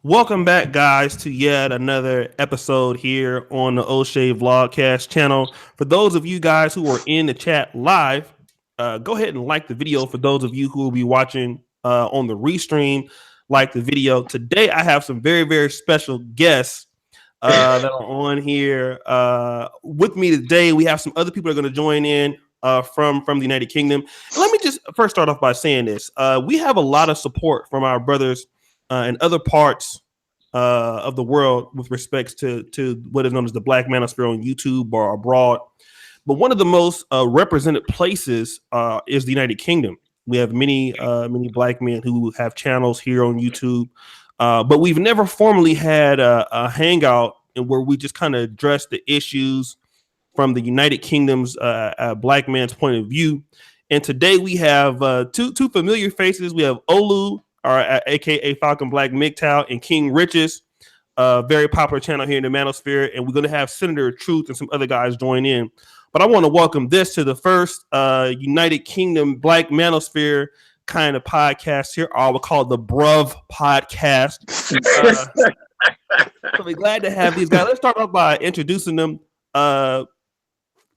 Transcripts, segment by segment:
Welcome back, guys, to yet another episode here on the Oshay Vlogcast Channel. For those of you guys who are in the chat live, go ahead and like the video. For those of you who will be watching on the restream, like the video. Today, I have some very, very special guests that are on here with me today. We have some other people that are going to join in from the United Kingdom. And let me just first start off by saying this: we have a lot of support from our brothers in other parts of the world with respects to what is known as the Black Manosphere on YouTube or abroad. But one of the most represented places is the United Kingdom. We have many black men who have channels here on YouTube, but we've never formally had a hangout where we just kind of address the issues from the United Kingdom's black man's point of view. And today we have two familiar faces. We have Olu, aka Falcon Black Mgtow, and King Richez, very popular channel here in the Manosphere. And we're going to have Senator Truth and some other guys join in. But I want to welcome this to the first United Kingdom Black Manosphere kind of podcast here. I will call it the Bruv Podcast. So we're glad to have these guys. Let's start off by introducing them. Go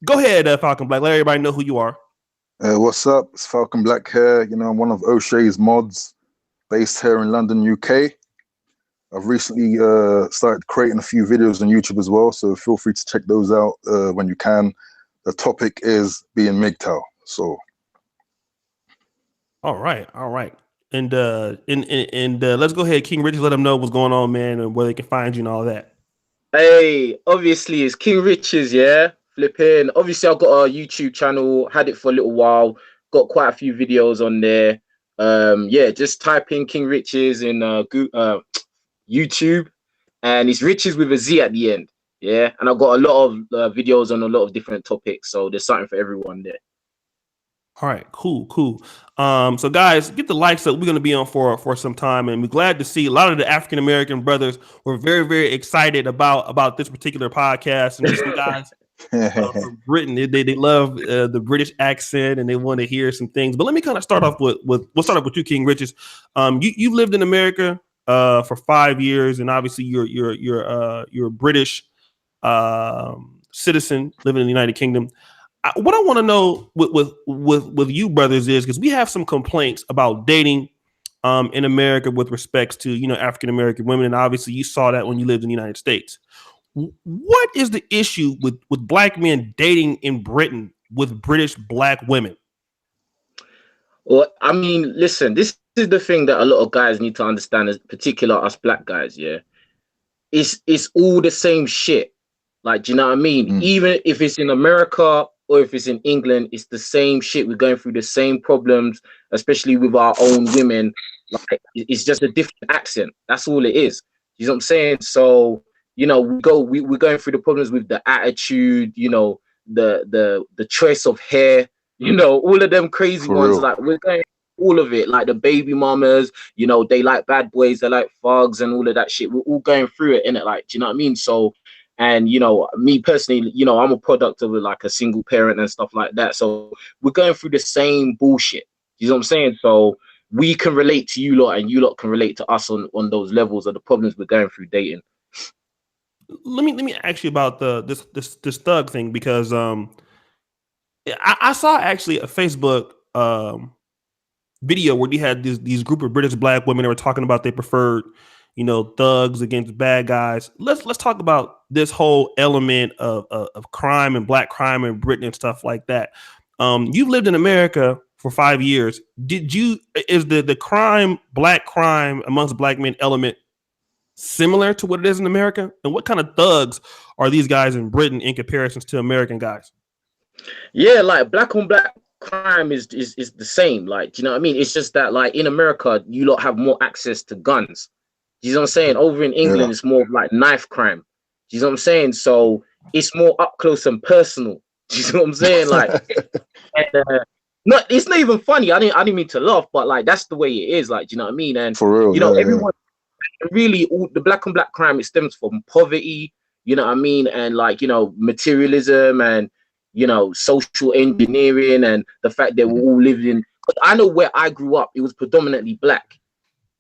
ahead, Falcon Black. Let everybody know who you are. What's up? It's Falcon Black here. You know, I'm one of Oshay's mods based here in London, UK. I've recently started creating a few videos on YouTube as well, so feel free to check those out when you can. The topic is being Mgtow. So, all right. And let's go ahead, King Richez. Let them know what's going on, man, and where they can find you and all that. Hey, obviously it's King Richez, yeah. Flipping. Obviously, I've got a YouTube channel. Had it for a little while. Got quite a few videos on there. Yeah, just type in King Richez in YouTube, and it's Richez with a Z at the end. Yeah, and I've got a lot of videos on a lot of different topics, so there's something for everyone there. All right, cool. So guys, get the likes up. We're going to be on for some time, and we're glad to see a lot of the African American brothers were very, very excited about this particular podcast. And some guys from Britain, they love the British accent and they want to hear some things. But let me kind of start off with we'll start off with you, King Richez. You've lived in America for 5 years, and obviously you're a British citizen living in the United Kingdom. What I want to know with you brothers is, because we have some complaints about dating in America with respects to African American women, and obviously you saw that when you lived in the United States. What is the issue with black men dating in Britain with British black women? Well, I mean, listen, this is the thing that a lot of guys need to understand, as particular us black guys. Yeah, it's all the same shit. Like, do you know what I mean? Even if it's in America or if it's in England, it's the same shit. We're going through the same problems, especially with our own women. Like, it's just a different accent. That's all it is. You know what I'm saying? So, we're going through the problems with the attitude, the choice of hair, all of them crazy For ones. real. Like, we're going all of it, like the baby mamas, they like bad boys, they like thugs and all of that shit. We're all going through it, innit? Like, do you know what I mean? So, and me personally, I'm a product of like a single parent and stuff like that. So we're going through the same bullshit. You know what I'm saying? So we can relate to you lot, and you lot can relate to us on those levels of the problems we're going through dating. Let me ask you about this thug thing, because I saw actually a Facebook video where you had these group of British black women that were talking about they preferred thugs against bad guys. Let's talk about this whole element of crime and black crime in Britain and stuff like that. You've lived in America for 5 years. Is the black crime amongst black men element similar to what it is in America? And what kind of thugs are these guys in Britain in comparison to American guys? Yeah, like black on black crime is the same. Like, do you know what I mean? It's just that, like, in America, you lot have more access to guns. You know what I'm saying? Over in England, It's more of like knife crime. You know what I'm saying? So it's more up close and personal. You know what I'm saying? Like, and, no, it's not even funny. I didn't mean to laugh, but like that's the way it is. Like, do you know what I mean? And For real, everyone really, all the black on black crime, it stems from poverty. You know what I mean? And like, materialism and social engineering, and the fact that we're all living. I know where I grew up, it was predominantly black.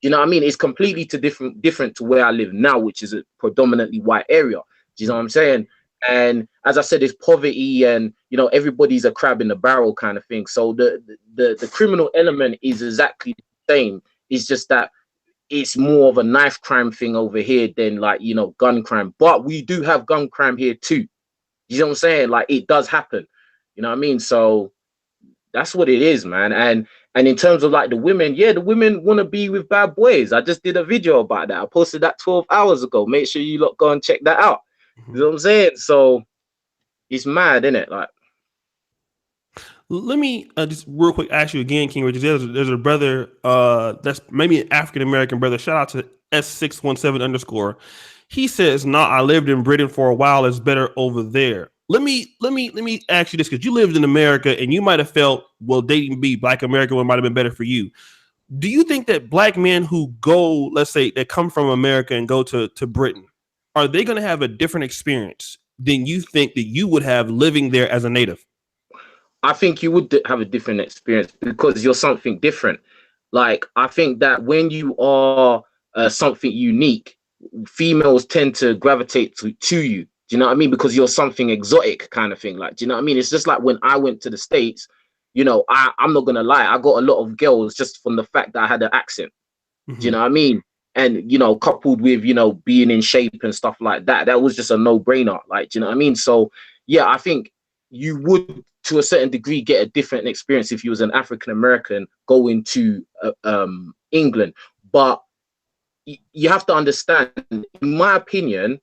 You know what I mean? It's completely different to where I live now, which is a predominantly white area. Do you know what I'm saying? And as I said, it's poverty, and everybody's a crab in the barrel kind of thing. So the criminal element is exactly the same. It's just that it's more of a knife crime thing over here than like gun crime. But we do have gun crime here too. You know what I'm saying? Like, it does happen. You know what I mean? So that's what it is, man. And in terms of like the women, the women want to be with bad boys. I just did a video about that. I posted that 12 hours ago. Make sure you lot go and check that out. You know what I'm saying? So it's mad, isn't it? Like, let me just real quick ask you again, King Richez. There's a brother that's maybe an African American brother. Shout out to S617_. He says, "No, I lived in Britain for a while. It's better over there." Let me ask you this, because you lived in America and you might have felt, well, dating Black American might have been better for you. Do you think that Black men who go, let's say, that come from America and go to Britain, are they going to have a different experience than you think that you would have living there as a native? I think you would have a different experience because you're something different. Like, I think that when you are something unique, females tend to gravitate to you. Do you know what I mean? Because you're something exotic kind of thing. Like, do you know what I mean? It's just like when I went to the States, I'm not going to lie. I got a lot of girls just from the fact that I had an accent. Mm-hmm. Do you know what I mean? And, coupled with, being in shape and stuff like that, that was just a no-brainer. Like, do you know what I mean? So, yeah, I think you would, to a certain degree, get a different experience if you was an African-American going to England. But you have to understand, in my opinion,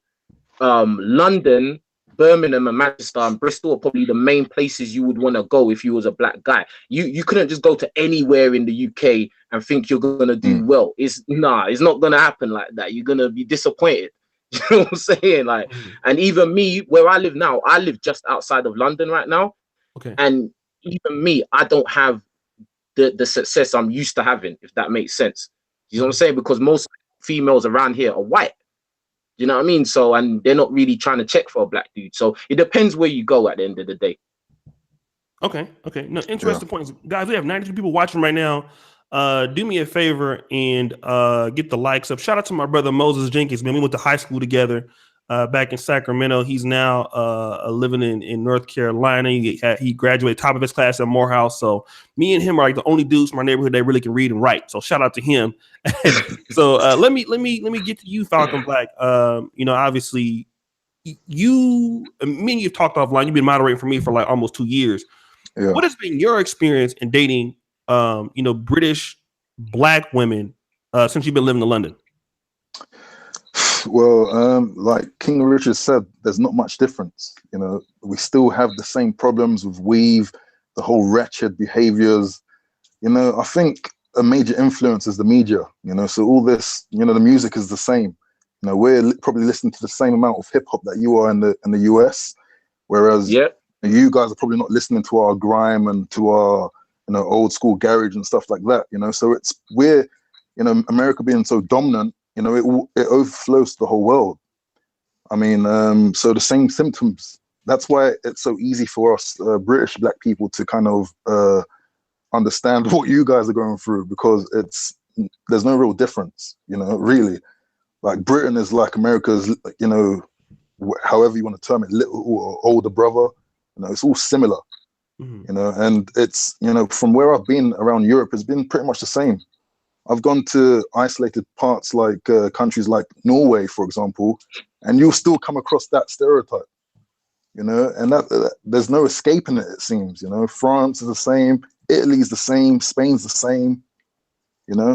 London, Birmingham and Manchester and Bristol are probably the main places you would want to go if you was a Black guy. You couldn't just go to anywhere in the UK and think you're going to do well. It's not going to happen like that. You're going to be disappointed. You know what I'm saying? Like, and even me, where I live now, I live just outside of London right now. Okay. And even me, I don't have the success I'm used to having, if that makes sense. You know what I'm saying? Because most females around here are white. You know what I mean? So, and they're not really trying to check for a Black dude. So it depends where you go at the end of the day. Okay. No, interesting points. Guys, we have 92 people watching right now. Do me a favor and get the likes up. Shout out to my brother Moses Jenkins, man. We went to high school together back in Sacramento. He's now living in North Carolina. He graduated top of his class at Morehouse. So me and him are like the only dudes in my neighborhood that really can read and write. So shout out to him. So let me get to you, Falcon Black. Obviously me and you've talked offline. You've been moderating for me for like almost 2 years. Yeah. What has been your experience in dating British Black women since you've been living in London? Well, like King Richez said, there's not much difference. We still have the same problems with weave, the whole wretched behaviors. I think a major influence is the media. So all this, the music is the same. We're probably listening to the same amount of hip hop that you are in the US, whereas you guys are probably not listening to our grime and to our old school garage and stuff like that. So we're America being so dominant. It overflows to the whole world. I mean, so the same symptoms. That's why it's so easy for us British Black people to kind of understand what you guys are going through, because there's no real difference, really. Like, Britain is like America's, however you want to term it, little or older brother. It's all similar, and it's, from where I've been around Europe, it's been pretty much the same. I've gone to isolated parts like countries like Norway, for example, and you'll still come across that stereotype, and that there's no escaping it, it seems. France is the same, Italy's the same, Spain's the same,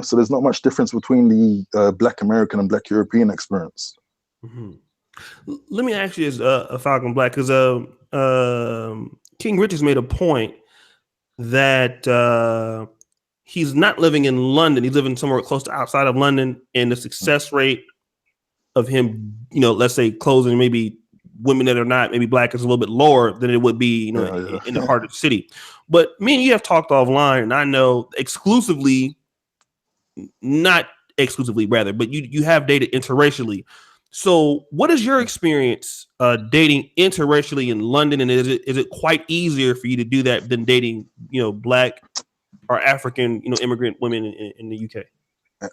so there's not much difference between the Black American and Black European experience. Mm-hmm. Let me ask you this, Falcon Black, because King Richez made a point that he's not living in London. He's living somewhere close to outside of London, and the success rate of him, let's say closing maybe women that are not maybe Black is a little bit lower than it would be, in the heart of the city. But me and you have talked offline, and I know not exclusively rather, but you have dated interracially. So what is your experience dating interracially in London, and is it quite easier for you to do that than dating Black or African immigrant women in the UK?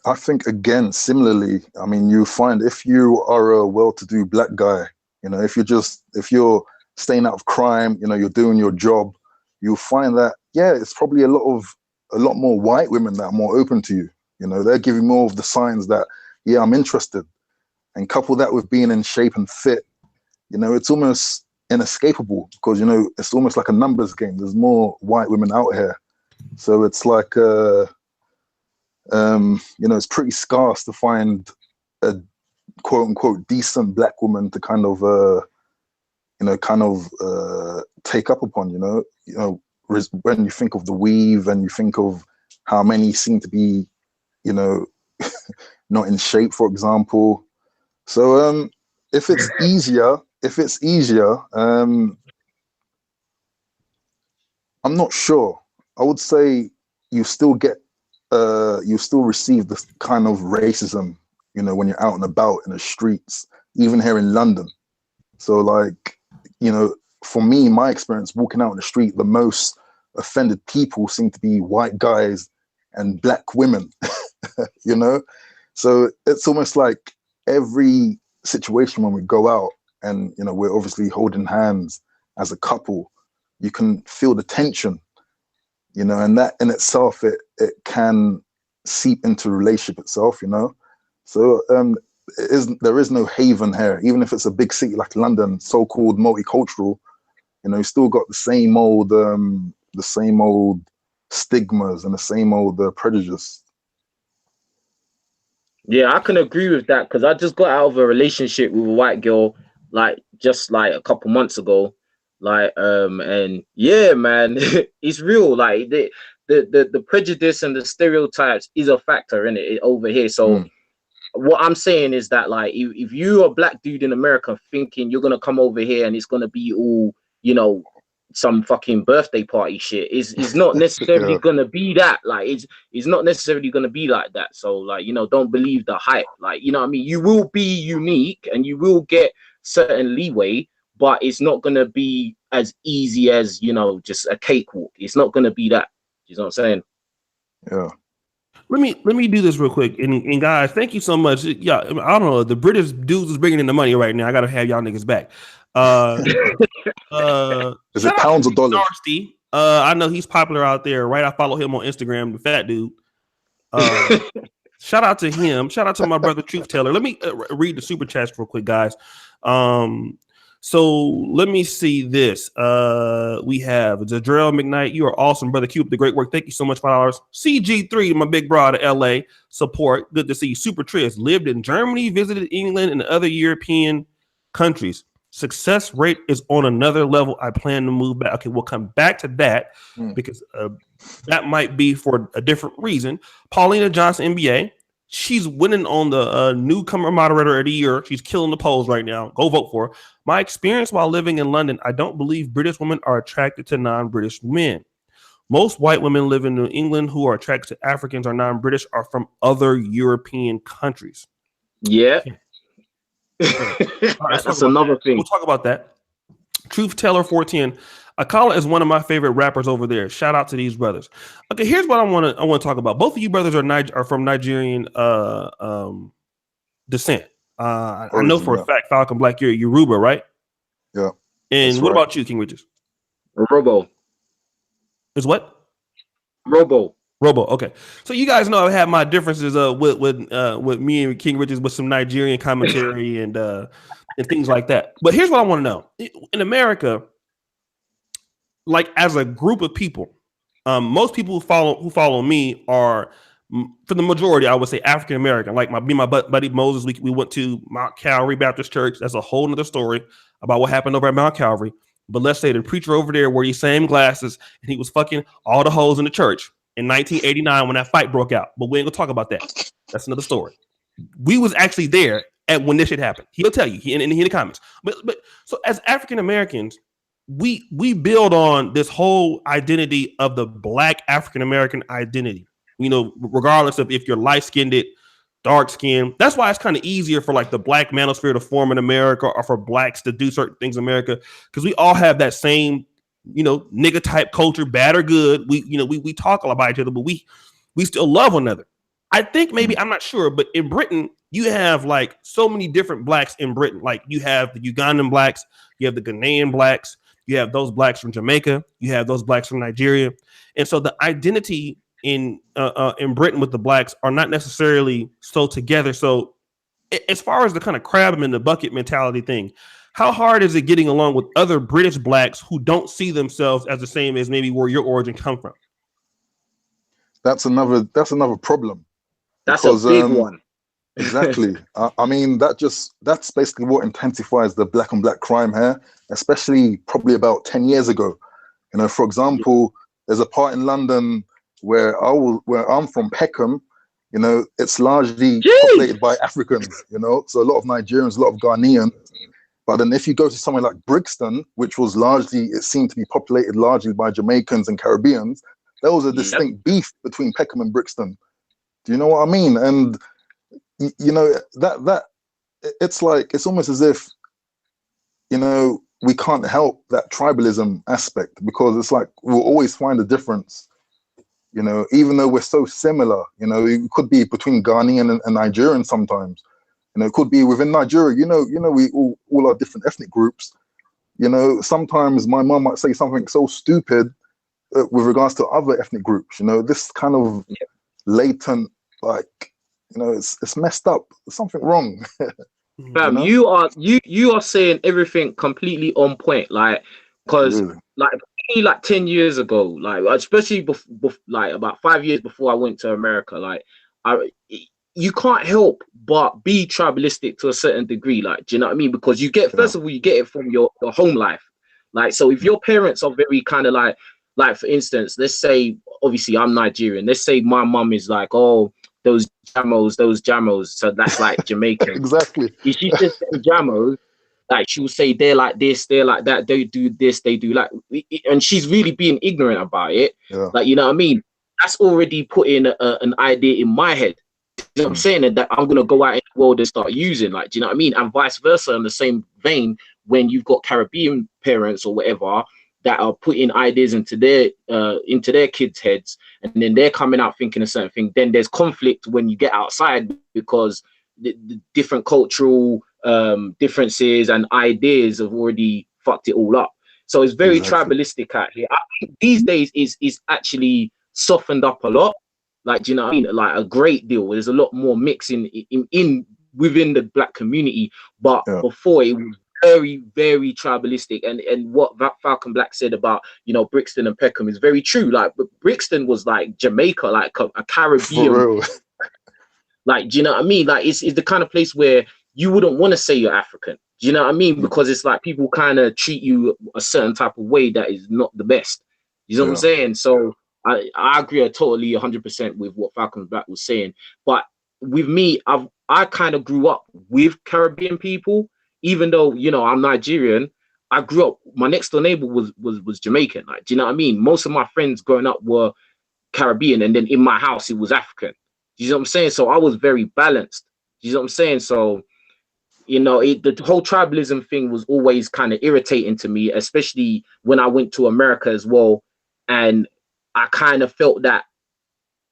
I think again, similarly, I mean, you find if you are a well-to-do black guy, you know, if you're staying out of crime, you know, you're doing your job, you'll find that, yeah, it's probably a lot more white women that are more open to you. You know, they're giving more of the signs that, yeah, I'm interested. And couple that with being in shape and fit, you know, it's almost inescapable because, you know, it's almost like a numbers game. There's more white women out here. So it's like, you know, it's pretty scarce to find a quote unquote decent black woman to kind of, take up upon, you know, when you think of the weave and you think of how many seem to be, you know, not in shape, for example. So if it's easier, I'm not sure. I would say you still receive this kind of racism, you know, when you're out and about in the streets, even here in London. So like, you know, for me, my experience walking out in the street, the most offended people seem to be white guys and black women, you know? So it's almost like every situation when we go out and, you know, we're obviously holding hands as a couple, you can feel the tension, you know, and that in itself, it can seep into the relationship itself, you know? So there is no haven here, even if it's a big city like London, so-called multicultural, you know, you still got the same old stigmas and the same old prejudice. Yeah, I can agree with that because I just got out of a relationship with a white girl, like just like a couple months ago, like and yeah, man, it's real. Like the prejudice and the stereotypes is a factor in it over here. So what I'm saying is that like if you're a black dude in America thinking you're gonna come over here and it's gonna be all, you know, some fucking birthday party shit, is not necessarily Yeah. gonna be that. Like it's not necessarily gonna be like that. So like, you know, don't believe the hype. Like, you know what I mean? You will be unique and you will get certain leeway, but it's not gonna be as easy as, you know, just a cakewalk. It's not gonna be that. You know what I'm saying? Yeah. Let me do this real quick, and guys, thank you so much. Yeah, I don't know, the British dudes is bringing in the money right now. I gotta have y'all niggas back. Is it pounds or dollars? Nasty. I know he's popular out there, right? I follow him on Instagram, the fat dude. Shout out to him. Shout out to my brother Truth Teller. Let me read the super chats real quick, guys. So let me see this. We have Jadrell McKnight. You are awesome, brother. Keep up the great work. Thank you so much, $5. CG3, my big bro out of LA. Support. Good to see you. Super Triz lived in Germany, visited England and other European countries. Success rate is on another level. I plan to move back. Okay, we'll come back to that because that might be for a different reason. Paulina Johnson, NBA. She's winning on the newcomer moderator of the year. She's killing the polls right now. Go vote for her. My experience while living in London, I don't believe British women are attracted to non-British men. Most white women live in New England who are attracted to Africans or non-British are from other European countries. Yeah. Right, that's another thing. We'll talk about that. Truth Teller 410. Akala is one of my favorite rappers over there. Shout out to these brothers. Okay, here's what I want to talk about. Both of you brothers are from Nigerian descent. I know for a fact, Falcon Black, you're Yoruba, right? Yeah. And what about you, King Richez? Robo. Is what? Robo. Okay. So you guys know I've had my differences with me and King Richez with some Nigerian commentary and things like that. But here's what I want to know. In America, like as a group of people, most people who follow me are, for the majority, I would say African American. Like my buddy Moses, we went to Mount Calvary Baptist Church. That's a whole nother story about what happened over at Mount Calvary. But let's say the preacher over there wore these same glasses and he was fucking all the hoes in the church in 1989 when that fight broke out. But we ain't gonna talk about that. That's another story. We was actually there at when this shit happened. He'll tell you in the comments. But so as African Americans, we build on this whole identity of the Black African American identity. You know, regardless of if you're light-skinned, dark-skinned. That's why it's kind of easier for like the Black Manosphere to form in America or for blacks to do certain things in America because we all have that same, you know, nigga type culture, bad or good. We talk a lot about each other, but we still love one another. I think maybe, I'm not sure, but in Britain, you have like so many different blacks in Britain. Like you have the Ugandan blacks, you have the Ghanaian blacks, you have those blacks from Jamaica, you have those blacks from Nigeria, and so the identity in Britain with the blacks are not necessarily so together. So as far as the kind of crab them in the bucket mentality thing, how hard is it getting along with other British blacks who don't see themselves as the same as maybe where your origin come from? That's another problem. That's a big one. Exactly. I mean, that's basically what intensifies the black on black crime here, especially probably about 10 years ago. You know, for example, there's a part in London where I'm from, Peckham. You know, it's largely populated by Africans, you know, so a lot of Nigerians, a lot of Ghanaians. But then if you go to somewhere like Brixton, which was it seemed to be populated largely by Jamaicans and Caribbeans, there was a distinct beef between Peckham and Brixton. Do you know what I mean? And, you know, that it's like, it's almost as if, you know, we can't help that tribalism aspect, because it's like we'll always find a difference. You know, even though we're so similar, you know, it could be between Ghanaian and Nigerian sometimes. You know, it could be within Nigeria. You know, we all are different ethnic groups. You know, sometimes my mom might say something so stupid with regards to other ethnic groups. You know, this kind of latent, like, you know, it's messed up. There's something wrong. Fam, you know? you are saying everything completely on point. Like, because like 10 years ago, like especially like about 5 years before I went to America, like you can't help but be tribalistic to a certain degree. Like, do you know what I mean? Because you get, first of all, you get it from your home life. Like, so if your parents are very kind of like for instance, let's say, obviously I'm Nigerian. Let's say my mum is like, oh, those jamos. So that's like Jamaican. Exactly. If she says jamos, like she will say they're like this, they're like that, they do this, they do like, and she's really being ignorant about it. Like, you know what I mean? That's already putting an idea in my head. You know what I'm saying? That I'm gonna go out in the world and start using, like, do you know what I mean? And vice versa, in the same vein, when you've got Caribbean parents or whatever that are putting ideas into their kids' heads, and then they're coming out thinking a certain thing, then there's conflict when you get outside, because the different cultural differences and ideas have already fucked it all up. So it's very tribalistic out here. I think these days is actually softened up a lot. Like, do you know what I mean? Like a great deal. There's a lot more mixing in within the black community, but before it was very, very tribalistic. And what Falcon Black said about, you know, Brixton and Peckham is very true. Like, Brixton was like Jamaica, like a Caribbean. Like, do you know what I mean? Like, it's the kind of place where you wouldn't want to say you're African. Do you know what I mean? Because it's like people kind of treat you a certain type of way that is not the best. You know what I'm saying? So I agree totally 100% with what Falcon Black was saying. But with me, I kind of grew up with Caribbean people, even though, you know, I'm Nigerian. I grew up, my next door neighbor was Jamaican. Like, do you know what I mean? Most of my friends growing up were Caribbean, and then in my house it was African. You know what I'm saying? So I was very balanced. You know what I'm saying? So, you know, the whole tribalism thing was always kind of irritating to me, especially when I went to America as well. And I kind of felt that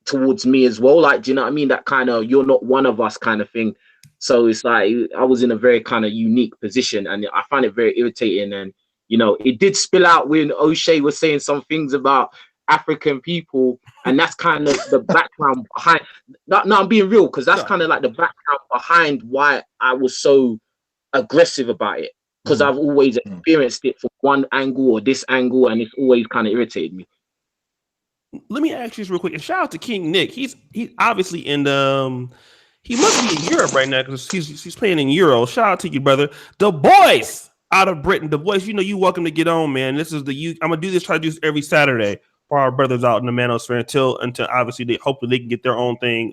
towards me as well. Like, do you know what I mean? That kind of, you're not one of us kind of thing. So it's like, I was in a very kind of unique position, and I find it very irritating. And, you know, it did spill out when Oshay was saying some things about African people, and that's kind of the background behind. No, I'm being real, because that's kind of like the background behind why I was so aggressive about it, because I've always experienced it from one angle or this angle, and it's always kind of irritated me. Let me ask you this real quick, and shout out to King Nick. He's obviously in the he must be in Europe right now, because he's playing in Euro. Shout out to you, brother. The boys out of Britain. The boys, you know, you welcome to get on, man. This is I'm gonna do this, try to do this every Saturday for our brothers out in the Manosphere until obviously hopefully they can get their own thing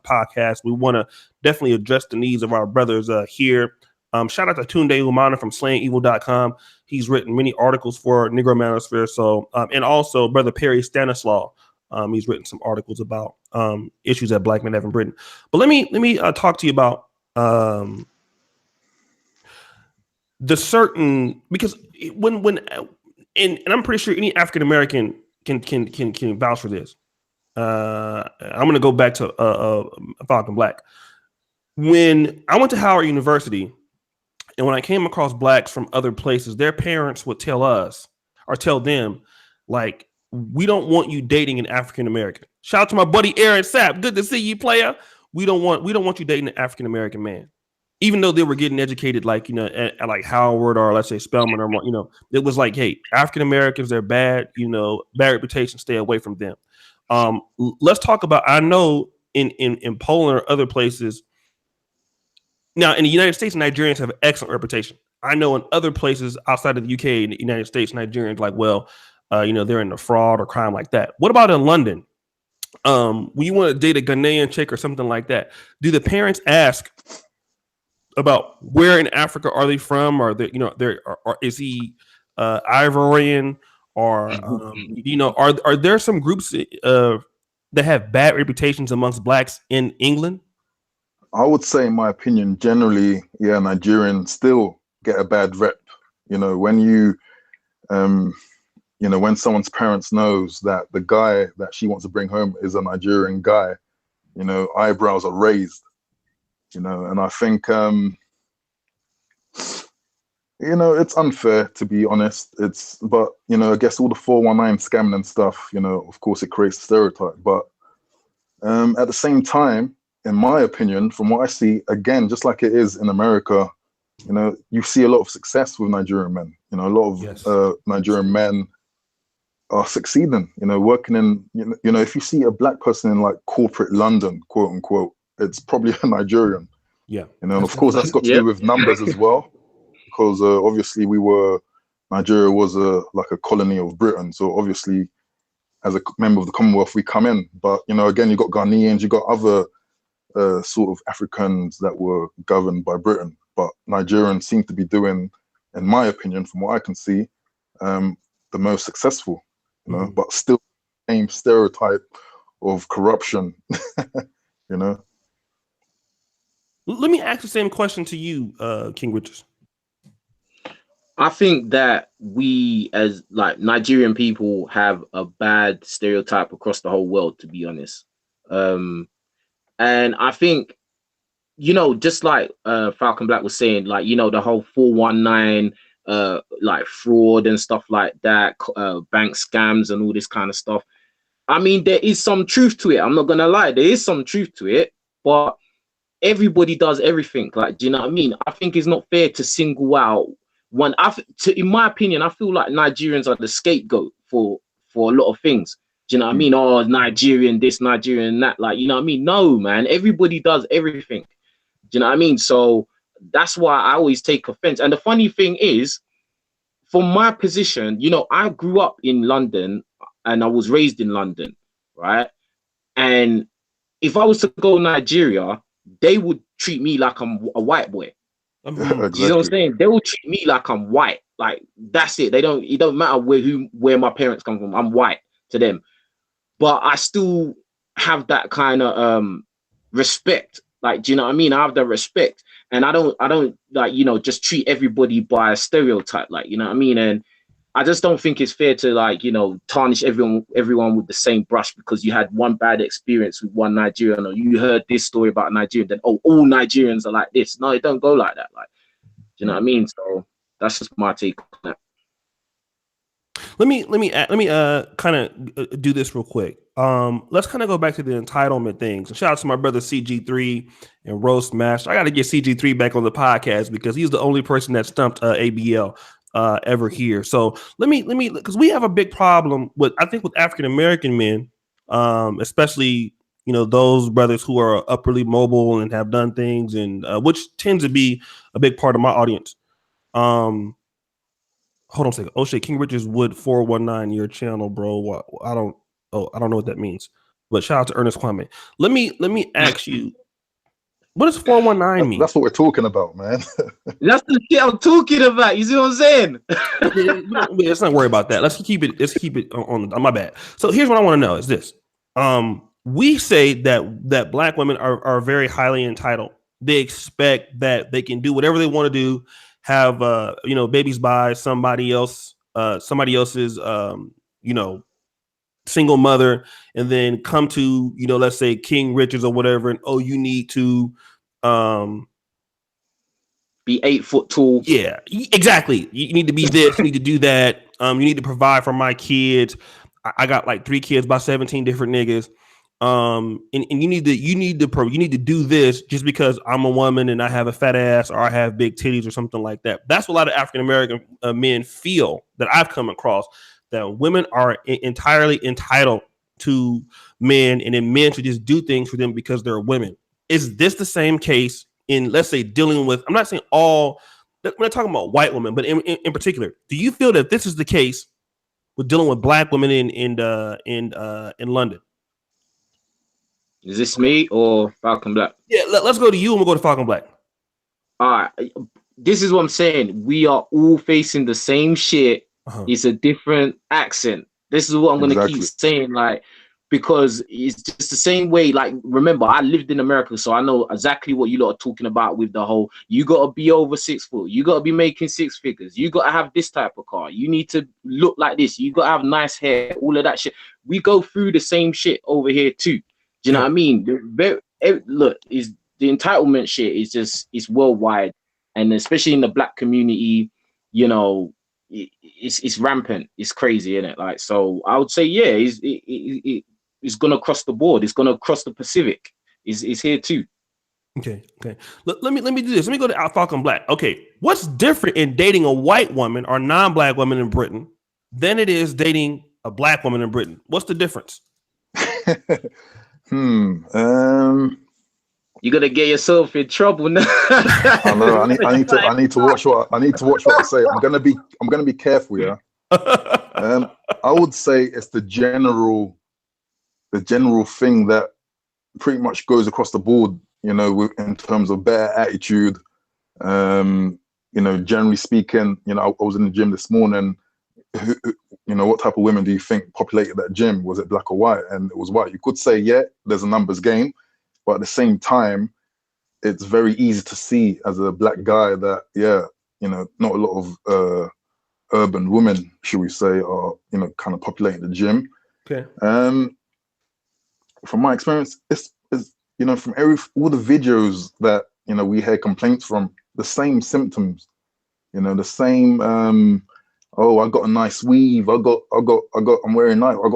podcast. We want to definitely address the needs of our brothers here. Shout out to Tunde Umana from SlayingEvil.com. He's written many articles for Negro Manosphere. So and also Brother Perry Stanislaw. He's written some articles about issues that black men have in Britain. But let me talk to you about the certain, because when and I'm pretty sure any African American can vouch for this. I'm gonna go back to Falcon Black. When I went to Howard University, and when I came across blacks from other places, their parents would tell us or tell them, like, we don't want you dating an African American. Shout out to my buddy Aaron Sapp. Good to see you, player. We don't want you dating an African American man. Even though they were getting educated, like, at like Howard or let's say Spelman or, it was like, hey, African Americans, they're bad, bad reputation, stay away from them. Let's talk about, I know in Poland or other places. Now, in the United States, Nigerians have an excellent reputation. I know in other places outside of the UK and the United States, Nigerians like, well, they're into fraud or crime like that. What about in London? When you want to date a Ghanaian chick or something like that, do the parents ask about where in Africa are they from? Or they, or is he Ivorian? Or are there some groups that have bad reputations amongst blacks in England? I would say, in my opinion, generally, Nigerians still get a bad rep. When when someone's parents knows that the guy that she wants to bring home is a Nigerian guy, eyebrows are raised. And I think, it's unfair, to be honest. But I guess all the 419 scamming and stuff, of course, it creates a stereotype. But at the same time, in my opinion, from what I see, again, just like it is in America, you see a lot of success with Nigerian men. A lot of Nigerian men are succeeding, working in, if you see a black person in like corporate London, quote unquote, it's probably a Nigerian. Yeah. And of course, that's got to do with numbers as well, because obviously Nigeria was like a colony of Britain. So obviously, as a member of the Commonwealth, we come in. But, again, you got Ghanaians, you got other sort of Africans that were governed by Britain, but Nigerians seem to be doing, in my opinion, from what I can see, the most successful, but still same stereotype of corruption, Let me ask the same question to you, King Richez. I think that we as like Nigerian people have a bad stereotype across the whole world, to be honest. And I think, just like Falcon Black was saying, like, the whole 419, like fraud and stuff like that, bank scams and all this kind of stuff. I mean, there is some truth to it. I'm not going to lie. There is some truth to it, but everybody does everything. Like, do you know what I mean? I think it's not fair to single out one. In my opinion, I feel like Nigerians are the scapegoat for a lot of things. Do you know what I mean? Oh, Nigerian this, Nigerian that. Like, you know what I mean? No, man. Everybody does everything. Do you know what I mean? So that's why I always take offense. And the funny thing is, from my position, I grew up in London and I was raised in London, right? And if I was to go to Nigeria, they would treat me like I'm a white boy. Exactly. You know what I'm saying? They will treat me like I'm white. Like, that's it. It don't matter where my parents come from. I'm white to them. But I still have that kind of respect. Like, do you know what I mean? I have the respect. And I don't like, just treat everybody by a stereotype, like, you know what I mean? And I just don't think it's fair to, like, tarnish everyone with the same brush because you had one bad experience with one Nigerian, or you heard this story about a Nigerian, then all Nigerians are like this. No, it don't go like that. Like, do you know what I mean? So that's just my take on that. Let me kind of do this real quick. Let's kind of go back to the entitlement things. And shout out to my brother CG3 and Roast Master. I got to get CG3 back on the podcast because he's the only person that stumped ABL ever here. So let me because we have a big problem with African American men, especially those brothers who are upperly mobile and have done things, and which tends to be a big part of my audience. Hold on a second. Oshay, King Richez Wood 419 your channel, bro. I don't know what that means. But shout out to Ernest Kwame. Let me ask you, what does 419 mean? That's what we're talking about, man. That's the shit I'm talking about. You see what I'm saying? Let's not worry about that. Let's keep it on my bad. So here's what I want to know is this. We say that black women are very highly entitled. They expect that they can do whatever they want to do, have babies by somebody else's single mother and then come to, you know, let's say King Richez or whatever, and oh, you need to be 8 foot tall. Yeah, exactly. You need to be this, you need to do that. You need to provide for my kids. I got like 3 kids by 17 different niggas. And you need to do this just because I'm a woman and I have a fat ass or I have big titties or something like that. That's what a lot of African American men feel, that I've come across, that women are entirely entitled to men, and then men should just do things for them because they're women. Is this the same case in, let's say, dealing with, I'm not saying all, we're not talking about white women, but in particular, do you feel that this is the case with dealing with black women in London? Is this me or Falcon Black? Yeah, let's go to you and we'll go to Falcon Black. All right. This is what I'm saying. We are all facing the same shit. It's a different accent. This is what I'm going to keep saying, like, because it's just the same way. Like, remember, I lived in America, so I know exactly what you lot are talking about with the whole, you got to be over 6 foot. You got to be making 6 figures. You got to have this type of car. You need to look like this. You got to have nice hair, all of that shit. We go through the same shit over here too. Do you know what I mean? Look, is the entitlement shit is just, it's worldwide, and especially in the black community, you know, it's rampant. It's crazy, isn't it? Like, so I would say, yeah, it's gonna cross the board. It's gonna cross the Pacific. It's here too. Okay. Let me do this. Let me go to Falcon Black. Okay, what's different in dating a white woman or non-black woman in Britain than it is dating a black woman in Britain? What's the difference? You're gonna get yourself in trouble now. I know. I need to watch what I say. I'm gonna be careful, yeah. I would say it's the general thing that pretty much goes across the board, you know, in terms of better attitude. You know, generally speaking, you know, I was in the gym this morning. You know, what type of women do you think populated that gym? Was it black or white? And it was white. You could say, yeah, there's a numbers game, but at the same time, it's very easy to see as a black guy that, yeah, you know, not a lot of urban women, should we say, are, you know, kind of populating the gym. Okay. From my experience, it's you know, from all the videos that, you know, we hear complaints from, the same symptoms, you know, the same. Oh, I got a nice weave. I'm wearing nice. I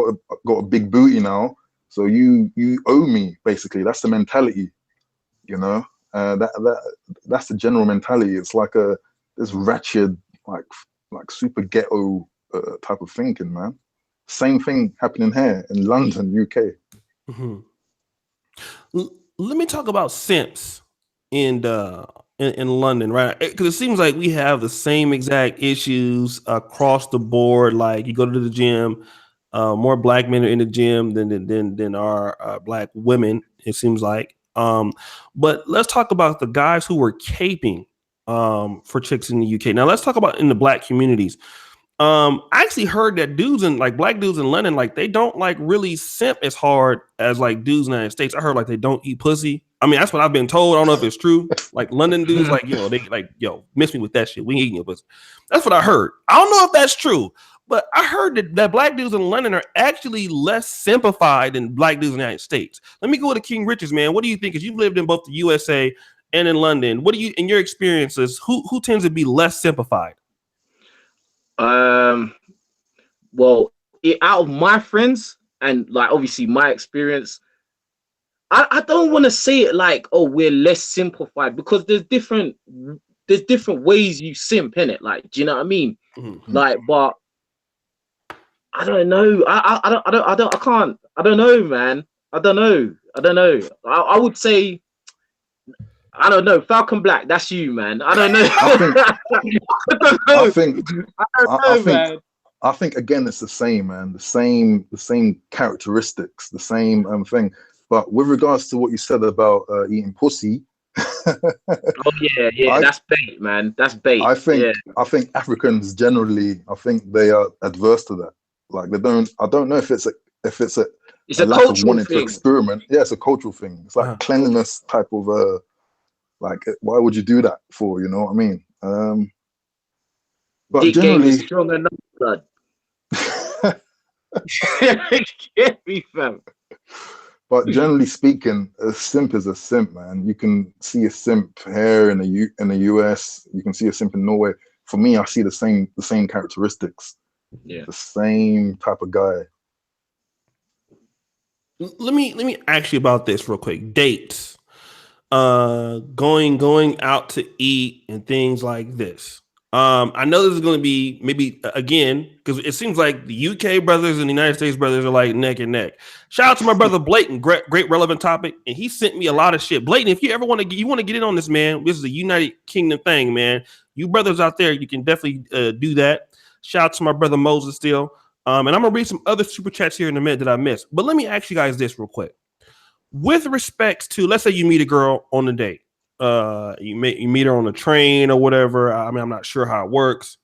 got a big booty now. So you owe me, basically. That's the mentality, you know. That's the general mentality. It's like this wretched, like super ghetto type of thinking, man. Same thing happening here in London, UK. Mm-hmm. Let me talk about simps in London, right? Because it seems like we have the same exact issues across the board. Like, you go to the gym, more black men are in the gym than are black women, it seems like. But let's talk about the guys who were caping for chicks in the UK. Now let's talk about in the black communities. I actually heard that black dudes in London, like, they don't like really simp as hard as like dudes in the United States. I heard like they don't eat pussy. I mean, that's what I've been told. I don't know if it's true. Like, London dudes, like, yo, they like, yo, miss me with that shit. We ain't eating your pussy. That's what I heard. I don't know if that's true, but I heard that black dudes in London are actually less simplified than black dudes in the United States. Let me go to King Richez, man. What do you think? Because you've lived in both the USA and in London. What do you, in your experiences, who tends to be less simplified? Well, out of my friends and like obviously my experience, I don't want to say it like, oh, we're less simplified, because there's different ways you simp in it. Like, do you know what I mean? Mm-hmm. Like, but I don't know. I don't know, man. I don't know. I would say, I don't know. Falcon Black, that's you, man. I don't know. I think again, it's the same, man. The same characteristics, the same thing. But with regards to what you said about eating pussy, oh yeah, that's bait, man. That's bait. I think Africans generally, I think they are adverse to that. Like, they don't. I don't know if it's a lack of wanting to experiment. Yeah, it's a cultural thing. It's like cleanliness type of like, why would you do that for? You know what I mean? But Dick generally, game is strong enough, blood. Get me, fam. But generally speaking, a simp is a simp, man. You can see a simp here in the US. You can see a simp in Norway. For me, I see the same characteristics. Yeah. The same type of guy. Let me ask you about this real quick. Dates, going out to eat and things like this. I know this is going to be maybe again because it seems like the UK brothers and the United States brothers are like neck and neck. Shout out to my brother Blayton, great relevant topic, and he sent me a lot of shit. Blayton, if you ever want to get in on this, man, this is a United Kingdom thing, man. You brothers out there, you can definitely do that. Shout out to my brother Moses still. And I'm gonna read some other super chats here in a minute that I missed. But let me ask you guys this real quick. With respects to, let's say you meet a girl on a date. You meet her on a train or whatever. I mean, I'm not sure how it works.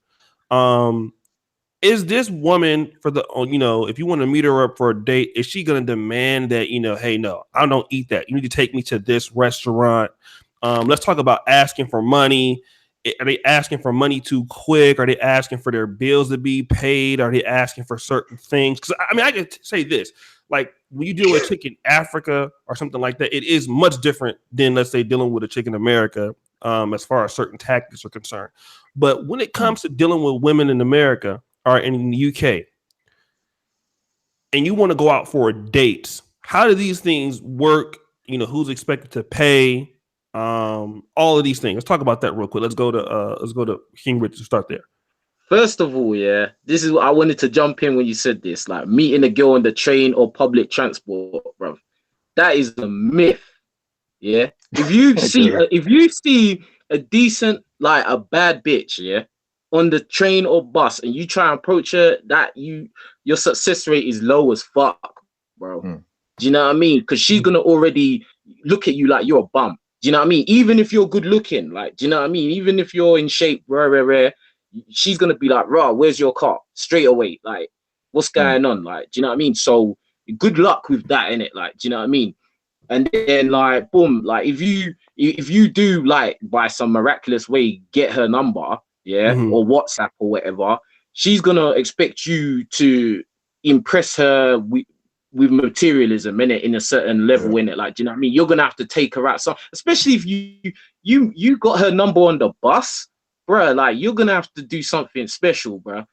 Is this woman if you want to meet her up for a date, is she gonna demand that, hey, no, I don't eat that. You need to take me to this restaurant. Let's talk about asking for money. Are they asking for money too quick? Are they asking for their bills to be paid? Are they asking for certain things? Because I mean, I can say this: like when you deal with a chick in Africa or something like that, it is much different than, let's say, dealing with a chick in America, as far as certain tactics are concerned. But when it comes to dealing with women in America or in the UK, and you want to go out for dates, how do these things work? Who's expected to pay? All of these things. Let's talk about that real quick. Let's go to King Rich to start there. First of all, yeah, this is what I wanted to jump in when you said this, like meeting a girl on the train or public transport, bro. That is a myth. Yeah. If you see a decent, like a bad bitch, yeah, on the train or bus, and you try and approach her, your success rate is low as fuck, bro. Do you know what I mean? Because she's gonna already look at you like you're a bum. Do you know what I mean? Even if you're good looking, like, do you know what I mean? Even if you're in shape, rare, she's gonna be like, "Rah, where's your car?" Straight away, like, what's going on? Like, do you know what I mean? So good luck with that, innit? Like, do you know what I mean? And then, like, boom, like if you do, like, by some miraculous way get her number, yeah, or WhatsApp or whatever, she's gonna expect you to impress her with materialism in a certain level in it, like, do you know what I mean? You're gonna have to take her out, so especially if you got her number on the bus, bruh, like, you're gonna have to do something special, bruh.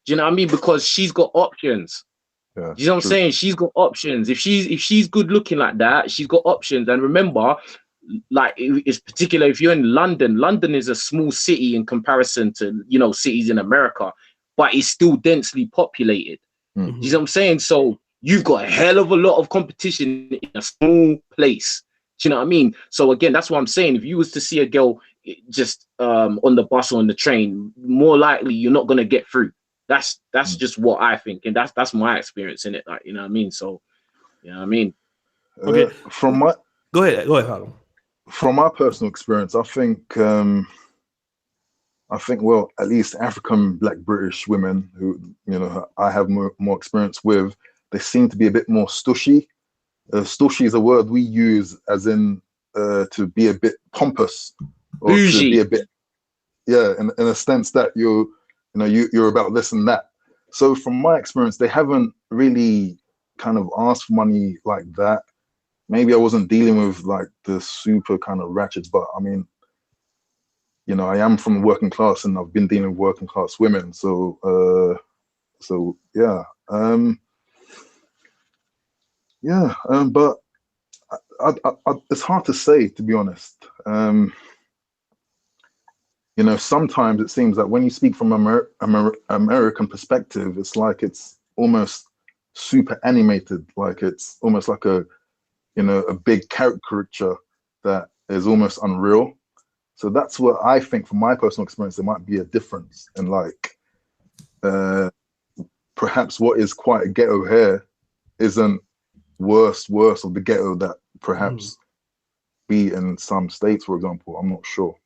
Do you know what I mean? Because she's got options. Yeah, you know what I'm saying? She's got options. If she's good looking like that, she's got options. And remember, like, it's particular if you're in London. London is a small city in comparison to, cities in America, but it's still densely populated. You know what I'm saying? So you've got a hell of a lot of competition in a small place. Do you know what I mean? So again, that's what I'm saying. If you was to see a girl just on the bus or on the train, more likely you're not gonna get through. That's just what I think, and that's my experience in it. Like, you know what I mean? So, you know what I mean? Okay. Go ahead, Falcon. From my personal experience, I think well, at least African Black British women who I have more experience with, they seem to be a bit more stushy. Stushy is a word we use as in to be a bit pompous or bougie. To be a bit, in a sense that you're about this and that. So from my experience, they haven't really kind of asked for money like that. Maybe I wasn't dealing with like the super kind of ratchets, but I mean, I am from the working class and I've been dealing with working class women. So yeah. But it's hard to say, to be honest. Sometimes it seems that when you speak from American perspective, it's like it's almost super animated, like it's almost like a big caricature that is almost unreal. So that's what I think, from my personal experience, there might be a difference in, like, perhaps what is quite a ghetto here isn't worse of the ghetto that perhaps be in some states, for example. I'm not sure.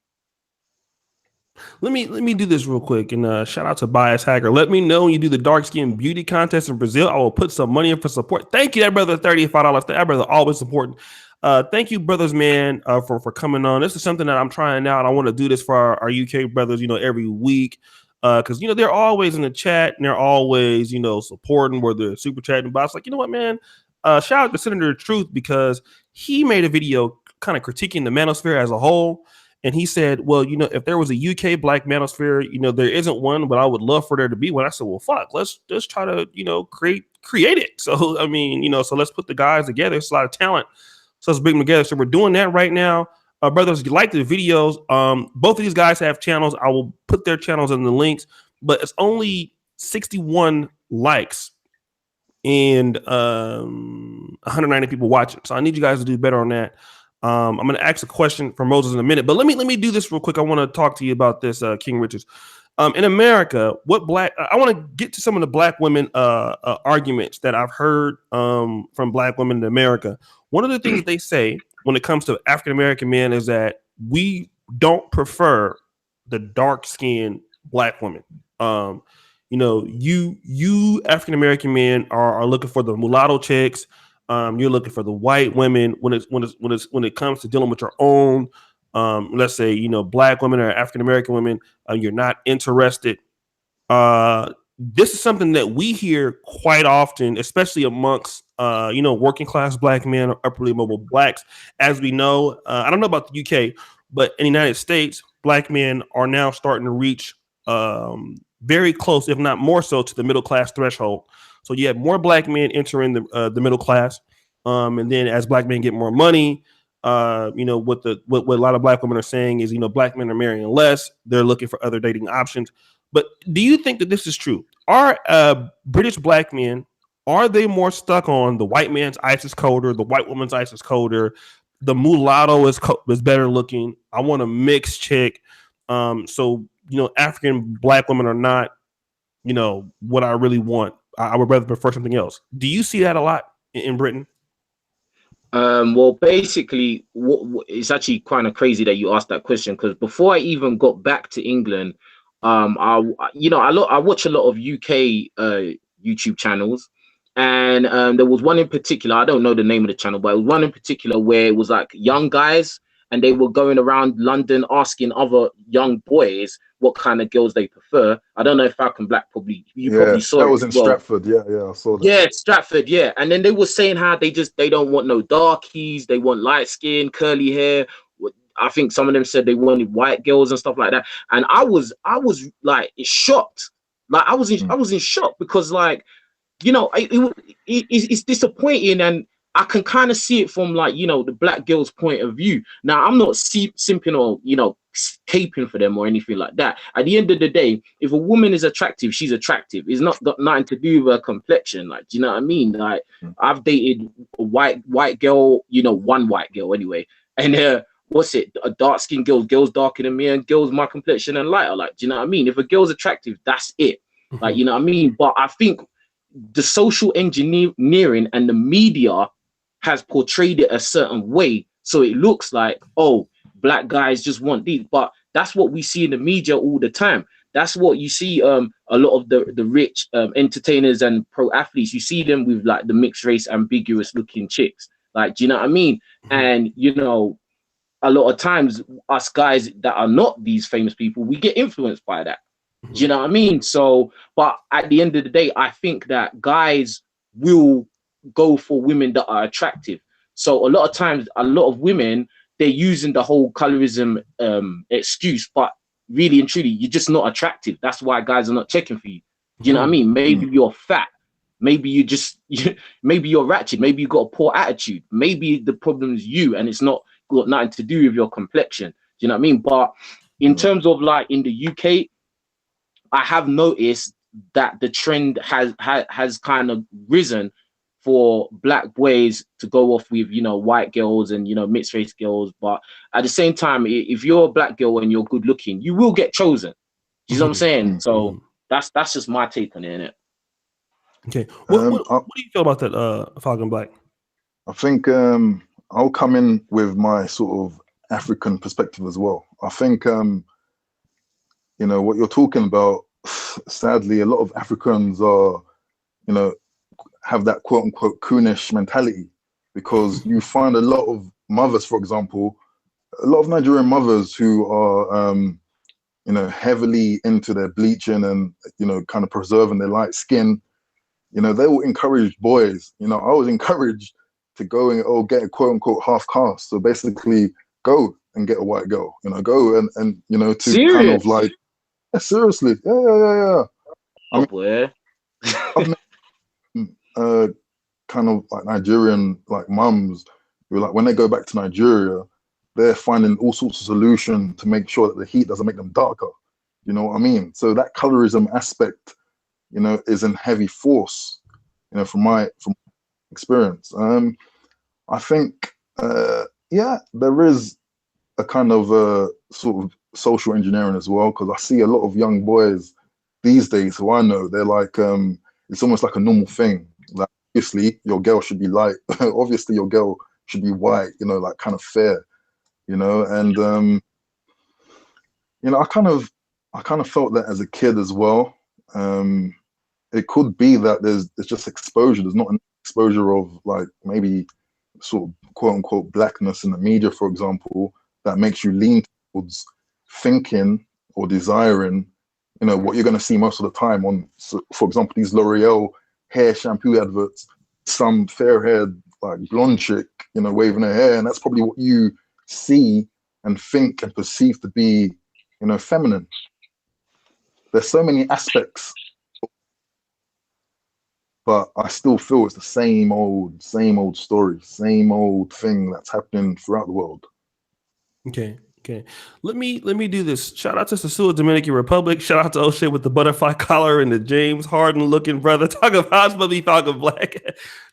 Let me do this real quick, and shout out to Bias Hacker. Let me know when you do the dark skin beauty contest in Brazil. I will put some money in for support. Thank you, that brother. $35. That brother always supporting. Thank you, brothers, man, for coming on. This is something that I'm trying out. I want to do this for our UK brothers, every week. because they're always in the chat and they're always supporting, where they're super chatting. But I was like, you know what, man, shout out to Senator Truth, because he made a video kind of critiquing the manosphere as a whole. And he said, well, if there was a UK Black Manosphere, there isn't one, but I would love for there to be one. I said, well, fuck, let's try to, create it. So, I mean, so let's put the guys together. It's a lot of talent. So let's bring them together. So we're doing that right now. Brothers, if you like the videos, both of these guys have channels. I will put their channels in the links, but it's only 61 likes and 190 people watching. So I need you guys to do better on that. I'm going to ask a question for Moses in a minute, but let me do this real quick. I want to talk to you about this, King Richez. In America, I want to get to some of the Black women arguments that I've heard from Black women in America. One of the things that they say when it comes to African American men is that we don't prefer the dark-skinned Black women. You African American men are looking for the mulatto chicks. You're looking for the white women when it comes to dealing with your own, let's say, Black women or African American women. You're not interested. This is something that we hear quite often, especially amongst working class Black men or upperly mobile Blacks. As we know, I don't know about the UK, but in the United States, Black men are now starting to reach very close, if not more so, to the middle class threshold. So you have more Black men entering the middle class, and then as Black men get more money, what a lot of Black women are saying is, Black men are marrying less. They're looking for other dating options. But do you think that this is true? Are British Black men, are they more stuck on the white man's ISIS code or the white woman's ISIS code, or the mulatto is better looking? I want a mixed chick. So African Black women are not, what I really want. I would rather prefer something else. Do you see that a lot in Britain? Well, basically, it's actually kind of crazy that you asked that question, because before I even got back to England, I watch a lot of UK YouTube channels, and there was one in particular. I don't know the name of the channel, but it was one in particular where it was like young guys, and they were going around London asking other young boys what kind of girls they prefer. I don't know if Falcon Black probably saw that it. Was in Stratford. Yeah, I saw that. Yeah, Stratford. Yeah, and then they were saying how they don't want no darkies. They want light skin, curly hair. I think some of them said they wanted white girls and stuff like that. And I was like shocked. Like I was in shock, because like, it's disappointing, and I can kind of see it from like, the Black girl's point of view. Now, I'm not simping or, caping for them or anything like that. At the end of the day, if a woman is attractive, she's attractive. It's not got nothing to do with her complexion. Like, do you know what I mean? Like, I've dated a white girl, one white girl anyway. And a dark-skinned girl's darker than me, and girls my complexion and lighter. Like, do you know what I mean? If a girl's attractive, that's it. Like, you know what I mean? But I think the social engineering and the media has portrayed it a certain way, so it looks like, oh, Black guys just want these. But that's what we see in the media all the time. That's what you see. A lot of the rich entertainers and pro athletes, you see them with like the mixed race, ambiguous looking chicks. Like, do you know what I mean? And a lot of times, us guys that are not these famous people, we get influenced by that. Do you know what I mean? So, but at the end of the day, I think that guys will go for women that are attractive. So a lot of times, a lot of women, they're using the whole colorism excuse, but really and truly, you're just not attractive. That's why guys are not checking for you. Do you know what I mean? Maybe you're fat. Maybe maybe you're ratchet. Maybe you got a poor attitude. Maybe the problem is you, and it's not got nothing to do with your complexion. Do you know what I mean? But in terms of like in the UK, I have noticed that the trend has kind of risen for Black boys to go off with, white girls and, mixed race girls. But at the same time, if you're a Black girl and you're good looking, you will get chosen. You know what I'm saying? So that's just my take on it, innit? Okay. What do you feel about that, Falcon Black? I think I'll come in with my sort of African perspective as well. I think, what you're talking about, sadly, a lot of Africans are, have that quote unquote coonish mentality, because you find a lot of mothers, for example, a lot of Nigerian mothers who are heavily into their bleaching and, kind of preserving their light skin, they will encourage boys. I was encouraged to go and get a quote unquote half caste. So basically go and get a white girl, go and to Serious? kind of like, seriously. Yeah. Boy. I've met, kind of like Nigerian like mums who, like, when they go back to Nigeria, they're finding all sorts of solutions to make sure that the heat doesn't make them darker. You know what I mean? So that colorism aspect, is in heavy force, from my experience. I think, there is a kind of sort of social engineering as well, because I see a lot of young boys these days who I know, they're like, it's almost like a normal thing. Like, obviously, your girl should be light. Obviously, your girl should be white, like kind of fair, and, I kind of felt that as a kid as well. It could be that there's just exposure. There's not an exposure of, like, maybe sort of quote unquote blackness in the media, for example, that makes you lean towards thinking or desiring, what you're going to see most of the time on, for example, these L'Oreal hair shampoo adverts, some fair-haired, like, blonde chick, waving her hair, and that's probably what you see and think and perceive to be, feminine. There's so many aspects, but I still feel it's the same old story, same old thing that's happening throughout the world. Okay. Let me do this. Shout out to Sasua, Dominican Republic. Shout out to Oshay with the butterfly collar and the James Harden looking brother. Talk about how it's supposed to be Falcon Black.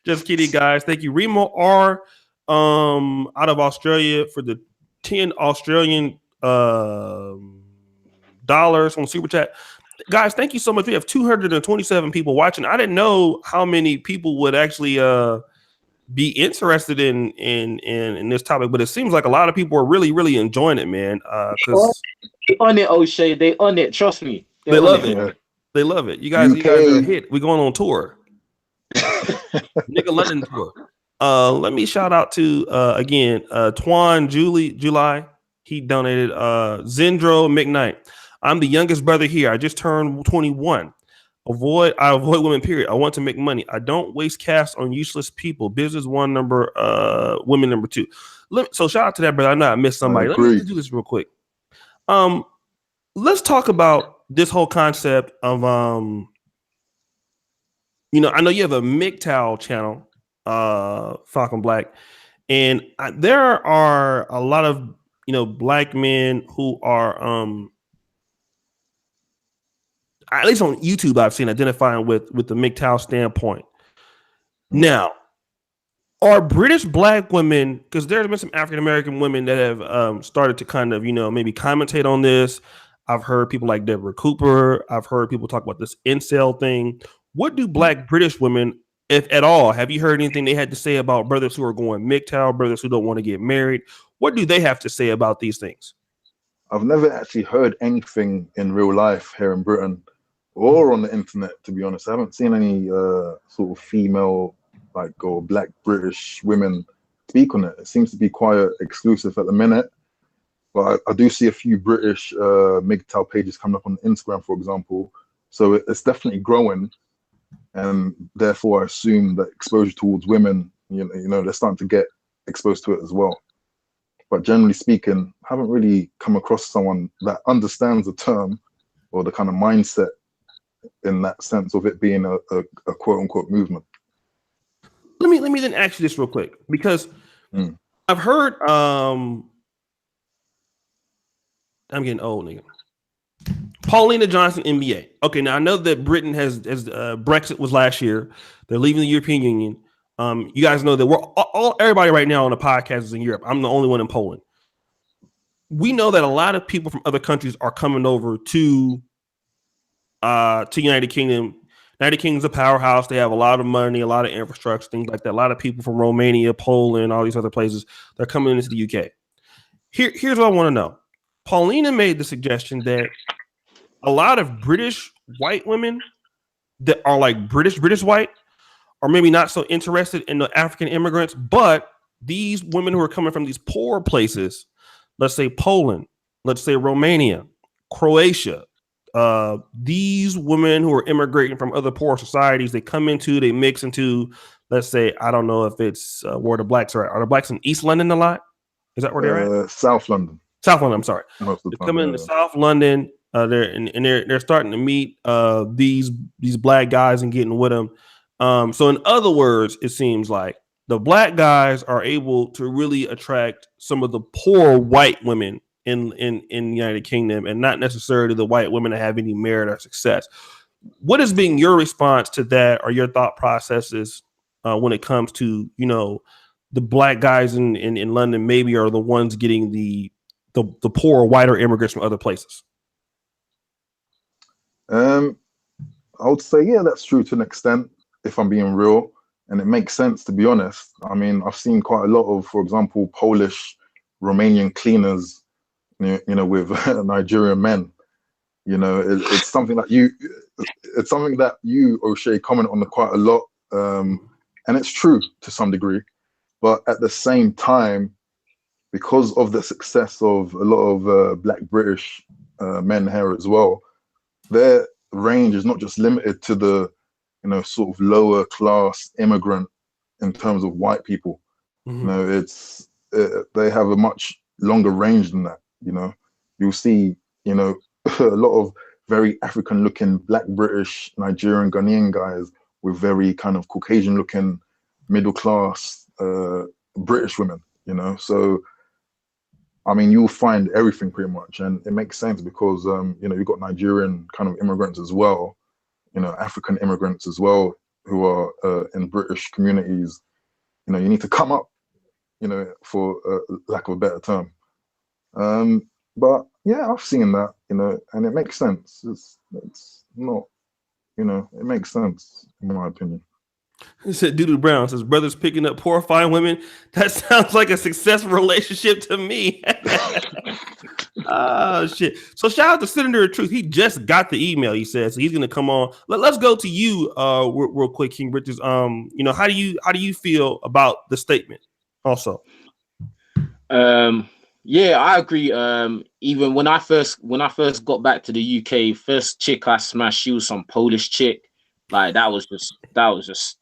Just kidding, guys. Thank you, Remo R. Out of Australia for the 10 Australian dollars on Super Chat. Guys, thank you so much. We have 227 people watching. I didn't know how many people would actually be interested in this topic, but it seems like a lot of people are really, really enjoying it, man. Because they on it, Oshay. They on it. Trust me. They love it. Yeah. They love it. You guys are a hit. We're going on tour. Nigga London tour. Let me shout out to again Twan July. He donated Zendro McKnight. I'm the youngest brother here. I just turned 21. I avoid women, period. I want to make money. I don't waste cash on useless people. Business one, number women number two. So shout out to that brother. I know I missed somebody. Let me do this real quick. Let's talk about this whole concept of I know you have a Mgtow channel, Falcon Black, and there are a lot of black men who are at least on YouTube I've seen identifying with the Mgtow standpoint. Now, are British black women, because there's been some African American women that have started to kind of maybe commentate on this. I've heard people like Deborah Cooper. I've heard people talk about this incel thing. What do black British women, if at all, have you heard anything they had to say about brothers who are going Mgtow, brothers who don't want to get married? What do they have to say about these things? I've never actually heard anything in real life here in Britain or on the internet, to be honest. I haven't seen any sort of female or black British women speak on it. It seems to be quite exclusive at the minute. But I do see a few British Mgtow pages coming up on Instagram, for example. So it's definitely growing. And therefore, I assume that exposure towards women, they're starting to get exposed to it as well. But generally speaking, I haven't really come across someone that understands the term or the kind of mindset in that sense of it being a quote unquote movement. Let me then ask you this real quick, because I've heard I'm getting old, nigga. Paulina Johnson, NBA. Okay, now I know that Britain has Brexit was last year. They're leaving the European Union. You guys know that everybody right now on the podcast is in Europe. I'm the only one in Poland. We know that a lot of people from other countries are coming over to United Kingdom. United Kingdom's a powerhouse. They have a lot of money, a lot of infrastructure, things like that. A lot of people from Romania, Poland, all these other places, they're coming into the UK. Here's what I want to know. Paulina made the suggestion that a lot of British white women that are like British white are maybe not so interested in the African immigrants, but these women who are coming from these poor places, let's say Poland, let's say Romania, Croatia. These women who are immigrating from other poor societies, they mix into, let's say, I don't know if it's where the blacks are at. Are the blacks in East London a lot? Is that where they're at? South London. South London, I'm sorry. Most of the They're time, coming into South London. They're starting to meet these black guys and getting with them. So in other words, it seems like the black guys are able to really attract some of the poor white women in the United Kingdom, and not necessarily the white women that have any merit or success. What has been your response to that, or your thought processes when it comes to, you know, the black guys in London maybe are the ones getting the poor whiter immigrants from other places? I would say, yeah, that's true to an extent, if I'm being real. And it makes sense, to be honest. I mean, I've seen quite a lot of, for example, Polish, Romanian cleaners, you know, with Nigerian men. You know, it's something that you, Oshay, comment on quite a lot. And it's true to some degree. But at the same time, because of the success of a lot of Black British men here as well, their range is not just limited to the, you know, sort of lower class immigrant in terms of white people. You know, they have a much longer range than that. You know, you'll see, you know, a lot of very African looking Black British, Nigerian, Ghanaian guys with very kind of Caucasian looking middle class British women, you know. So I mean, you'll find everything pretty much, and it makes sense because you know, you've got Nigerian kind of immigrants as well, you know, African immigrants as well who are in British communities. You know, you need to come up, you know, for lack of a better term. But yeah, I've seen that, you know, and it makes sense. It's not, you know, it makes sense in my opinion. He said, Doodoo Brown says, brothers picking up poor fine women. That sounds like a successful relationship to me. Oh, shit. So shout out to Senator of Truth. He just got the email, he said. So he's going to come on. Let's go to you real quick, King Richez. You know, how do you feel about the statement also? Yeah, I agree. Even when I first got back to the UK, first chick I smashed, she was some Polish chick. Like that was just that was just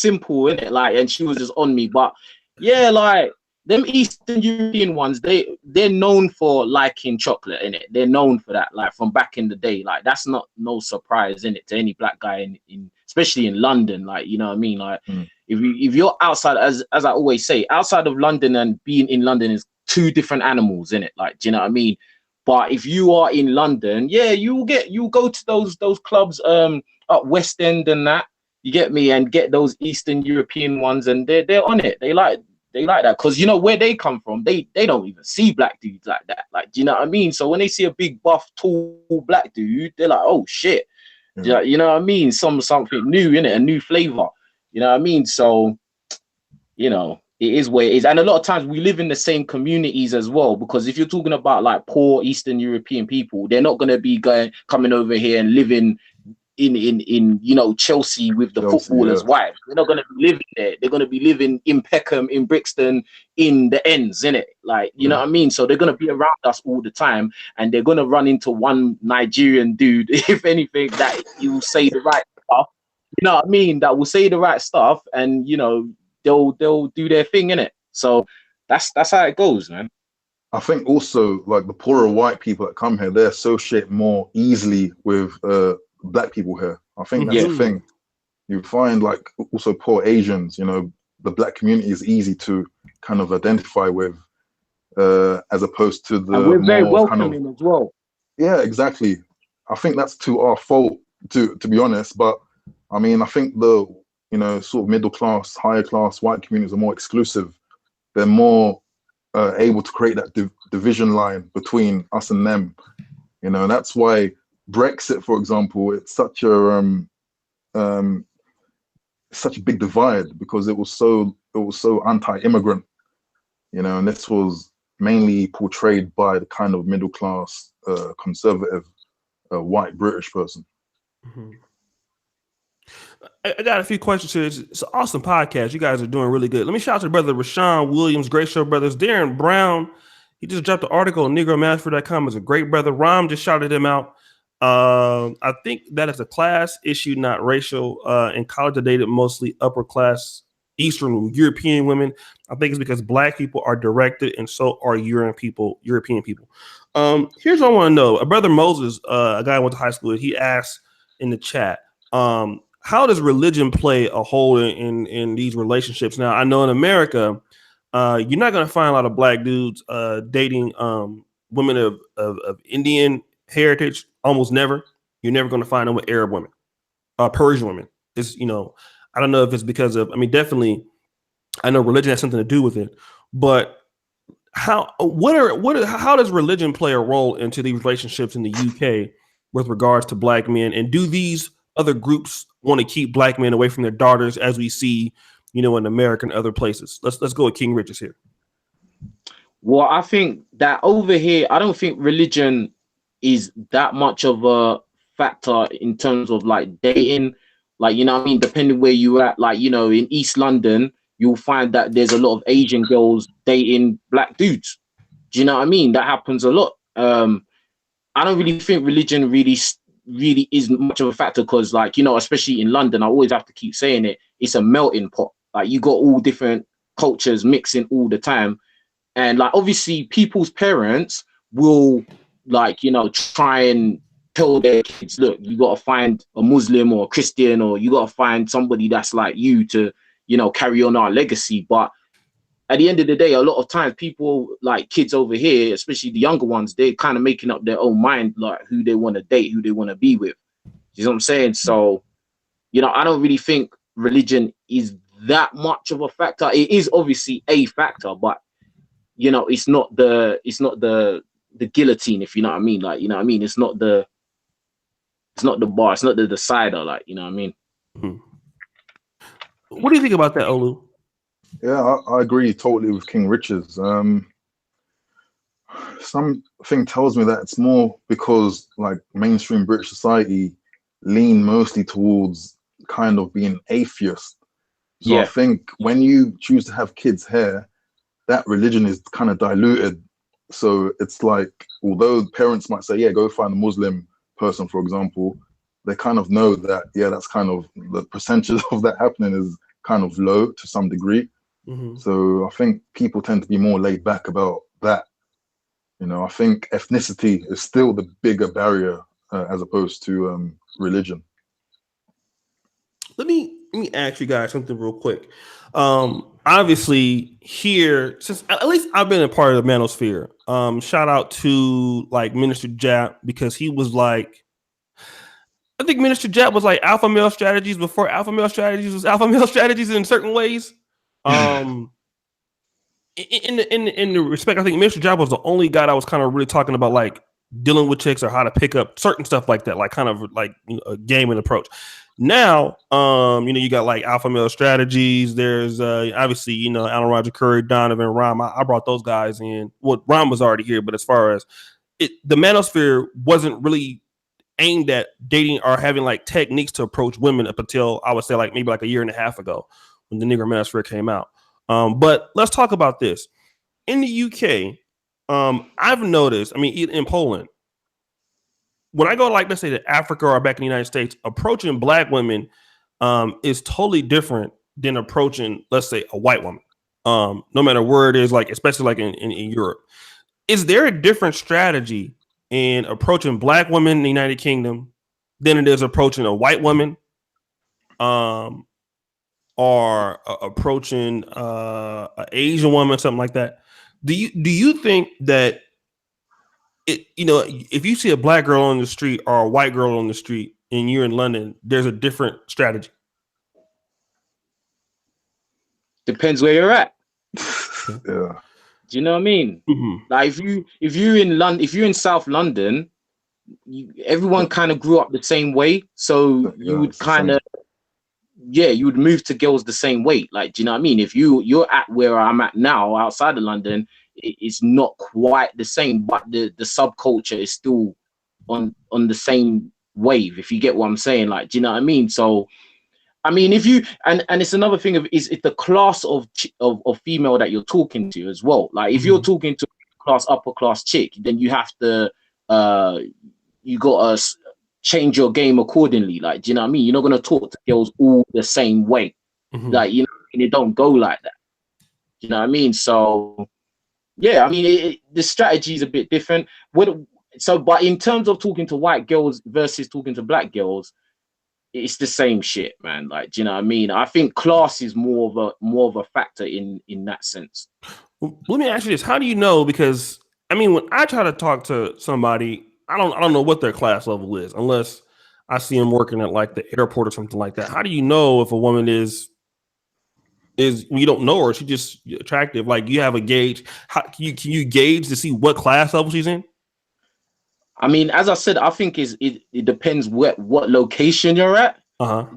simple, innit? Like, and she was just on me. But yeah, like them Eastern European ones, they're known for liking chocolate, innit? They're known for that, like from back in the day. Like that's not no surprise, innit, to any black guy in especially in London. Like, you know what I mean? Like if you're outside, as I always say, outside of London and being in London is two different animals, innit? Like, do you know what I mean? But if you are in London, yeah, you go to those clubs up West End and that, you get me, and get those Eastern European ones, and they're on it. They like that because you know where they come from. They don't even see black dudes like that. Like, do you know what I mean? So when they see a big buff, tall black dude, they're like, oh shit, you know what I mean? Something new, innit? A new flavor. You know what I mean? So, you know, it is where it is. And a lot of times we live in the same communities as well, because if you're talking about like poor Eastern European people, they're not going to be coming over here and living in you know, Chelsea with the footballers' wives. They're not going to be living there. They're going to be living in Peckham, in Brixton, in the ends, innit? Like, you know what I mean? So they're going to be around us all the time, and they're going to run into one Nigerian dude, if anything, that you say the right stuff. You know what I mean? That will say the right stuff, and you know, they'll do their thing, innit? So that's how it goes, man. I think also like the poorer white people that come here, they associate more easily with black people here. I think that's the thing. You find like also poor Asians, you know, the black community is easy to kind of identify with, as opposed to the, and we're very welcoming as well. Yeah, exactly. I think that's to our fault, to be honest. But I mean, I think the, you know, sort of middle class, higher class white communities are more exclusive. They're more able to create that division line between us and them. You know, and that's why Brexit, for example, it's such a big divide, because it was so anti-immigrant. You know, and this was mainly portrayed by the kind of middle class, conservative, white British person. I got a few questions here. It's an awesome podcast. You guys are doing really good. Let me shout out to brother Rashawn Williams, Great Show Brothers, Darren Brown. He just dropped an article on Mgtow.com. Is a great brother. Rom just shouted him out. I think that is a class issue, not racial. In college, I dated mostly upper class Eastern European women. I think it's because black people are directed, and so are European people. Here's what I want to know. A brother Moses, a guy I went to high school with, he asked in the chat, how does religion play a role in these relationships? Now, I know in America, you're not going to find a lot of black dudes dating women of Indian heritage. Almost never. You're never going to find them with Arab women, Persian women. It's, I don't know if it's because of, definitely, I know religion has something to do with it, but how does religion play a role into these relationships in the UK with regards to black men? And do these other groups want to keep black men away from their daughters, as we see, in America and other places? Let's go with King Richez here. Well, I think that over here, I don't think religion is that much of a factor in terms of like dating. Like, depending where you're at, like, in East London, you'll find that there's a lot of Asian girls dating black dudes. Do you know what I mean? That happens a lot. I don't really think religion really is much of a factor because, like, especially in London, I always have to keep saying it, it's a melting pot. Like, you got all different cultures mixing all the time. And, like, obviously people's parents will, like, try and tell their kids, look, you got to find a Muslim or a Christian, or you got to find somebody that's like you to, carry on our legacy. But at the end of the day, a lot of times people, like kids over here, especially the younger ones, they're kind of making up their own mind, like who they want to date, who they want to be with. You know what I'm saying? So, I don't really think religion is that much of a factor. It is obviously a factor, but it's not the guillotine, if you know what I mean. Like, it's not the bar, it's not the decider, like, you know what I mean? What do you think about that, Olu? Yeah, I agree totally with King Richez. Something tells me that it's more because, like, mainstream British society lean mostly towards kind of being atheist. So yeah. I think when you choose to have kids here, that religion is kind of diluted. So it's like, although parents might say, yeah, go find a Muslim person, for example, they kind of know that, yeah, that's kind of the percentage of that happening is kind of low to some degree. Mm-hmm. So I think people tend to be more laid back about that. I think ethnicity is still the bigger barrier as opposed to religion. Let me ask you guys something real quick. Obviously here, since at least I've been a part of the Manosphere, shout out to like Minister Jap, because he was like, I think Minister Jap was like alpha male strategies before alpha male strategies was alpha male strategies in certain ways. In the respect, I think Minister Jap was the only guy that was kind of really talking about like dealing with chicks or how to pick up certain stuff like that, like kind of like a gaming approach. Now, you got like alpha male strategies. There's obviously, Alan Roger Curry, Donovan, Rom. I brought those guys in. Well, Rom was already here, but as far as the Manosphere wasn't really aimed at dating or having like techniques to approach women up until I would say like maybe like a year and a half ago when the Negro Manosphere came out. But let's talk about this. In the UK, I've noticed, in Poland, when I go, like, let's say to Africa or back in the United States, approaching black women is totally different than approaching, let's say, a white woman. No matter where it is, like, especially like in Europe. Is there a different strategy in approaching black women in the United Kingdom than it is approaching a white woman? Or approaching an Asian woman, something like that? Do you think that if you see a black girl on the street or a white girl on the street and you're in London, there's a different strategy? Depends where you're at. Yeah. Do you know what I mean? Mm-hmm. Like if you're in London, if you're in South London, everyone kind of grew up the same way, so you would kind of, you would move to girls the same way. Like, do you know what I mean? If you're at where I'm at now, outside of London, it's not quite the same, but the subculture is still on the same wave, if you get what I'm saying. Like, do you know what I mean? So, if you and it's another thing it's the class of female that you're talking to as well. Like, if you're talking to a class, upper class chick, then you have to you gotta change your game accordingly. Like, do you know what I mean? You're not gonna talk to girls all the same way. Like, you know, and it don't go like that. Do you know what I mean? So yeah, I mean, the strategy is a bit different. But in terms of talking to white girls versus talking to black girls, it's the same shit, man. Like, do you know what I mean? I think class is more of a factor in that sense. Well, let me ask you this: how do you know? Because I mean, when I try to talk to somebody, I don't know what their class level is unless I see them working at like the airport or something like that. How do you know if a woman is you don't know her? She's just attractive. Like, you have a gauge. How can you gauge to see what class level she's in? I mean, as I said, I think it depends what location you're at.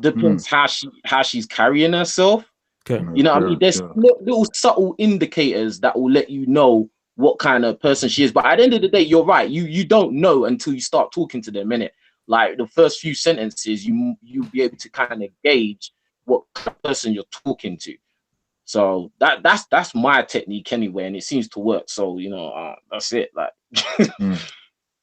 Depends how she's carrying herself. Okay. You know what I mean? There's little subtle indicators that will let you know what kind of person she is. But at the end of the day, you're right. You don't know until you start talking to them, innit? Like, the first few sentences, you'll be able to kind of gauge what kind of person you're talking to. So that's my technique anyway, and it seems to work. So, you know, that's it. Like.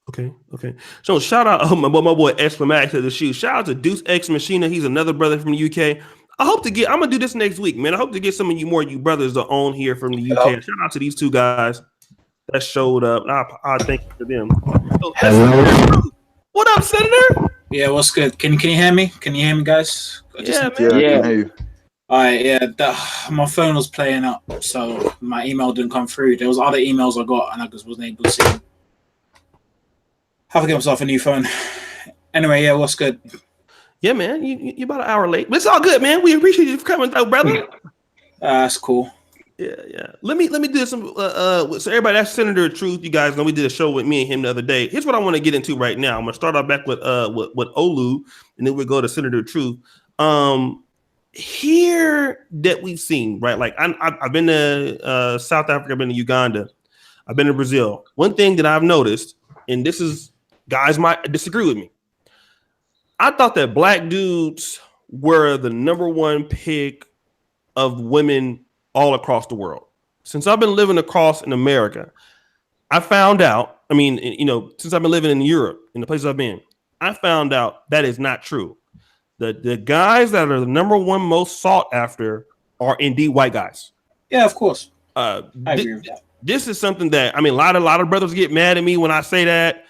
Okay. So shout out my boy X-Max at the shoe. Shout out to Deuce X Machina. He's another brother from the UK. I'm gonna do this next week, man. I hope to get some of you brothers on here from the UK. Hello. Shout out to these two guys that showed up. I thank you for them. So, Hello. what up, Senator? Yeah, what's good? Can you hear me? Can you hear me, guys? Yeah, man. I can hear you. All right, yeah. My phone was playing up, so my email didn't come through. There was other emails I got, and I just wasn't able to see them. Have to get myself a new phone. Anyway, yeah, what's good? Yeah, man. You about an hour late, but it's all good, man. We appreciate you for coming, though, brother. That's cool. Yeah. Let me do some. So everybody, that's Senator of Truth. You guys know we did a show with me and him the other day. Here's what I want to get into right now. I'm gonna start off back with Olu, and then we'll go to Senator of Truth. Here that we've seen, right? Like, I've been to South Africa, I've been to Uganda, I've been to Brazil. One thing that I've noticed, and this is, guys might disagree with me, I thought that black dudes were the number one pick of women all across the world. Since I've been living across in America, I found out, I mean, you know, since I've been living in Europe, in the places I've been, I found out that is not true. The guys that are the number one most sought after are indeed white guys. Yeah, of course. I agree with that. This is something that, I mean, a lot of brothers get mad at me when I say that.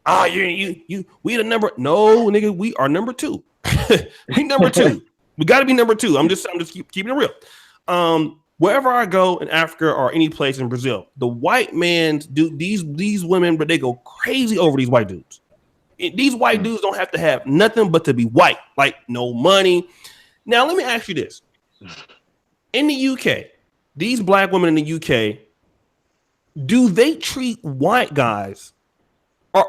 We the number. No, nigga, we are number two. We number two. We got to be number two. I'm just keeping it real. Wherever I go in Africa or any place in Brazil, the white men do these women, but they go crazy over these white dudes. These white dudes don't have to have nothing but to be white, like no money. Now, let me ask you this. In the UK, these black women in the UK, do they treat white guys or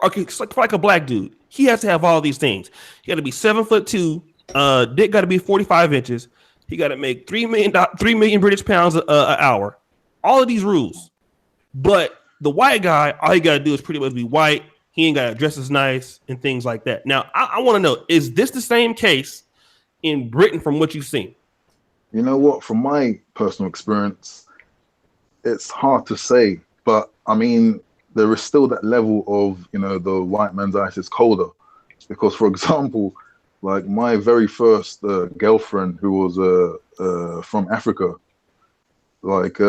like a black dude? He has to have all these things. He got to be 7'2", dick got to be 45 inches. He got to make $3 million British pounds an hour. All of these rules. But the white guy, all he got to do is pretty much be white. He ain't got to dress as nice and things like that. Now, I want to know, is this the same case in Britain from what you've seen? You know what? From my personal experience, it's hard to say. But, I mean, there is still that level of, you know, the white man's ice is colder. Because, for example, like my very first girlfriend who was from Africa, like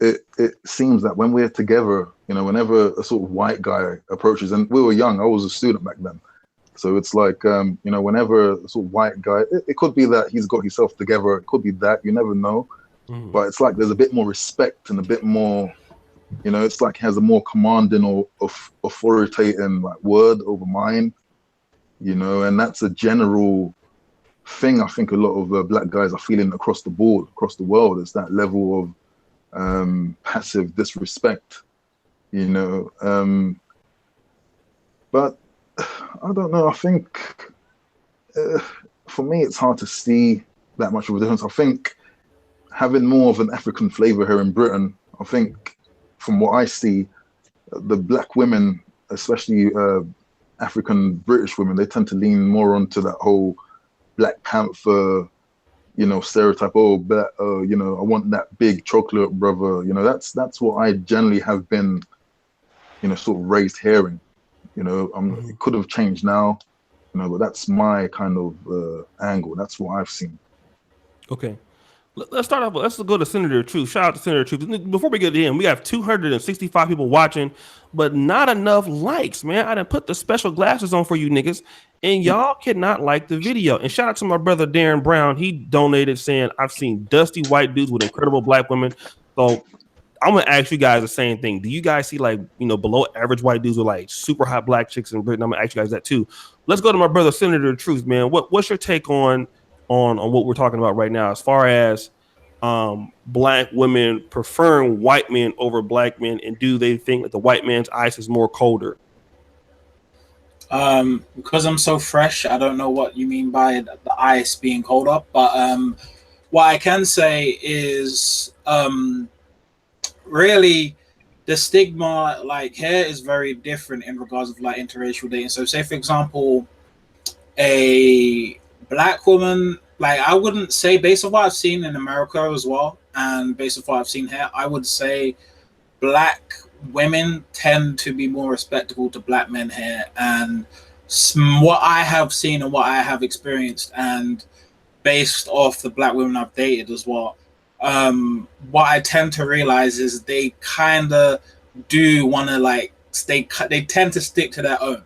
it seems that when we're together, you know, whenever a sort of white guy approaches, and we were young, I was a student back then. So it's like, you know, whenever a sort of white guy, it could be that he's got himself together. It could be that, you never know. But it's like there's a bit more respect and a bit more, you know, it's like he has a more commanding or authoritating like word over mine, you know, and that's a general thing I think a lot of black guys are feeling across the board, across the world. It's that level of passive disrespect, you know. But I don't know. I think for me, it's hard to see that much of a difference. I think having more of an African flavor here in Britain, I think from what I see, the black women, especially African British women, they tend to lean more onto that whole Black Panther, stereotype. Oh, but I want that big chocolate brother. That's what I generally have been, sort of raised hearing. It could have changed now, but that's my kind of angle. That's what I've seen. Okay. Let's start off. Let's go to Senator Truth. Shout out to Senator Truth. Before we get in, we have 265 people watching, but not enough likes, man. I done put the special glasses on for you niggas, and y'all cannot like the video. And shout out to my brother Darren Brown. He donated saying, I've seen dusty white dudes with incredible black women. So I'm gonna ask you guys the same thing. Do you guys see below average white dudes with like super hot black chicks in Britain? I'm gonna ask you guys that too. Let's go to my brother Senator Truth, man. What's your take on what we're talking about right now, as far as black women preferring white men over black men, and do they think that the white man's ice is more colder? Because I'm so fresh, I don't know what you mean by the ice being colder, but what I can say is really the stigma here is very different in regards of interracial dating. So say for example, a black woman, I wouldn't say, based on what I've seen in America as well, and based on what I've seen here, I would say black women tend to be more respectable to black men here. And what I have seen and what I have experienced, and based off the black women I've dated as well, what I tend to realize is they kind of do want to they tend to stick to their own.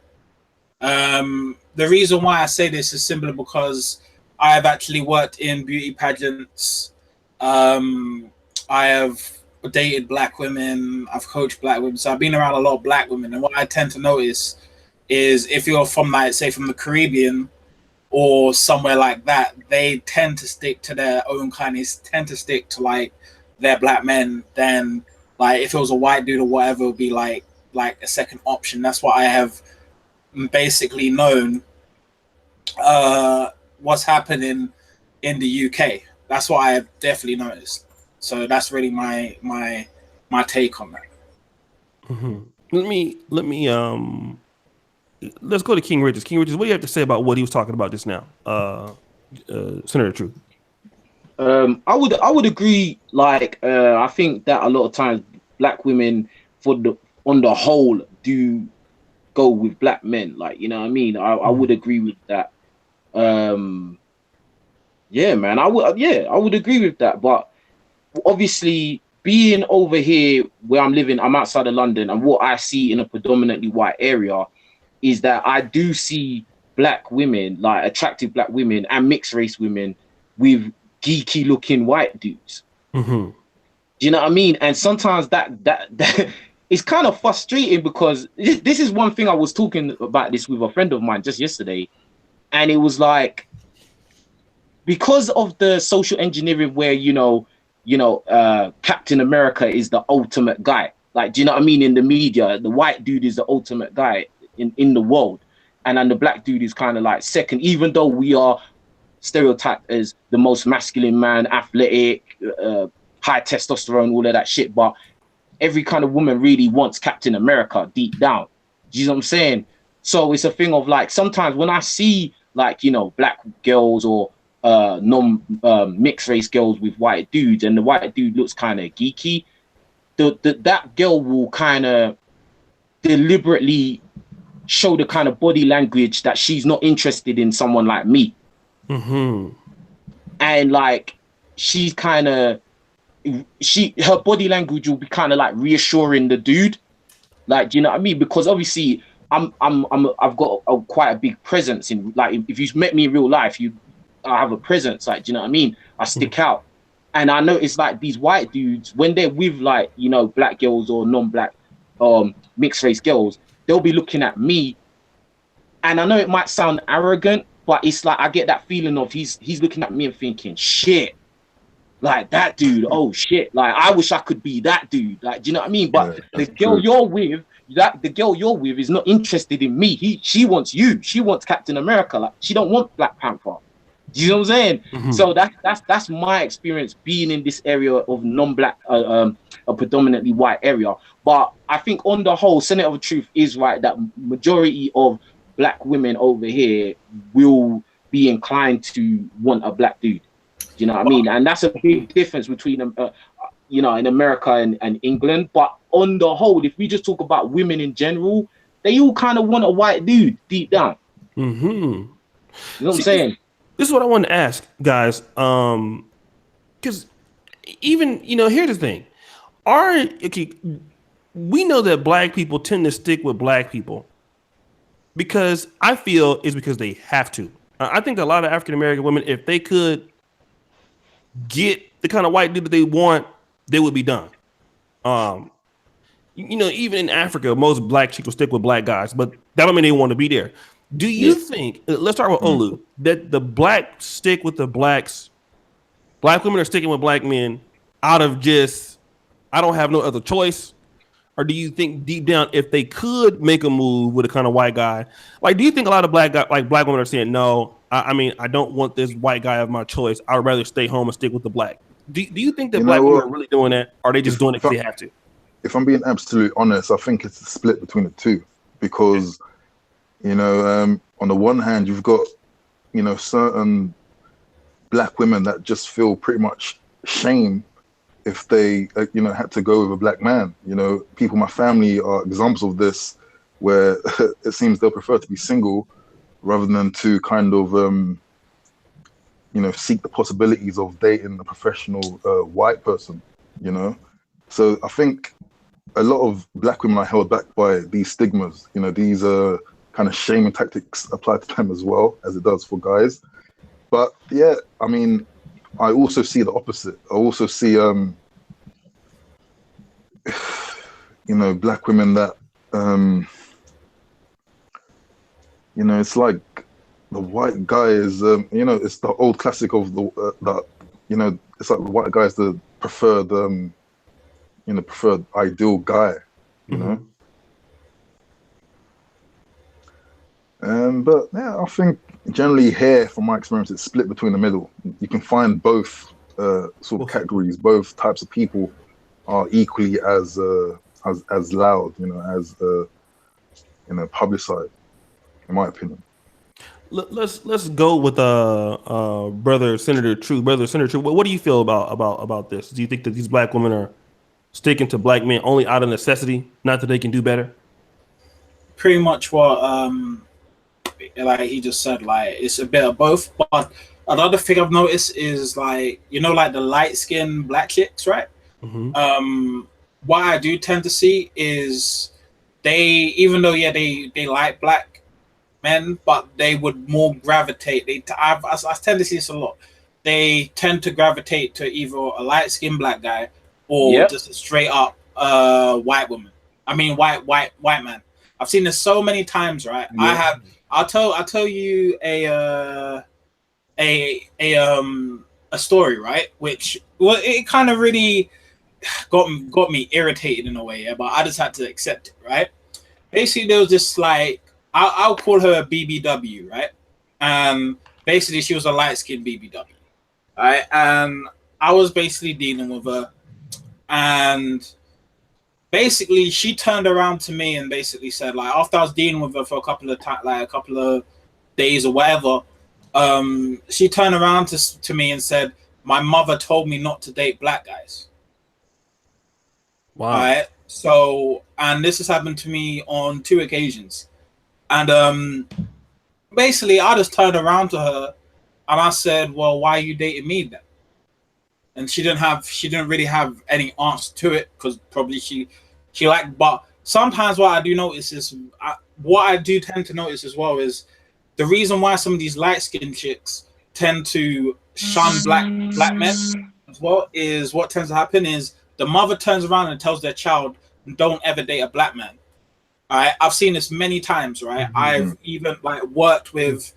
The reason why I say this is simply because I've actually worked in beauty pageants. I have dated black women. I've coached black women. So I've been around a lot of black women. And what I tend to notice is if you're from say from the Caribbean or somewhere like that, they tend to stick to their own kind. They tend to stick to their black men. Then if it was a white dude or whatever, it would be like a second option. That's what I have basically known what's happening in the UK. That's what I have definitely noticed. So that's really my take on that. Mm-hmm. Let's go to King Richez. King Richez, what do you have to say about what he was talking about just now? Senator Truth. I would agree. I think that a lot of times black women on the whole do go with black men. You know what I mean? I would agree with that. Yeah, man, I would agree with that. But obviously, being over here where I'm living, I'm outside of London, and what I see in a predominantly white area is that I do see black women, attractive black women and mixed race women with geeky looking white dudes. Mm-hmm. Do you know what I mean? And sometimes that it's kind of frustrating, because this is one thing I was talking about this with a friend of mine just yesterday. And it was because of the social engineering where, Captain America is the ultimate guy. Do you know what I mean? In the media, the white dude is the ultimate guy in the world. And then the black dude is kind of second, even though we are stereotyped as the most masculine man, athletic, high testosterone, all of that shit. But every kind of woman really wants Captain America deep down. Do you know what I'm saying? So it's a thing of sometimes when I see black girls or mixed race girls with white dudes, and the white dude looks kind of geeky, that girl will kind of deliberately show the kind of body language that she's not interested in someone like me. Mm-hmm. And she's kind of her body language will be kind of reassuring the dude. Do you know what I mean? Because obviously I've got quite a big presence in if you met me in real life, I have a presence. Do you know what I mean? I stick out. And I notice these white dudes, when they're with black girls or non-black mixed race girls, they'll be looking at me. And I know it might sound arrogant, but it's I get that feeling of he's looking at me and thinking, shit, that dude, oh shit, I wish I could be that dude. Do you know what I mean? But the girl you're with, the girl you're with is not interested in me. She wants you. She wants Captain America. She don't want Black Panther. Do you know what I'm saying? Mm-hmm. So that's my experience being in this area of non-black, a predominantly white area. But I think on the whole, Senator of Truth is right that majority of black women over here will be inclined to want a black dude. you know what I mean? And that's a big difference between you know, in America and England. But on the whole, if we just talk about women in general, they all kind of want a white dude deep down. Mm-hmm. You know what I'm saying? This is what I want to ask, guys. Because even, you know, here's the thing. We know that black people tend to stick with black people because I feel it's because they have to. I think a lot of African American women, if they could get the kind of white dude that they want, they would be done. You know, even in Africa, most black chicks will stick with black guys, but that don't mean they want to be there. Do you think, let's start with Olu, that the blacks stick with the blacks, black women are sticking with black men out of just, I don't have no other choice? Or do you think deep down, if they could make a move with a kind of white guy, like, do you think a lot of black women are saying, no, I mean, I don't want this white guy of my choice. I would rather stay home and stick with the black. Do you think that black women are really doing that? Or are they just doing it because they have to? If I'm being absolutely honest, I think it's a split between the two because, you know, on the one hand, you've got, you know, certain black women that just feel pretty much shame if they, you know, had to go with a black man. You know, people in my family are examples of this, where it seems they'll prefer to be single rather than to kind of, you know, seek the possibilities of dating a professional white person, you know? So I think a lot of black women are held back by these stigmas, you know, these kind of shaming tactics apply to them as well as it does for guys. But yeah, I mean, I also see the opposite. I also see, you know, black women that, you know, it's like the white guy is, you know, it's the old classic of the, you know, it's like the white guy is the preferred, you know, preferred ideal guy, you know. But yeah, I think generally here, from my experience, it's split between the middle. You can find both sort of categories. Both types of people are equally as loud, you know, as you know, publicized, in my opinion. Let's go with brother Senator True. Brother Senator True, what do you feel about this? Do you think that these black women are sticking to black men only out of necessity, not that they can do better? Pretty much what like he just said, like it's a bit of both. But another thing I've noticed is, like, you know, like the light-skinned black chicks, right? What I do tend to see is they, even though they like black men, but they would more gravitate. I tend to see this a lot. They tend to gravitate to either a light-skinned black guy or just a straight up white woman. I mean, white man. I've seen this so many times, right? Yeah. I'll tell you a story, right? Which, well, it kind of really got me irritated in a way, but I just had to accept it, right? Basically, there was this, like, I'll call her a BBW, right? Basically, she was a light-skinned BBW, right? And I was basically dealing with her, and basically, she turned around to me and basically said, like, after I was dealing with her for a couple of days or whatever, she turned around to me and said, "My mother told me not to date black guys." Wow. Right? So, and this has happened to me on 2 occasions. And basically, I just turned around to her and I said, "Well, why are you dating me then?" And she didn't really have any answer to it, because probably she liked. But sometimes what I do notice is, what I do tend to notice as well is the reason why some of these light-skinned chicks tend to shun black men as well is, what tends to happen is the mother turns around and tells their child, "Don't ever date a black man." All right, I've seen this many times, right? I've even, like, worked with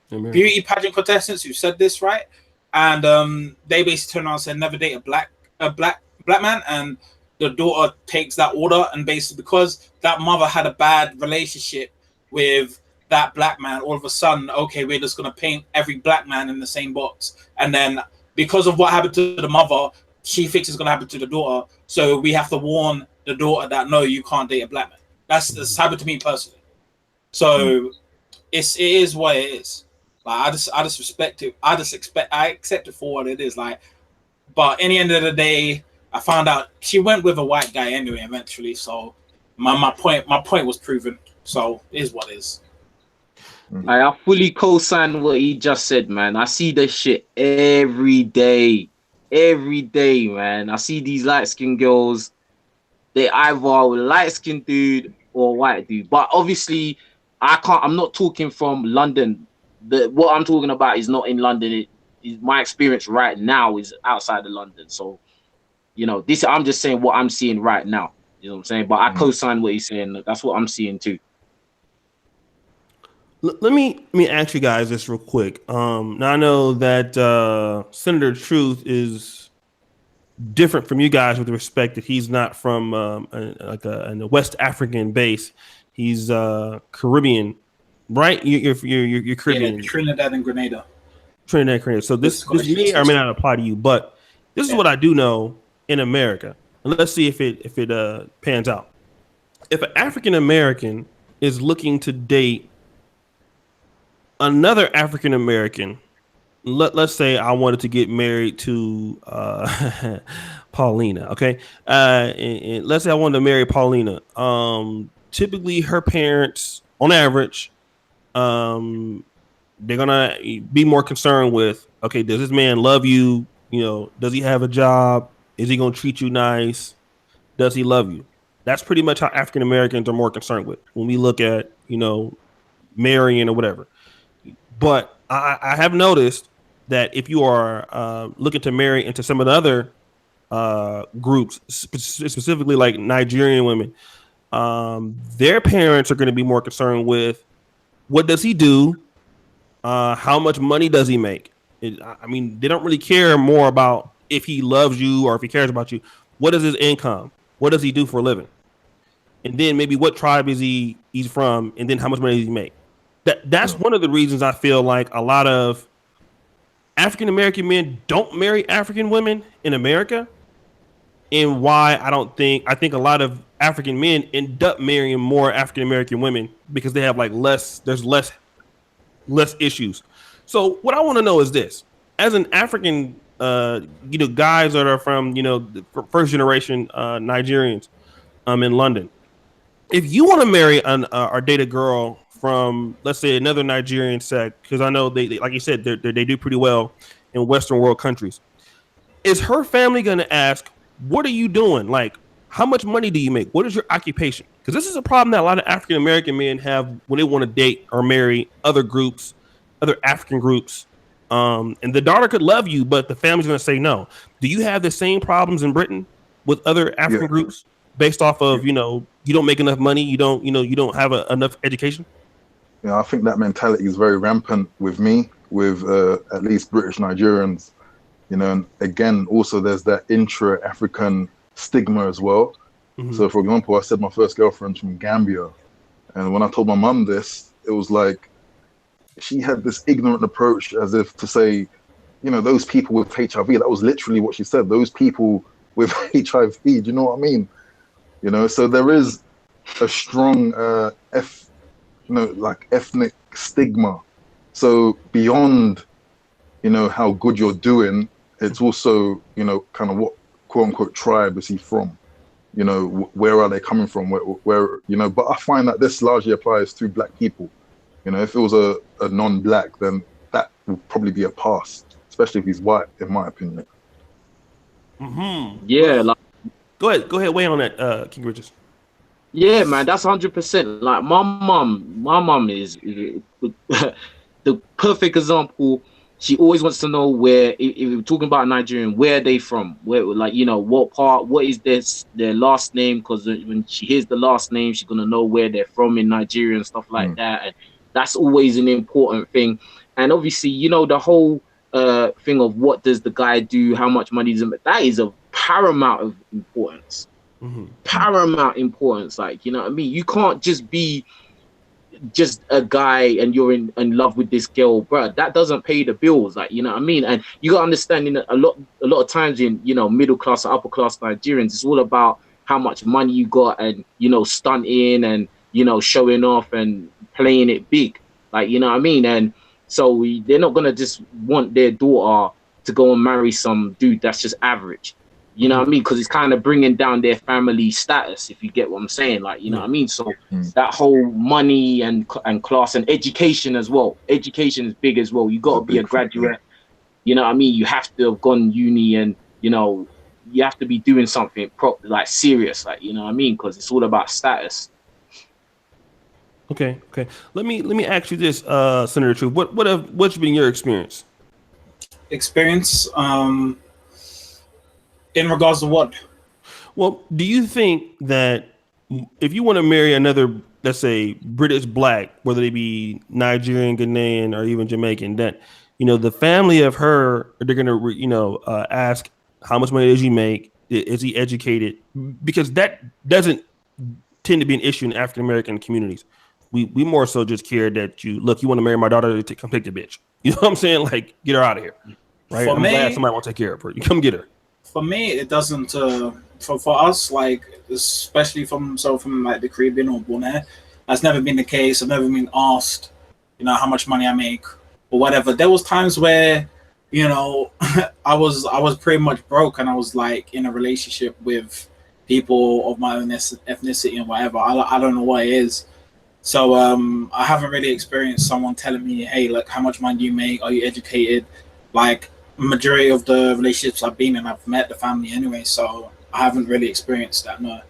beauty pageant contestants who said this, right? And they basically turn around and say, "Never date a black man," and the daughter takes that order, and basically because that mother had a bad relationship with that black man, all of a sudden, okay, we're just gonna paint every black man in the same box, and then because of what happened to the mother, she thinks it's gonna happen to the daughter, so we have to warn the daughter that, no, you can't date a black man. That's happened to me personally. So it is what it is. Like I just respect it. I accept it for what it is. Like, but in the end of the day, I found out she went with a white guy anyway eventually. So my point was proven. So it is what it is. I fully co-sign what he just said, man. I see this shit every day, man. I see these light-skinned girls. They either with a light-skinned dude or a white dude. But obviously, I'm not talking from London. What I'm talking about is not in London. My experience right now is outside of London. So, I'm just saying what I'm seeing right now. You know what I'm saying? But I co-sign what he's saying. That's what I'm seeing too. Let me ask you guys this real quick. Now I know that Senator Truth is different from you guys with respect that he's not from a West African base. He's Caribbean, right? You're Caribbean. Yeah, Trinidad and Grenada. So this may or may not apply to you, but this is what I do know in America. And let's see if it pans out. If an African American is looking to date another African American, let's say I wanted to get married to Paulina, okay? And let's say I wanted to marry Paulina. Typically, her parents, on average, they're gonna be more concerned with, okay, does this man love you? Does he have a job? Is he gonna treat you nice? Does he love you? That's pretty much how African Americans are more concerned with when we look at, marrying or whatever. But I have noticed that if you are looking to marry into some of the other groups, specifically like Nigerian women, their parents are going to be more concerned with what does he do, how much money does he make. They don't really care more about if he loves you or if he cares about you. What is his income? What does he do for a living? And then maybe what tribe is he's from, and then how much money does he make? That's one of the reasons I feel like a lot of African American men don't marry African women in America, and why I think a lot of African men end up marrying more African American women because they have there's less issues. So what I want to know is this: as an African, guys that are from the first generation Nigerians, in London, if you want to marry or date a girl from, let's say, another Nigerian sect, because I know they like you said, they do pretty well in Western world countries. Is her family going to ask, what are you doing? Like, how much money do you make? What is your occupation? Because this is a problem that a lot of African American men have when they want to date or marry other groups, other African groups. And the daughter could love you, but the family's going to say no. Do you have the same problems in Britain with other African groups based off of, you don't make enough money, you don't have enough education? I think that mentality is very rampant with me, with at least British Nigerians, and again, also there's that intra-African stigma as well. Mm-hmm. So for example, I said my first girlfriend's from Gambia, and when I told my mum this, it was like, she had this ignorant approach as if to say, those people with HIV, that was literally what she said, those people with HIV, do you know what I mean? So there is a strong ethnic stigma. So beyond, how good you're doing, it's also, kind of what quote unquote tribe is he from? Where are they coming from? Where but I find that this largely applies to black people. If it was a non-black, then that would probably be a pass, especially if he's white, in my opinion. Mm-hmm. Yeah. Go ahead, weigh on that, King Richez. Yeah, man, that's 100%. Like my mom is the perfect example. She always wants to know where, if we're talking about Nigerian, where are they from? Where, what part, what is their last name? Because when she hears the last name, she's gonna know where they're from in Nigeria and stuff like that. And that's always an important thing. And obviously, the whole thing of what does the guy do, how much money does he make, that is of paramount of importance. Mm-hmm. Paramount importance. Like, you know what I mean? You can't just be just a guy and you're in love with this girl, bro. That doesn't pay the bills. Like, you know what I mean? And you got to understand, a lot of times in, middle class or upper class Nigerians, it's all about how much money you got and, stunting and, showing off and playing it big. Like, you know what I mean? And So they're not gonna just want their daughter to go and marry some dude that's just average. You know what I mean? Because it's kind of bringing down their family status, if you get what I'm saying. Like, you know what I mean? So that whole money and class and education as well. Education is big as well. You got to be a graduate. You know what I mean? You have to have gone uni, and, you know, you have to be doing something like serious, like, you know what I mean? Because it's all about status. Okay. Let me ask you this, Senator Truth. What's been your experience? Experience, in regards to what? Well, do you think that if you want to marry another, let's say, British black, whether they be Nigerian, Ghanaian, or even Jamaican, that, you know, the family of her, they're gonna, you know, ask how much money does he make? Is he educated? Because that doesn't tend to be an issue in African American communities. We more so just care that you want to marry my daughter, come take the bitch. You know what I'm saying? Like, get her out of here, right? I'm glad somebody won't take care of her. You come get her. For me, it doesn't. For us, like, especially from like the Caribbean or Bonaire, that's never been the case. I've never been asked, you know, how much money I make or whatever. There was times where, you know, I was pretty much broke, and I was like in a relationship with people of my own ethnicity and whatever. I don't know what it is. So I haven't really experienced someone telling me, hey, look, how much money do you make? Are you educated? Like, majority of the relationships I've been in, I've met the family anyway, so I haven't really experienced that. No.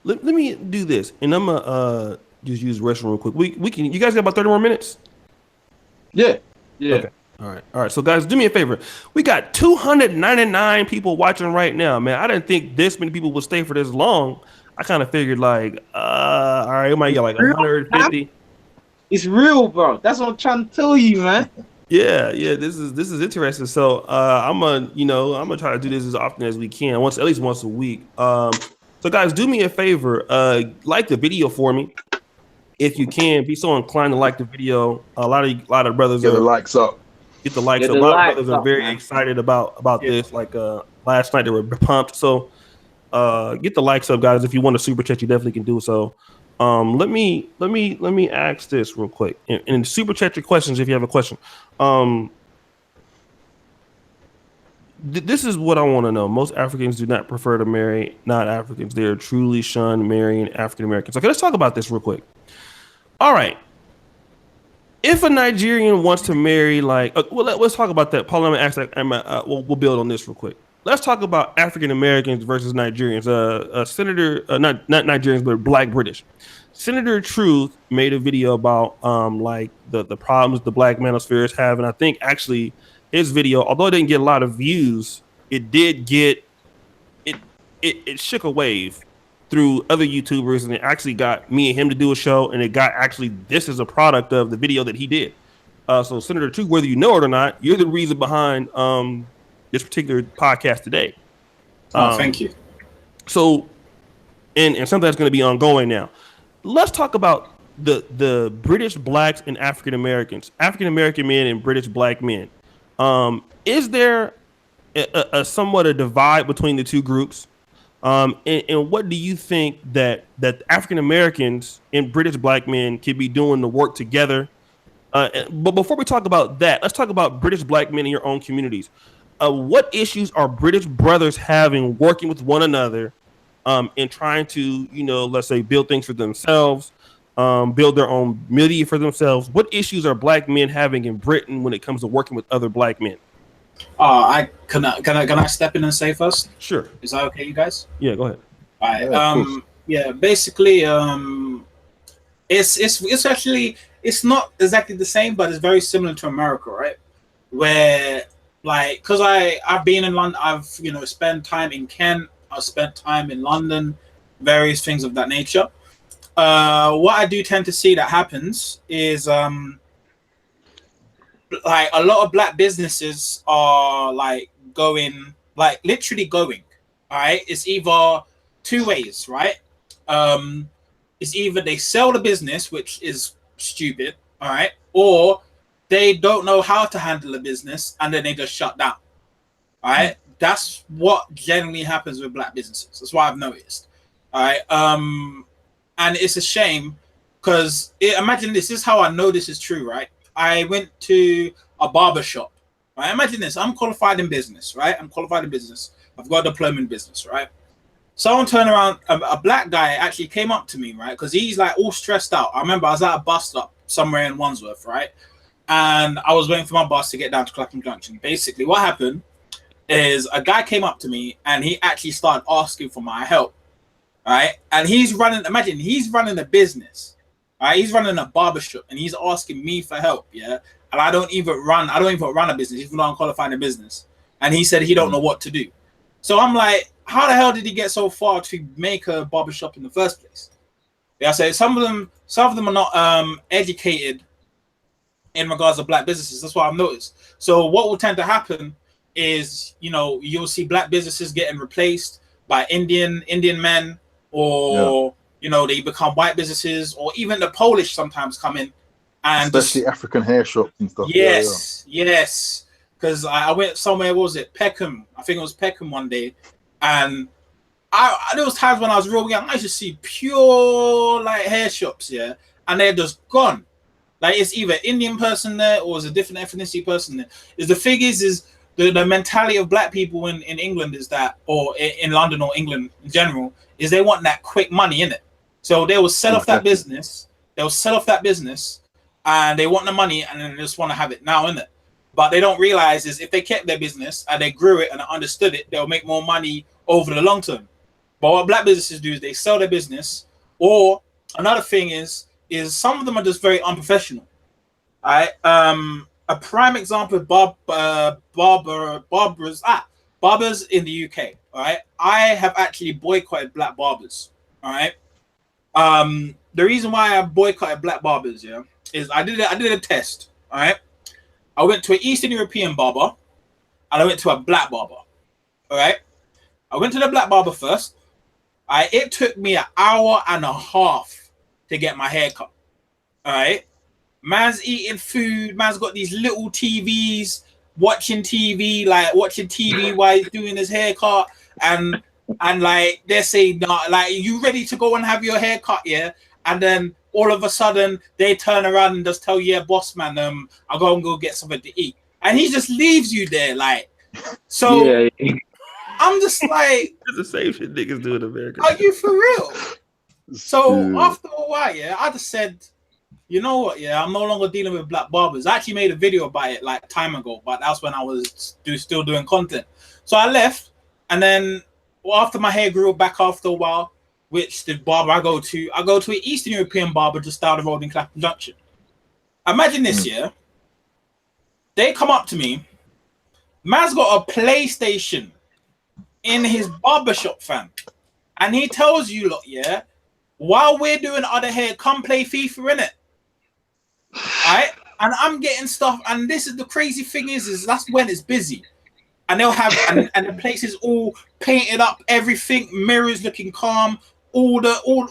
Let me do this, and I'm gonna just use the restroom real quick. We can. You guys got about 30 more minutes? Yeah. Okay. All right. So, guys, do me a favor. We got 299 people watching right now, man. I didn't think this many people would stay for this long. I kind of figured, like, all right, it might get like 150. It's real, bro. That's what I'm trying to tell you, man. Yeah. This is interesting. So I'm gonna try to do this as often as we can, at least once a week. So guys, do me a favor, like the video for me if you can. Be so inclined to like the video. A lot of brothers Get the likes up. Get the likes up. A lot of brothers are very excited about this. Like last night they were pumped. So get the likes up, guys. If you want to super chat, you definitely can do so. Let me ask this real quick, and super chat your questions if you have a question. This is what I want to know. Most Africans do not prefer to marry non-Africans. They are truly shun marrying African Americans. Okay, let's talk about this real quick. All right. If a Nigerian wants to marry, like, let's talk about that. Paul, I'm gonna ask that. We'll build on this real quick. Let's talk about African Americans versus Nigerians. Senator, not Nigerians, but Black British. Senator Truth made a video about like the problems the Black Manosphere is having. I think actually his video, although it didn't get a lot of views, it did get it shook a wave through other YouTubers, and it actually got me and him to do a show, and it got actually this is a product of the video that he did. So Senator Truth, whether you know it or not, you're the reason behind this particular podcast today. Thank you. So, and something that's going to be ongoing now. Let's talk about the British blacks and African Americans, African American men and British black men. Is there a somewhat a divide between the two groups? And what do you think that African Americans and British black men could be doing to work together? But before we talk about that, let's talk about British black men in your own communities. What issues are British brothers having working with one another and trying to, let's say, build things for themselves, build their own media for themselves? What issues are black men having in Britain when it comes to working with other black men? Can I step in and say first? Sure. Is that okay, you guys? Yeah, go ahead. All right. Basically, it's actually, it's not exactly the same, but it's very similar to America, right? Where, like, because I've been in London, I've spent time in Kent, I've spent time in London, various things of that nature. What I do tend to see that happens is like a lot of black businesses are literally going. All right, it's either two ways, right? It's either they sell the business, which is stupid, all right, or they don't know how to handle a business and then they just shut down. All right. That's what generally happens with black businesses. That's what I've noticed. All right. And it's a shame Because imagine this is how I know this is true, right? I went to a barber shop. Right? Imagine this. I'm qualified in business, right? I'm qualified in business. I've got a diploma in business, right? Someone turned around, a black guy actually came up to me, right? Because he's like all stressed out. I remember I was at a bus stop somewhere in Wandsworth, right? And I was waiting for my bus to get down to Clapham Junction. Basically, what happened is a guy came up to me and he actually started asking for my help, right? And he's running, imagine he's running a business, right? He's running a barbershop and he's asking me for help, yeah? And I don't even run a business, even though I'm qualified in business. And he said he don't know what to do. So I'm like, how the hell did he get so far to make a barbershop in the first place? Yeah, I say some of them are not educated in regards to black businesses. That's what I've noticed. So what will tend to happen is, you know, you'll see black businesses getting replaced by Indian men, or you know, they become white businesses, or even the Polish sometimes come in, and especially African hair shops and stuff. Yes. Because I went somewhere, what was it, Peckham? I think it was Peckham one day, and there was times when I was real young, I used to see pure like hair shops, yeah, and they're just gone. Like it's either Indian person there or it's a different ethnicity person there. The thing is the mentality of black people in England is that, or in London or England in general, is they want that quick money in it. So they will sell off that business. They'll sell off that business, and they want the money, and then they just want to have it now in it. But they don't realize is if they kept their business and they grew it and understood it, they'll make more money over the long term. But what black businesses do is they sell their business, or another thing is some of them are just very unprofessional. All right. A prime example of barbers in the UK. All right. I have actually boycotted black barbers. All right. The reason why I boycotted black barbers, yeah, is I did a test. All right. I went to an Eastern European barber and I went to a black barber. All right. I went to the black barber first. It took me an hour and a half to get my hair cut. All right. Man's eating food. Man's got these little TVs, watching TV while he's doing his haircut. And like they're saying, nah, like, you ready to go and have your hair cut, yeah? And then all of a sudden they turn around and just tell you, yeah, boss man, I'll go get something to eat. And he just leaves you there, like. So yeah. I'm just like, it's the same shit niggas do in America. Are you for real? So after a while, yeah, I just said, you know what, yeah, I'm no longer dealing with black barbers. I actually made a video about it like time ago, but that's when I was still doing content. So I left, and then after my hair grew back after a while, which the barber I go to an Eastern European barber just down the road in Clapham Junction. Imagine this, yeah. They come up to me. Man's got a PlayStation in his barbershop, fam. And he tells you, look, yeah, while we're doing other hair, come play FIFA, innit? Alright? And I'm getting stuff, and this is the crazy thing is that's when it's busy. And they'll have and the place is all painted up, everything, mirrors looking calm, all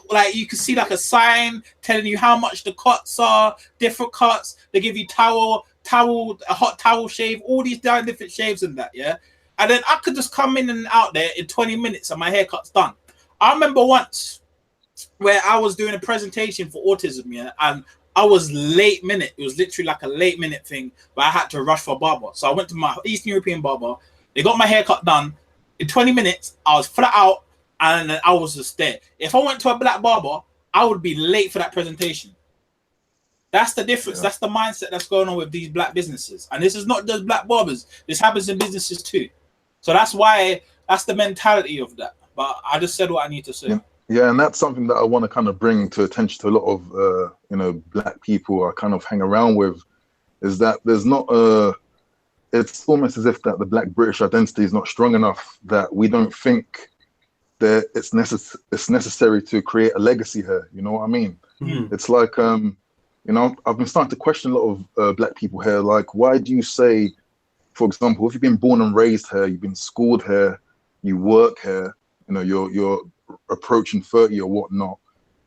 like you can see like a sign telling you how much the cuts are, different cuts. They give you a hot towel shave, all these different shaves and that, yeah. And then I could just come in and out there in 20 minutes and my haircut's done. I remember once where I was doing a presentation for autism, yeah, and I was late minute. It was literally like a late minute thing, but I had to rush for a barber. So I went to my Eastern European barber. They got my haircut done. In 20 minutes, I was flat out, and I was just there. If I went to a black barber, I would be late for that presentation. That's the difference. Yeah. That's the mindset that's going on with these black businesses. And this is not just black barbers. This happens in businesses too. So that's why, that's the mentality of that. But I just said what I need to say. Yeah, and that's something that I want to kind of bring to attention to a lot of, black people I kind of hang around with, is that there's not it's almost as if that the black British identity is not strong enough, that we don't think that it's necessary to create a legacy here. You know what I mean? Mm-hmm. It's like, I've been starting to question a lot of black people here. Like, why do you say, for example, if you've been born and raised here, you've been schooled here, you work here, you're approaching 30 or whatnot,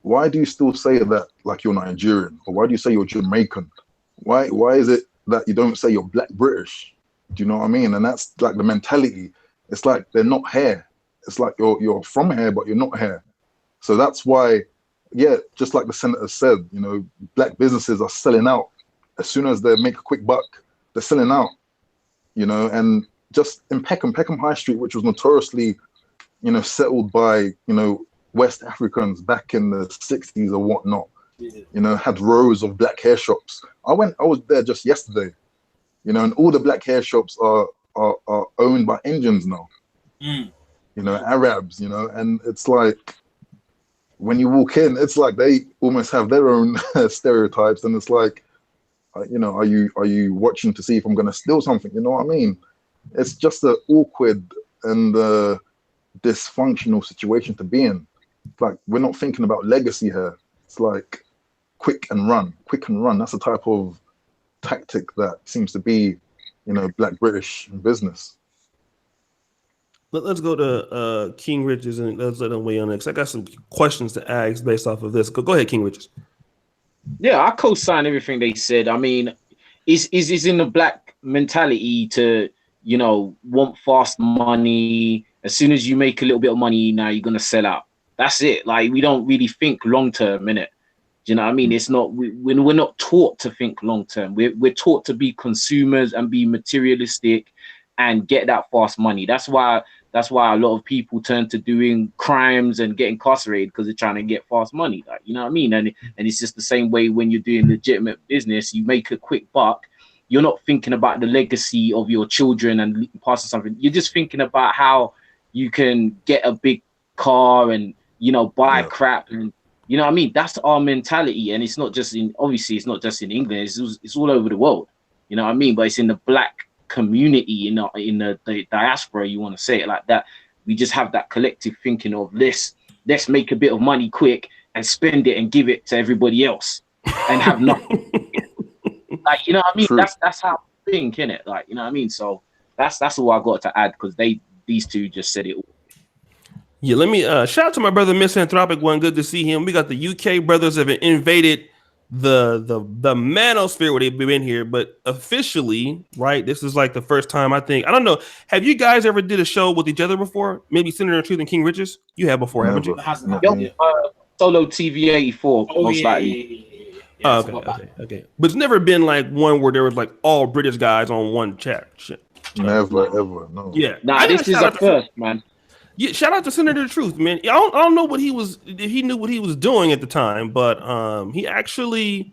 why do you still say that like you're Nigerian? Or why do you say you're Jamaican? Why is it that you don't say you're black British? Do you know what I mean? And that's like the mentality. It's like they're not here. It's like you're from here, but you're not here. So that's why yeah, just like the senator said, you know, black businesses are selling out. As soon as they make a quick buck, they're selling out, you know. And just in Peckham High Street, which was notoriously, you know, settled by, you know, West Africans back in the 60s or whatnot, you know, had rows of black hair shops. I was there just yesterday, you know, and all the black hair shops are owned by Indians now, you know, Arabs, you know. And it's like, when you walk in, it's like they almost have their own stereotypes, and it's like, you know, are you watching to see if I'm going to steal something? You know what I mean? It's just an awkward and dysfunctional situation to be in. Like, we're not thinking about legacy here. It's like quick and run. That's the type of tactic that seems to be, you know, Black British in business. Let's go to King Richez and let's let him weigh on it, because I got some questions to ask based off of this. Go ahead, King Richez. Yeah, I co-sign everything they said. I mean, is in the black mentality to, you know, want fast money. As soon as you make a little bit of money, now you're gonna sell out. That's it. Like, we don't really think long term, innit? Do you know what I mean? It's not, we're not taught to think long term. We're taught to be consumers and be materialistic and get that fast money. That's why a lot of people turn to doing crimes and get incarcerated, because they're trying to get fast money. Like, you know what I mean? And it's just the same way when you're doing legitimate business. You make a quick buck. You're not thinking about the legacy of your children and passing something. You're just thinking about how you can get a big car and, you know, buy crap. And, you know what I mean? That's our mentality. And it's not just obviously it's not just in England. It's all over the world. You know what I mean? But it's in the black community, in the diaspora, you want to say it like that. We just have that collective thinking of let's make a bit of money quick and spend it and give it to everybody else and have nothing. Like, you know what I mean? True. That's how I think, innit? Like, you know what I mean? So that's all I got to add, because these two just said it all. Yeah, let me shout out to my brother Misanthropic One. Good to see him. We got the UK brothers have invaded the Manosphere where they've been here, but officially, right? This is like the first time, I think. I don't know. Have you guys ever did a show with each other before? Maybe Senator Truth and King Richez? You have before, haven't you? Solo TV 84, most likely. Okay. But it's never been like one where there was like all British guys on one chat. Shit. Never, ever, no. Yeah. Nah, this is a first, man. Yeah, shout out to Senator Truth, man. I don't know if he knew what he was doing at the time, but he actually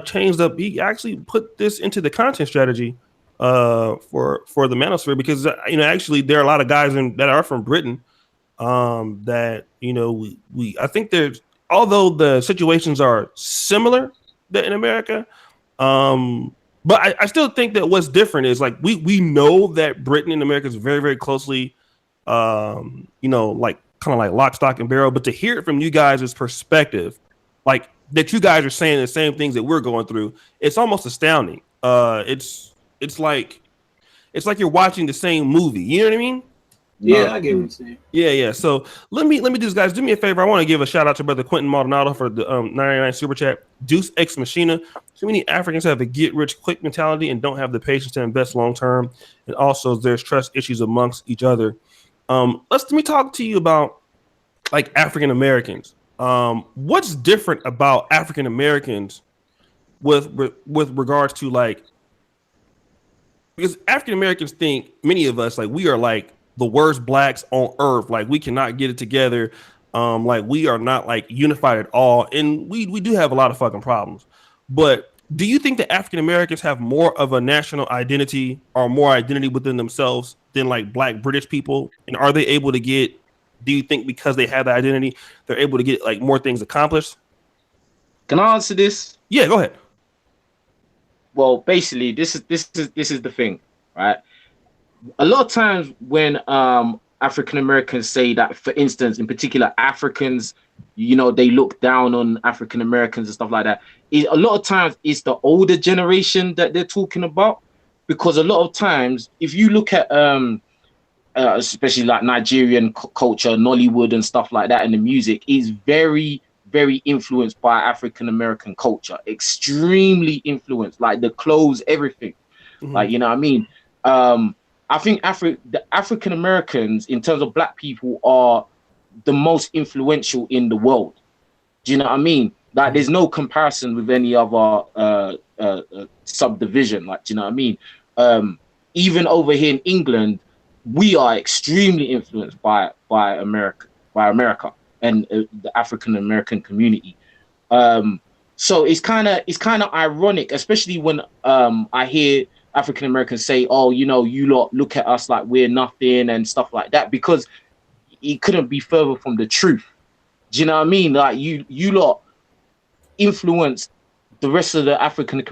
changed up. He actually put this into the content strategy for the Manosphere, because you know, actually there are a lot of guys that are from Britain that, you know, I think there's, although the situations are similar in America, but I still think that what's different is, like, we know that Britain and America is very, very closely, you know, like kind of like lock, stock, and barrel. But to hear it from you guys' perspective, like that you guys are saying the same things that we're going through, it's almost astounding. It's like you're watching the same movie. You know what I mean? Yeah, I get what you're saying. Yeah. So let me do this, guys. Do me a favor. I want to give a shout out to brother Quentin Maldonado for the 99 super chat. Deuce Ex Machina. Too many Africans have a get rich quick mentality and don't have the patience to invest long term. And also, there's trust issues amongst each other. Let me talk to you about like African Americans. What's different about African Americans with regards to, like, because African Americans think, many of us, like, we are like the worst blacks on earth. Like, we cannot get it together. Like, we are not like unified at all. And we do have a lot of fucking problems. But do you think that African Americans have more of a national identity or more identity within themselves than like black British people? And are they able to get, do you think because they have the identity, they're able to get like more things accomplished? Can I answer this? Yeah, go ahead. Well, basically, this is the thing, right? A lot of times when African Americans say that, for instance, in particular, Africans, you know, they look down on African Americans and stuff like that. A lot of times it's the older generation that they're talking about, because a lot of times, if you look at especially like Nigerian culture, Nollywood and stuff like that, and the music is very, very influenced by African American culture, extremely influenced, like the clothes, everything. Mm-hmm. Like, you know what I mean? I think the African Americans, in terms of black people, are the most influential in the world. Do you know what I mean? Like, there's no comparison with any other subdivision. Like, do you know what I mean? Even over here in England, we are extremely influenced by America and the African American community. So it's kind of ironic, especially when I hear African Americans say, "Oh, you know, you lot look at us like we're nothing" and stuff like that, because it couldn't be further from the truth. Do you know what I mean? Like, you lot influence the rest of the African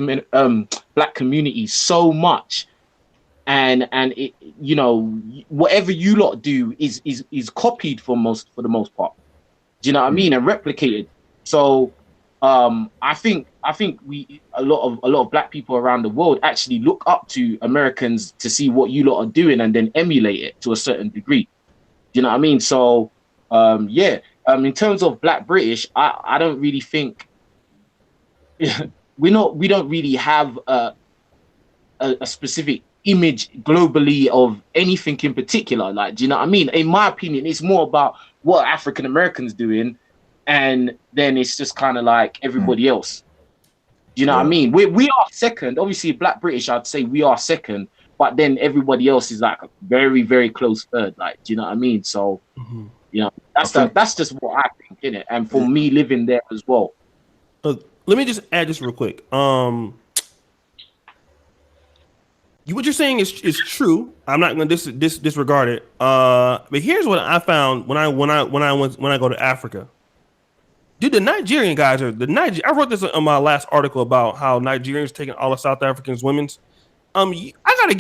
black community so much, and it, you know, whatever you lot do is copied for the most part. Do you know what I mean? And replicated. So I think a lot of black people around the world actually look up to Americans to see what you lot are doing and then emulate it to a certain degree. Do you know what I mean? So in terms of Black British, I don't really think we don't really have a specific image globally of anything in particular. Like, do you know what I mean? In my opinion, it's more about what African Americans doing, and then it's just kind of like everybody else. Do you know what I mean? We are second. Obviously, Black British, I'd say we are second, but then everybody else is like a very, very close third. Like, do you know what I mean? So, you know, that's just what I think, innit? And for me living there as well. Let me just add this real quick. What you're saying is true. I'm not going to disregard it. But here's what I found when I go to Africa. Dude, the Nigerian guys I wrote this on my last article about how Nigerians taking all of South Africans' women's. I gotta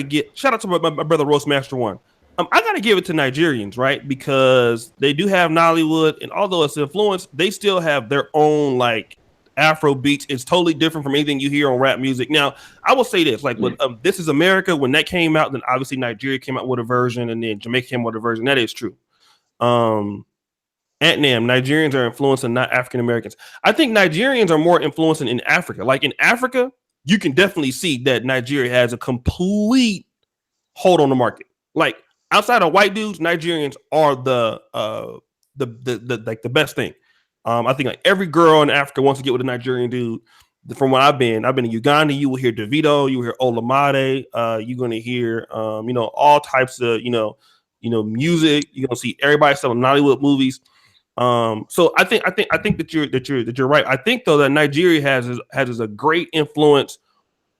get shout out to my brother Roastmaster One. I gotta give it to Nigerians, right? Because they do have Nollywood, and although it's influenced, they still have their own like Afro beats. It's totally different from anything you hear on rap music. Now, I will say this: like, when This Is America, when that came out, then obviously Nigeria came out with a version, and then Jamaica came out with a version. That is true. Nigerians are influencing, not African Americans. I think Nigerians are more influencing in Africa. Like in Africa, you can definitely see that Nigeria has a complete hold on the market. Like outside of white dudes, Nigerians are the best thing. I think like every girl in Africa wants to get with a Nigerian dude. From what I've been in Uganda, you will hear Davido, you will hear Olamide, you're going to hear all types of music. You're going to see everybody selling Nollywood movies. So I think that you're right. I think though that Nigeria has a great influence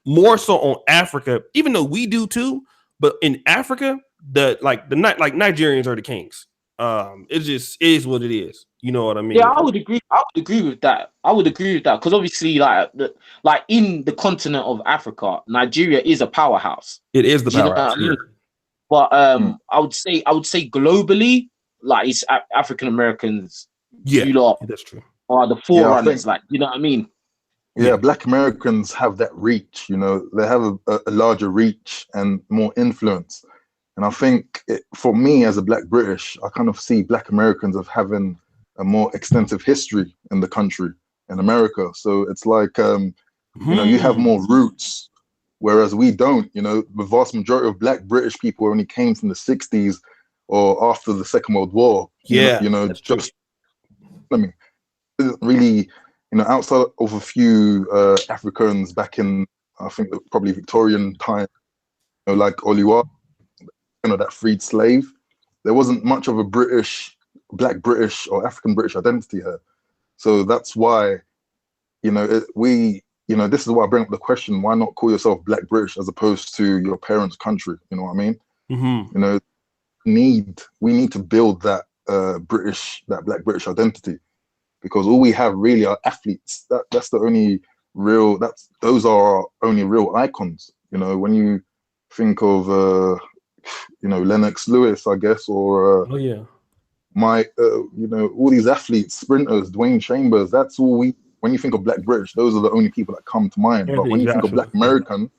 more so on Africa, even though we do too. But in Africa, Nigerians are the kings. It just is what it is. You know what I mean? Yeah, I would agree with that. Because obviously, like in the continent of Africa, Nigeria is a powerhouse. It is the powerhouse. You know what I mean? But I would say globally, like it's African Americans. Yeah, you lot that's true. Are the forerunners, you know what I mean? Yeah, Black Americans have that reach. You know, they have a larger reach and more influence. And I think for me as a Black British, I kind of see Black Americans as having a more extensive history in the country, in America. So it's like, you have more roots, whereas we don't. You know, the vast majority of Black British people only came from the 60s or after the Second World War. That's true. Really, outside of a few Africans back in, I think probably Victorian time, like Oliwa, that freed slave, there wasn't much of a Black British or African British identity here. So that's why, this is why I bring up the question: why not call yourself Black British as opposed to your parents' country? You know what I mean? Mm-hmm. We need to build that Black British identity, because all we have really are athletes. Those are our only real icons. When you think of Lennox Lewis, I guess, or all these athletes, sprinters, Dwayne Chambers. That's all when you think of Black British, those are the only people that come to mind. But when you think of Black American,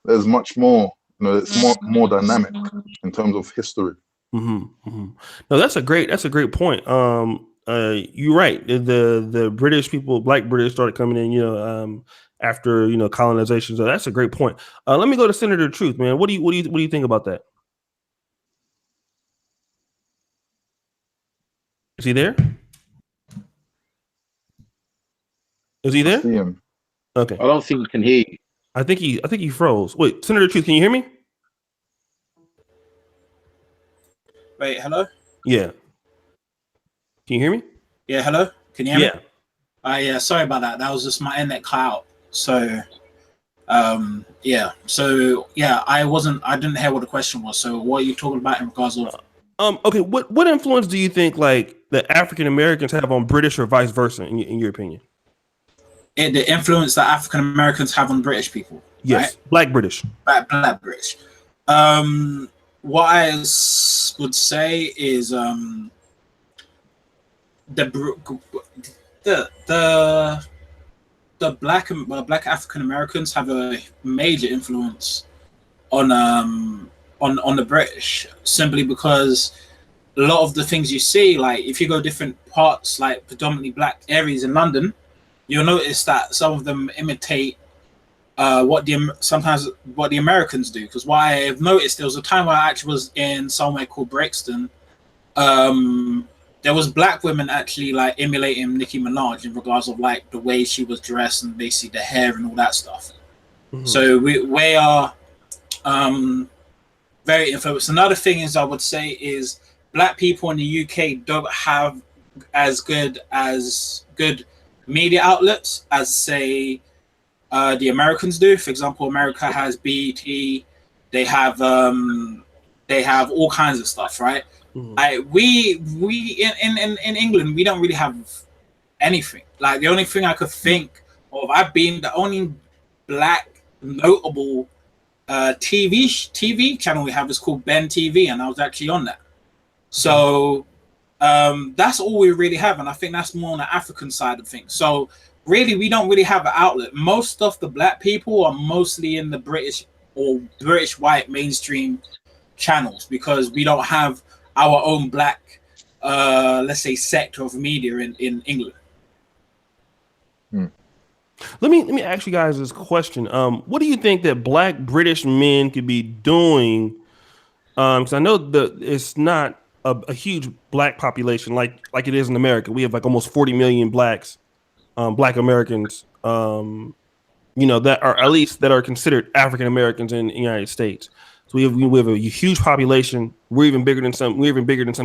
there's much more. It's more dynamic in terms of history. Mm-hmm. Mm-hmm. No, that's a great point. You're right. The British people, Black British, started coming in, after colonization. So that's a great point. Let me go to Senator Truth, man. What do you think about that? Is he there? Is he there? See him. Okay. I don't think we can hear you. I think he froze. Wait, Senator Truth, can you hear me? Wait, hello? Yeah. Can you hear me? Yeah, hello? Can you hear Yeah. me? Yeah, sorry about that. That was just my internet cut out. So, yeah. So, yeah, I didn't hear what the question was. So, what are you talking about in regards of? Okay. What influence do you think like the African Americans have on British or vice versa in your opinion? The influence that African Americans have on British people. Yes, right? Black British. Black British. What I would say is the black African Americans have a major influence on the British, simply because a lot of the things you see, like if you go different parts, like predominantly black areas in London, you'll notice that some of them imitate what the Americans do. Because what I've noticed, there was a time where I actually was in somewhere called Brixton. There was black women actually like emulating Nicki Minaj in regards of like the way she was dressed and basically the hair and all that stuff. Mm-hmm. So we are very influenced. Another thing is I would say is black people in the UK don't have as good media outlets as say the Americans do. For example, America has BET, they have all kinds of stuff, right? Mm-hmm. We in England, we don't really have anything. Like the only thing I could think of, I've been the only black notable TV channel we have is called Ben TV, and I was actually on that. So that's all we really have, and I think that's more on the African side of things. So really, we don't really have an outlet. Most of the black people are mostly in the British or British white mainstream channels because we don't have our own black, let's say, sector of media in England. Let me ask you guys this question. What do you think that black British men could be doing? Because I know it's not a huge black population like it is in America. We have like almost 40 million blacks. Black Americans, that are at least that are considered African Americans in the United States. So we have a huge population. We're even bigger than some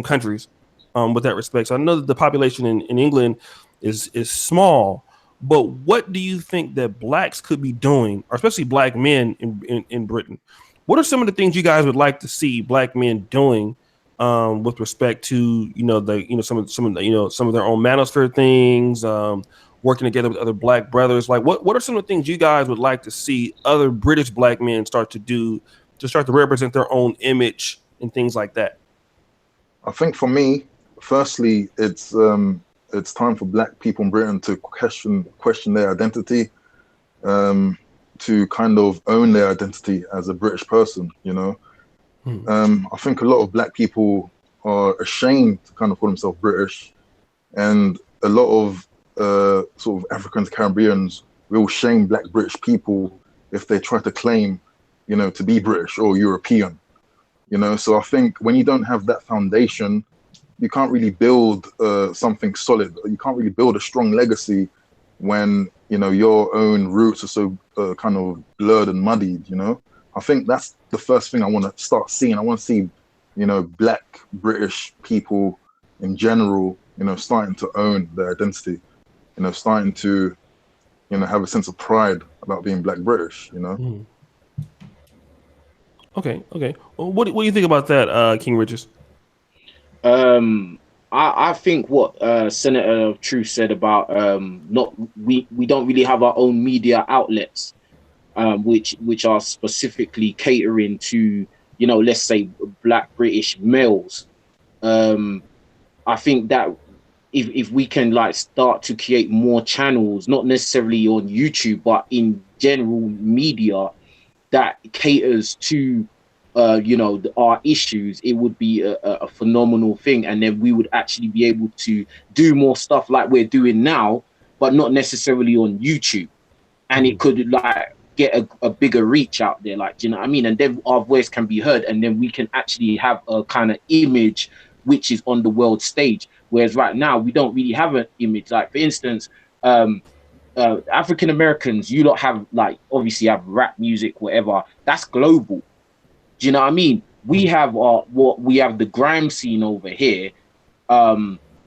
countries with that respect. So I know that the population in England is small, but what do you think that blacks could be doing, or especially black men in Britain? What are some of the things you guys would like to see black men doing with respect to some of their own manosphere things? Working together with other black brothers, like what are some of the things you guys would like to see other British black men start to do to start to represent their own image and things like that? I think for me, firstly, it's time for black people in Britain to question their identity, to kind of own their identity as a British person. I think a lot of black people are ashamed to kind of call themselves British, and a lot of sort of Africans, Caribbeans will shame black British people if they try to claim, to be British or European, So I think when you don't have that foundation, you can't really build something solid. You can't really build a strong legacy when, your own roots are so kind of blurred and muddied, I think that's the first thing I want to start seeing. I want to see, black British people in general, starting to own their identity. Starting to, have a sense of pride about being black British, Okay. Well, what do you think about that, King Richez? I think what Senator Truth said about we don't really have our own media outlets, which are specifically catering to, let's say black British males. I think that if we can like start to create more channels, not necessarily on YouTube, but in general media that caters to, our issues, it would be a phenomenal thing. And then we would actually be able to do more stuff like we're doing now, but not necessarily on YouTube. And it could like get a bigger reach out there, like, do you know what I mean? And then our voice can be heard, and then we can actually have a kind of image which is on the world stage. Whereas right now we don't really have an image. Like for instance, African Americans, you lot have like obviously have rap music, whatever. That's global. Do you know what I mean? We have we have the grime scene over here.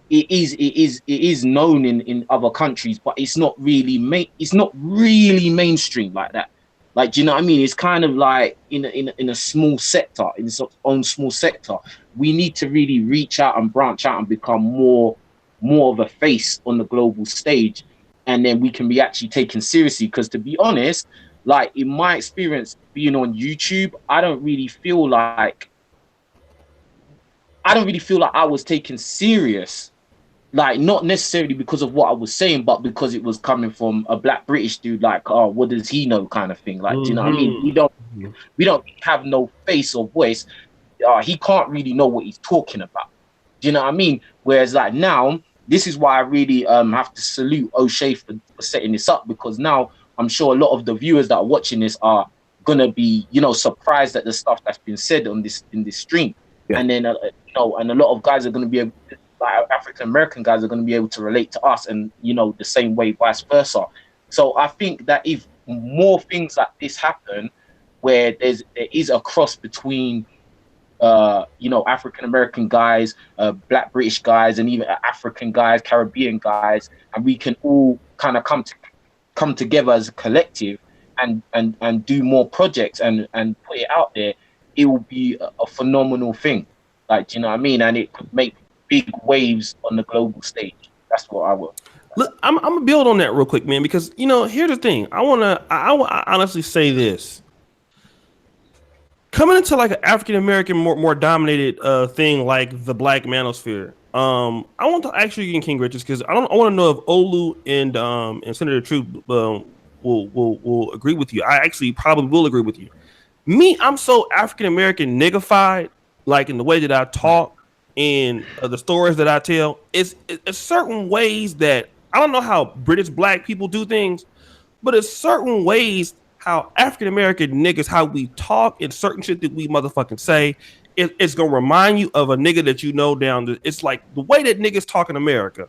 It is known in other countries, but it's not really mainstream like that. Like, do you know what I mean? It's kind of like in a small sector, in its own small sector. We need to really reach out and branch out and become more of a face on the global stage, and then we can be actually taken seriously. Because to be honest, like in my experience being on YouTube, I don't really feel like I was taken serious. Like, not necessarily because of what I was saying, but because it was coming from a black British dude, like, oh, what does he know kind of thing. Like, do you know what I mean? We don't have no face or voice. He can't really know what he's talking about. Do you know what I mean? Whereas like now, this is why I really have to salute Oshay for setting this up, because now I'm sure a lot of the viewers that are watching this are gonna be, surprised at the stuff that's been said on in this stream. Yeah. And then and a lot of guys are gonna be able, like African American guys are going to be able to relate to us, and the same way, vice versa. So I think that if more things like this happen, where there is a cross between African American guys, black British guys, and even African guys, Caribbean guys, and we can all kind of come together as a collective and do more projects and put it out there, it will be a phenomenal thing. Like, do you know what I mean? And it could make big waves on the global stage. That's what I will. Look, I'm gonna build on that real quick, man, because here's the thing. I honestly say this. Coming into like an African American more dominated thing like the Black Manosphere. I want to actually get King Richez, because I want to know if Olu and Senator Truth will agree with you. I actually probably will agree with you. Me, I'm so African American niggified, like in the way that I talk. And the stories that I tell, it's certain ways that I don't know how British black people do things, but it's certain ways how African American niggas, how we talk, and certain shit that we motherfucking say, it's gonna remind you of a nigga that it's like the way that niggas talk in America.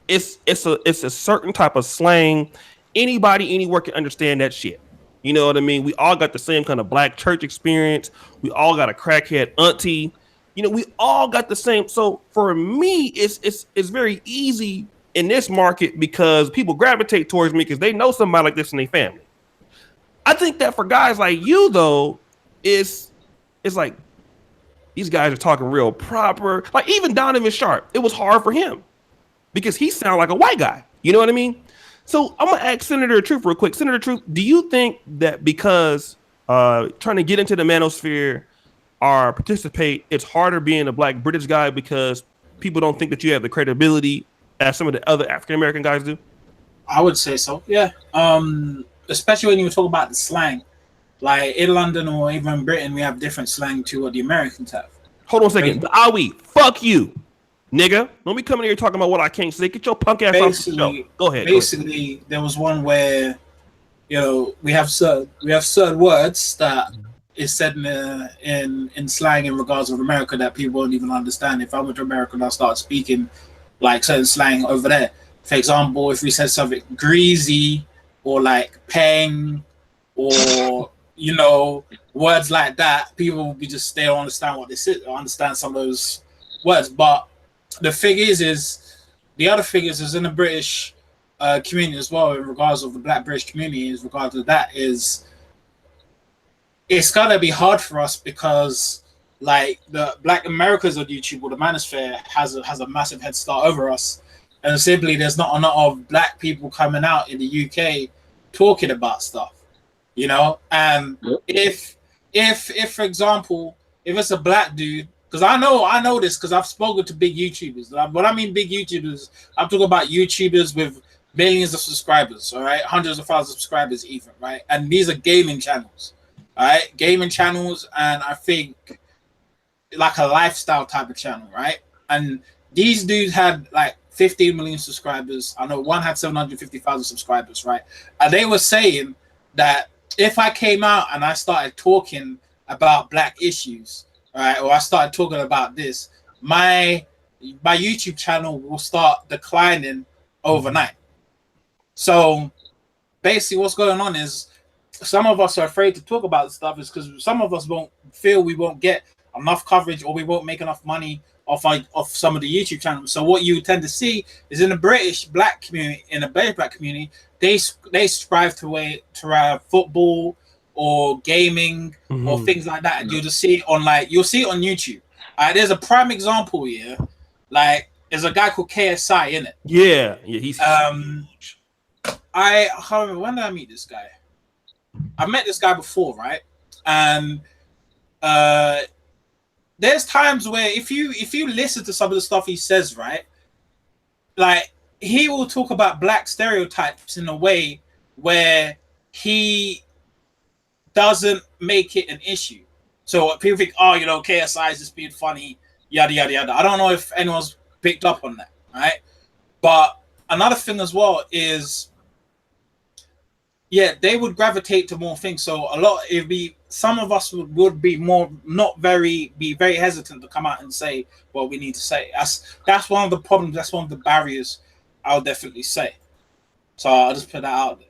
It's a certain type of slang. Anybody anywhere can understand that shit. You know what I mean? We all got the same kind of black church experience. We all got a crackhead auntie. We all got the same. So for me, it's very easy in this market because people gravitate towards me because they know somebody like this in their family. I think that for guys like you, though, it's like these guys are talking real proper. Like even Donovan Sharp, it was hard for him because he sounded like a white guy. You know what I mean? So I'm gonna ask Senator Truth real quick. Senator Truth, do you think that because trying to get into the manosphere or participate, it's harder being a black British guy because people don't think that you have the credibility as some of the other African American guys do? I would say so, yeah. Especially when you talk about the slang. Like in London or even Britain, we have different slang to what the Americans have. Hold on a second. The Awi, fuck you, nigga. Don't be coming here talking about what I can't say. Get your punk ass off the show. Go ahead. Basically, there was one where, we have certain words that is said in slang in regards of America that people won't even understand. If I went to America and I start speaking like certain slang over there, for example, if we said something greasy or like peng or words like that, people will be they don't understand what they say, or understand some of those words. But the thing is the other thing is in the British community as well, in regards of the black British community, in regards to that, is it's gonna be hard for us because like the Black Americans on YouTube or the Manosphere has a massive head start over us, and simply there's not a lot of black people coming out in the UK talking about stuff, and if for example, if it's a black dude, because I know this because I've spoken to big YouTubers. When I mean big YouTubers, I'm talking about YouTubers with millions of subscribers, all right, hundreds of thousands of subscribers even, right? And these are gaming channels, all right, and I think like a lifestyle type of channel, right? And these dudes had like 15 million subscribers. I know one had 750,000 subscribers, right? And they were saying that if I came out and I started talking about black issues, right, or I started talking about this, my YouTube channel will start declining overnight. So basically, what's going on is some of us are afraid to talk about this stuff, is because some of us won't feel we won't get enough coverage, or we won't make enough money off some of the YouTube channels. So what you tend to see is in the British black community, in the British black community, they strive to have football or gaming or things like that, and you'll just see it on you'll see it on YouTube. There's a prime example here. Like, there's a guy called KSI in it. Yeah, he's I can't remember, when did I meet this guy? I met this guy before, right? And there's times where if you listen to some of the stuff he says, right, like, he will talk about black stereotypes in a way where he doesn't make it an issue. So people think, oh, you know, KSI is just being funny, yada yada yada. I don't know if anyone's picked up on that, right? But another thing as well is, yeah, they would gravitate to more things. So some of us would be more be very hesitant to come out and say what we need to say. That's one of the problems. That's one of the barriers, I'll definitely say. So I'll just put that out there.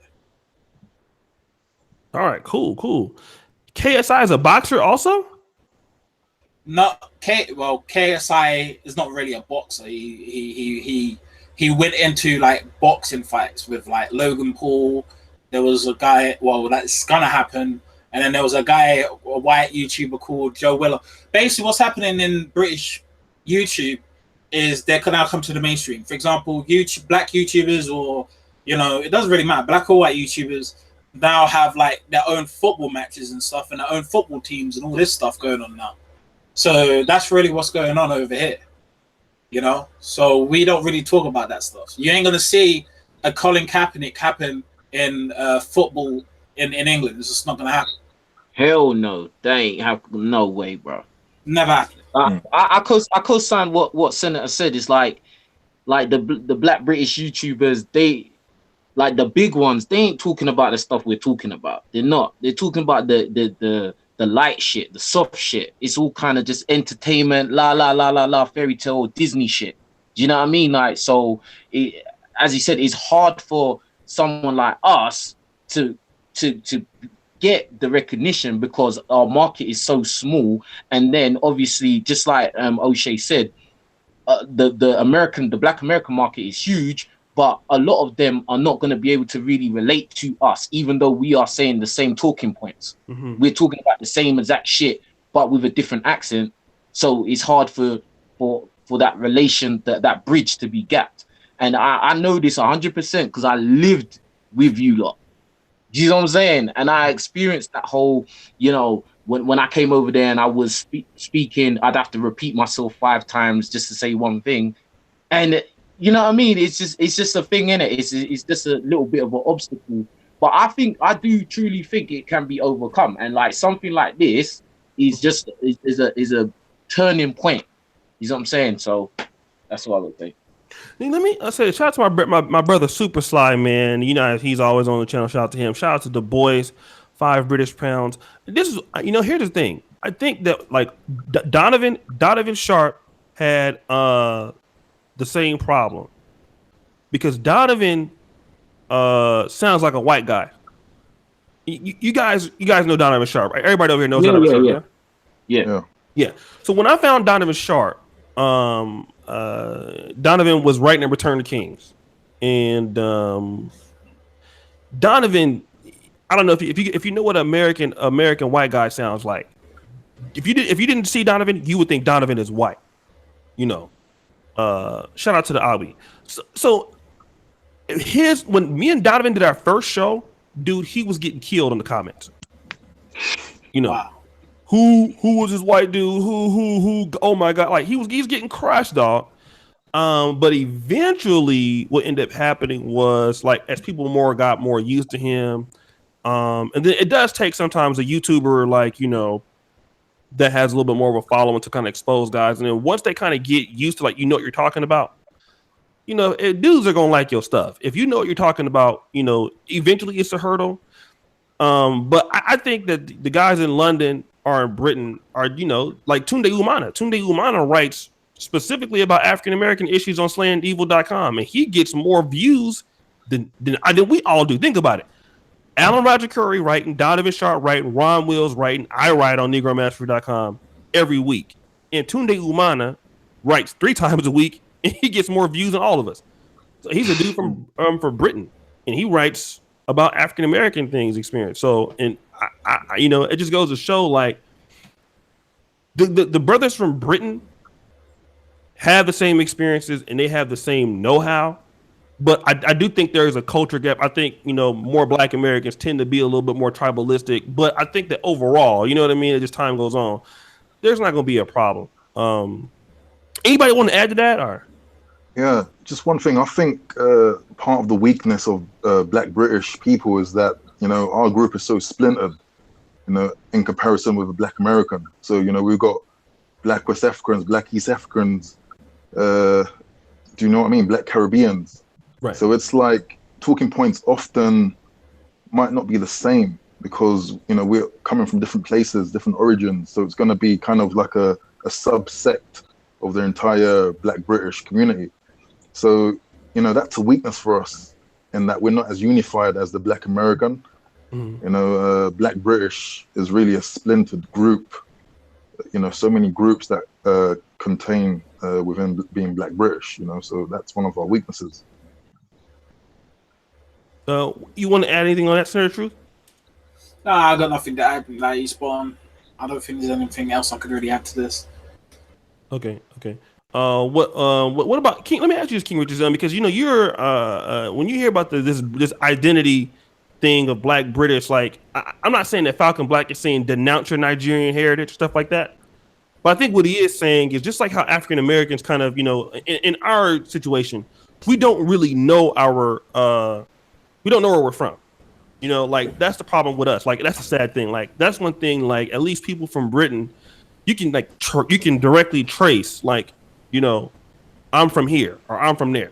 All right, cool. KSI is a boxer also? KSI is not really a boxer. He went into like boxing fights with like Logan Paul. There was a guy, that's gonna happen. And then there was a white YouTuber called Joe Willer. Basically, what's happening in British YouTube is they're gonna come to the mainstream. For example, black YouTubers, or, you know, it doesn't really matter, black or white YouTubers now have like their own football matches and stuff, and their own football teams and all this stuff going on now. So that's really what's going on over here, you know. So we don't really talk about that stuff. You ain't gonna see a Colin Kaepernick happen in football in England. It's just not gonna happen. Hell no, they ain't have no way, bro. Never happened. I co-sign what Senator said. Is like the black British YouTubers, they, like the big ones, they ain't talking about the stuff we're talking about. They're not. They're talking about the light shit, the soft shit. It's all kind of just entertainment, la fairy tale Disney shit. Do you know what I mean? Like, so as he said, it's hard for someone like us to get the recognition because our market is so small. And then obviously, just like Oshay said, the black American market is huge, but a lot of them are not going to be able to really relate to us, even though we are saying the same talking points. We're talking about the same exact shit, but with a different accent. So it's hard for that relation, that bridge to be gapped. And I know this 100% because I lived with you lot. Do you know what I'm saying? And I experienced that whole, you know, when I came over there and I was speaking, I'd have to repeat myself 5 times just to say one thing. And you know what I mean? It's just a thing, innit? It's just a little bit of an obstacle. But I do truly think it can be overcome. And like something like this is just is a turning point. You know what I'm saying? So that's what I would think. I say shout out to my brother Super Sly, man. You know, he's always on the channel. Shout out to him. Shout out to the boys, 5 British pounds. This is, you know, here's the thing. I think that like Donovan Sharp had the same problem, because Donovan sounds like a white guy. You guys know Donovan Sharp, right? Everybody over here knows Donovan Sharp. Yeah. So when I found Donovan Sharp, Donovan was writing in Return to Kings, and Donovan, I don't know if you know what American white guy sounds like. If you didn't see Donovan, you would think Donovan is white. You know. Shout out to the Abi. So when me and Donovan did our first show, dude, he was getting killed in the comments. You know, wow. Who was this white dude? Who? Oh my God! Like he's getting crushed, dog. But eventually, what ended up happening was, like, as people got more used to him, and then it does take sometimes a YouTuber, like, you know, that has a little bit more of a following to kind of expose guys. And then once they kind of get used to, like, you know what you're talking about, you know, dudes are going to like your stuff. If you know what you're talking about, you know, eventually it's a hurdle. But I think that the guys in London or in Britain are, you know, like Tunde Umana. Tunde Umana writes specifically about African-American issues on slayandevil.com. And he gets more views than we all do. Think about it. Alan Roger Curry writing, Donovan Sharp writing, Ron Wills writing. I write on NegroMastery.com every week. And Tunde Umana writes 3 times a week, and he gets more views than all of us. So he's a dude from Britain, and he writes about African American things experience. So, and I it just goes to show like the brothers from Britain have the same experiences and they have the same know-how. But I do think there's a culture gap. I think, more Black Americans tend to be a little bit more tribalistic. But I think that overall, you know what I mean? As time goes on, there's not going to be a problem. Anybody want to add to that? Or Yeah, just one thing. I think part of the weakness of Black British people is that, our group is so splintered, in comparison with a Black American. So, we've got Black West Africans, Black East Africans, do you know what I mean? Black Caribbeans. Right. So it's like talking points often might not be the same because, we're coming from different places, different origins. So it's going to be kind of like a subsect of the entire Black British community. So, that's a weakness for us in that we're not as unified as the Black American. Mm-hmm. Black British is really a splintered group. So many groups that contain within being Black British, so that's one of our weaknesses. You want to add anything on that, Senator Truth? Nah, I got nothing to add. Like, you spot on. I don't think there's anything else I could really add to this. Okay. What about King? Let me ask you this, King Richez, because you're when you hear about this identity thing of Black British, like I'm not saying that Falcon Black is saying denounce your Nigerian heritage, stuff like that. But I think what he is saying is just like how African Americans kind of, in our situation, we don't really know we don't know where we're from. Like that's the problem with us. Like that's a sad thing. Like that's one thing. Like at least people from Britain, you can you can directly trace. Like I'm from here or I'm from there,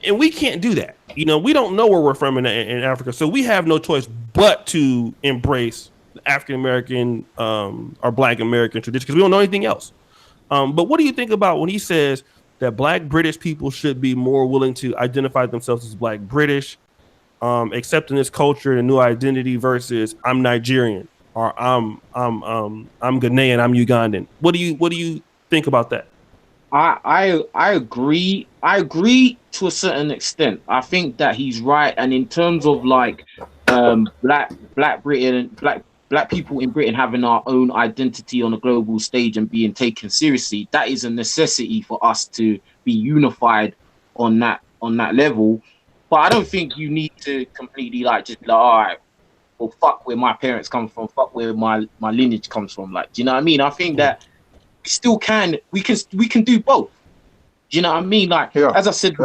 and we can't do that. We don't know where we're from in Africa, so we have no choice but to embrace the African American or Black American tradition because we don't know anything else. But what do you think about when he says that Black British people should be more willing to identify themselves as Black British, accepting this culture and a new identity versus I'm Nigerian or I'm Ghanaian, I'm Ugandan? What do you think about that? I agree. I agree to a certain extent. I think that he's right. And in terms of like Black people in Britain having our own identity on a global stage and being taken seriously, that is a necessity for us to be unified on that level. But I don't think you need to completely just be like, all right, well, fuck where my parents come from, fuck where my lineage comes from. Like, do you know what I mean? I think that we still can, we can do both. Do you know what I mean? Like, as I said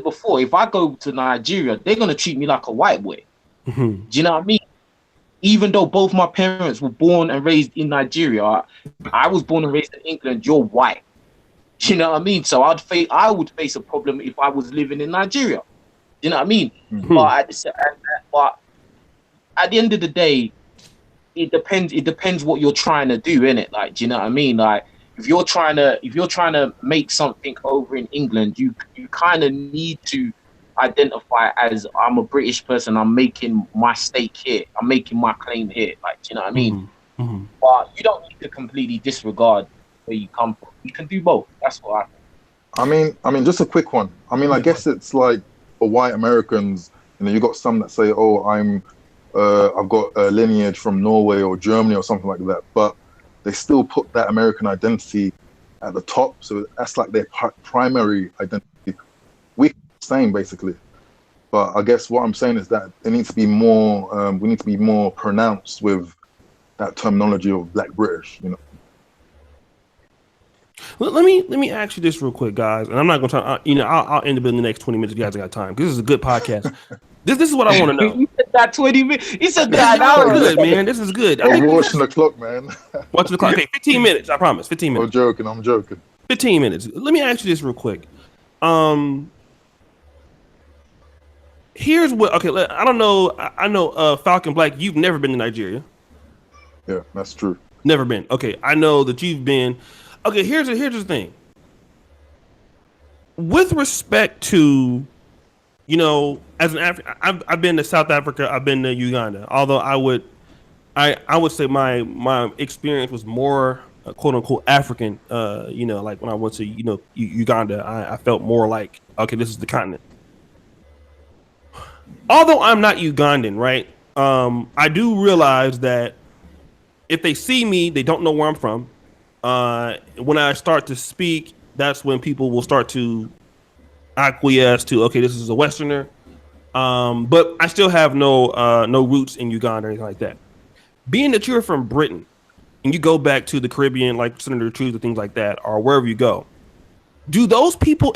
before, if I go to Nigeria, they're gonna treat me like a white boy. Mm-hmm. Do you know what I mean? Even though both my parents were born and raised in Nigeria, I was born and raised in England. You're white. Do you know what I mean? So I would face a problem if I was living in Nigeria. Do you know what I mean? Mm-hmm. But at the end of the day, it depends what you're trying to do, innit? Like, do you know what I mean? Like, if you're trying to make something over in England, you kind of need to identify as I'm a British person. I'm making my stake here. I'm making my claim here. Like, do you know what I mean? Mm-hmm. But you don't need to completely disregard where you come from. You can do both. That's what I think. I mean, just a quick one. I guess it's like for white Americans, you got some that say, "Oh, I've got a lineage from Norway or Germany or something like that," but they still put that American identity at the top. So that's like their primary identity. We're the same, basically. But I guess what I'm saying is that it needs to be more. We need to be more pronounced with that terminology of Black British. Let me ask you this real quick, guys, and I'm not going to try. I'll end up in the next 20 minutes if you guys got time because this is a good podcast. This is what I want to know. You said that 20 minutes. He said that hour. Good, man. This is good. I'm watching the clock, man. Watching the clock. Okay, 15 minutes. I promise. 15 minutes. I'm joking. 15 minutes. Let me ask you this real quick. Here's what. Okay, I don't know. I know Falcon Black. You've never been to Nigeria. Yeah, that's true. Never been. Okay, I know that you've been. Okay, here's the thing. with respect to, you know, as an African, I've been to South Africa, I've been to Uganda. Although I would say my experience was more quote unquote African. You know, like when I went to Uganda, I felt more like, okay, this is the continent. Although I'm not Ugandan, right? I do realize that if they see me, they don't know where I'm from. When I start to speak, that's when people will start to acquiesce to, okay, this is a Westerner. But I still have no roots in Uganda or anything like that. Being that you're from Britain and you go back to the Caribbean, like Senator Truth or things like that, or wherever you go, do those people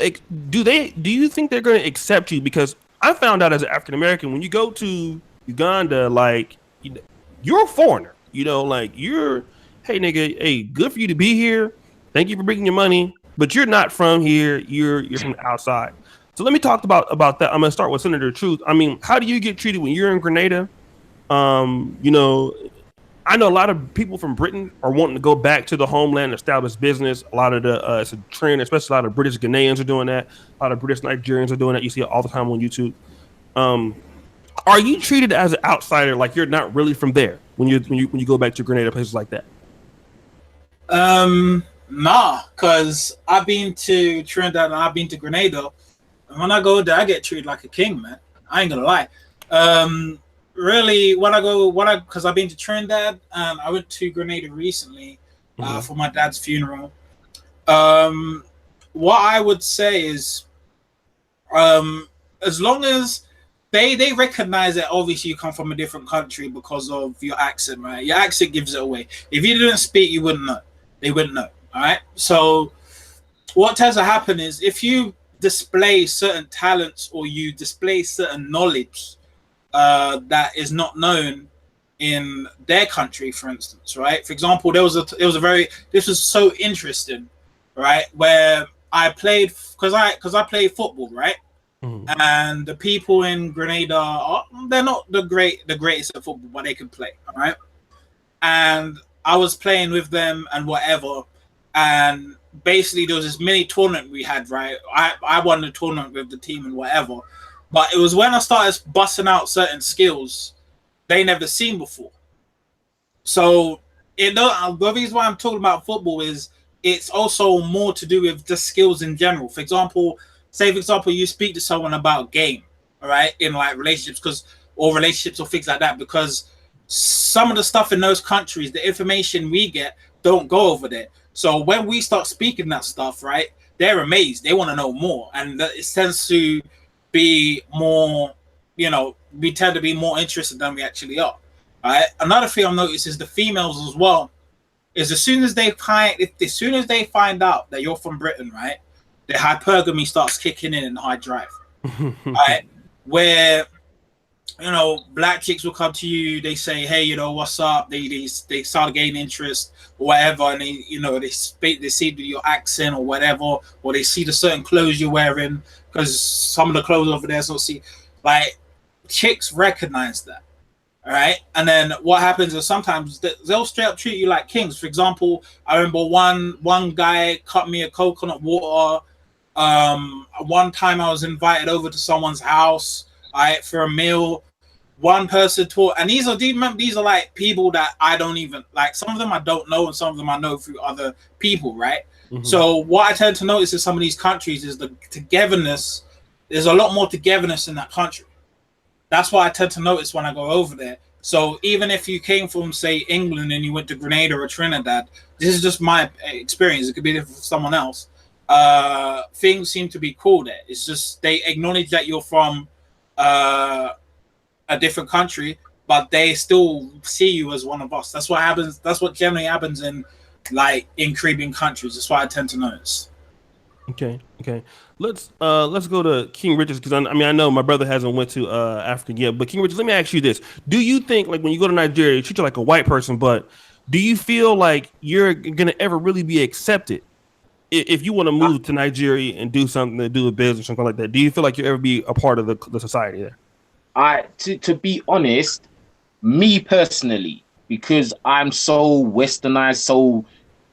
do you think they're going to accept you? Because I found out as an African American, when you go to Uganda, like you're a foreigner, you know, like hey nigga, hey, good for you to be here. Thank you for bringing your money, but you're not from here. You're from the outside. So let me talk about that. I'm gonna start with Senator Truth. I mean, how do you get treated when you're in Grenada? You know, I know a lot of people from Britain are wanting to go back to the homeland and establish business. A lot of it's a trend, especially a lot of British Ghanaians are doing that. A lot of British Nigerians are doing that. You see it all the time on YouTube. Are you treated as an outsider, like you're not really from there when you go back to Grenada, places like that? Nah, because I've been to Trinidad and I've been to Grenada. And when I go there, I get treated like a king, man. I ain't gonna lie. Really, because I've been to Trinidad and I went to Grenada recently for my dad's funeral. What I would say is, as long as they recognize that obviously you come from a different country because of your accent, right? Your accent gives it away. If you didn't speak, you wouldn't know. They wouldn't know, all right? So what tends to happen is if you display certain talents or you display certain knowledge that is not known in their country, for instance, right? For example, this was so interesting, right? Where I played because I played football, right? And the people in Grenada they're not the greatest at football, but they can play, all right? And I was playing with them and whatever, and basically there was this mini tournament we had, right? I won the tournament with the team and whatever. But it was when I started busting out certain skills they never seen before. So the reason why I'm talking about football is it's also more to do with just skills in general. For example, you speak to someone about game, all right, in like relationships or things like that, because some of the stuff in those countries, the information we get don't go over there. So when we start speaking that stuff, right, they're amazed. They want to know more. And it tends to be more, we tend to be more interested than we actually are. All right. Another thing I've noticed is the females as well, is as soon as they find out that you're from Britain, right, the hypergamy starts kicking in high drive. All right. Where, black chicks will come to you, they say, hey, what's up? They start gaining interest or whatever, and they see your accent or whatever, or they see the certain clothes you're wearing, because some of the clothes over there, like chicks recognize that. All right. And then what happens is sometimes they'll straight up treat you like kings. For example, I remember one guy cut me a coconut water. One time I was invited over to someone's house, for a meal. One person taught, and these are like people that I don't even like. Some of them I don't know, and some of them I know through other people, right? Mm-hmm. So what I tend to notice in some of these countries is the togetherness. There's a lot more togetherness in that country. That's what I tend to notice when I go over there. So even if you came from, say, England and you went to Grenada or Trinidad, this is just my experience. It could be different for someone else. Things seem to be cool there. It's just they acknowledge that you're from a different country, but they still see you as one of us. That's what happens. That's what generally happens in Caribbean countries. That's what I tend to notice. Okay. Let's go to King Richez, because I know my brother hasn't went to Africa yet. But King Richez, let me ask you this: do you think when you go to Nigeria, you treat you like a white person, but do you feel like you're gonna ever really be accepted if you want to move to Nigeria and do something, to do a business or something like that? Do you feel like you'll ever be a part of the society there? To be honest, me personally, because I'm so westernized, so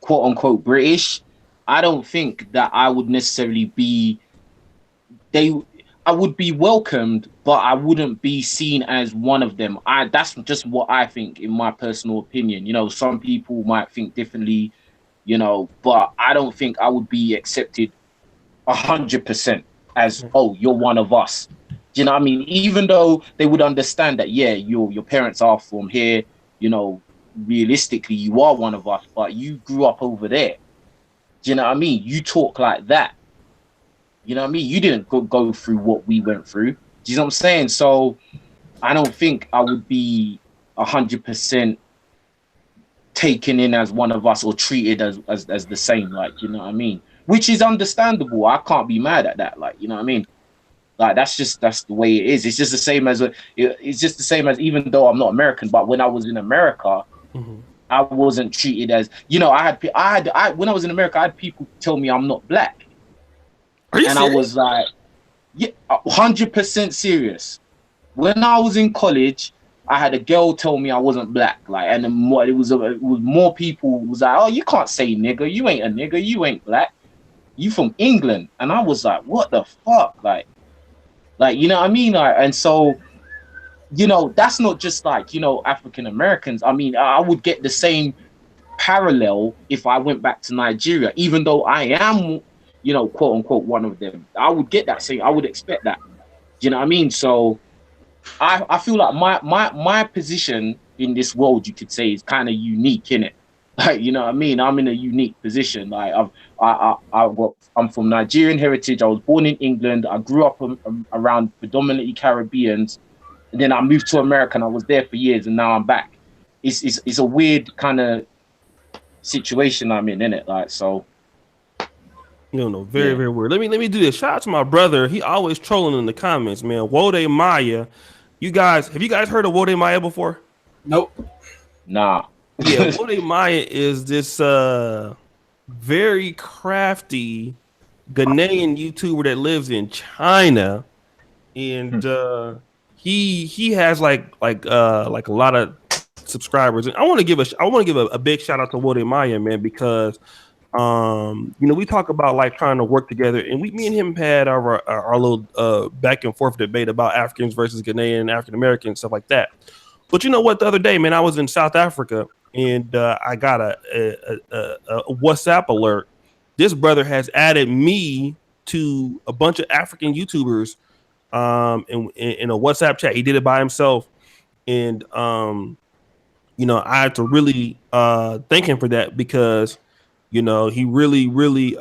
quote unquote British, I don't think that I would necessarily be I would be welcomed, but I wouldn't be seen as one of them. That's just what I think, in my personal opinion. You know, some people might think differently, you know, but I don't think I would be accepted 100% as, oh, you're one of us. Do you know what I mean? Even though they would understand that, yeah, your parents are from here, you know, realistically, you are one of us, but you grew up over there. Do you know what I mean? You talk like that. You know what I mean? You didn't go through what we went through. Do you know what I'm saying? So I don't think I would be 100% taken in as one of us or treated as the same, like, you know what I mean? Which is understandable. I can't be mad at that, like, you know what I mean? Like, that's the way it is. It's just the same as even though I'm not American, but when I was in America, I wasn't treated as, you know, I when I was in America, I had people tell me I'm not black. Are you and serious? I was like, yeah, 100% serious. When I was in college, I had a girl tell me I wasn't black. Like, and then it was more people was like, oh, you can't say nigger. You ain't a nigger. You ain't black. You from England. And I was like, what the fuck? Like, you know what I mean? Like, and so, you know, that's not just like, you know, African Americans. I mean, I would get the same parallel if I went back to Nigeria, even though I am, you know, quote unquote, one of them. I would get that same. I would expect that. Do you know what I mean? So I feel like my position in this world, you could say, is kind of unique, innit? Like, you know what I mean? I'm in a unique position. Like, I'm from Nigerian heritage. I was born in England. I grew up around predominantly Caribbeans. And then I moved to America and I was there for years, and now I'm back. It's a weird kind of situation I'm in, innit? Like, so. No, very weird. Let me do this. Shout out to my brother. He always trolling in the comments, man. Wode Maya. Have you guys heard of Wode Maya before? Nope. Nah. Yeah, Wode Maya is this very crafty Ghanaian YouTuber that lives in China, and he has like a lot of subscribers. And I want to give a big shout out to Wode Maya, man, because you know, we talk about like trying to work together, and me and him had our little back and forth debate about Africans versus Ghanaian, African Americans, stuff like that. But you know what? The other day, man, I was in South Africa, and I got a WhatsApp alert. This brother has added me to a bunch of African YouTubers in a WhatsApp chat. He did it by himself, and you know, I had to really thank him for that, because you know, he really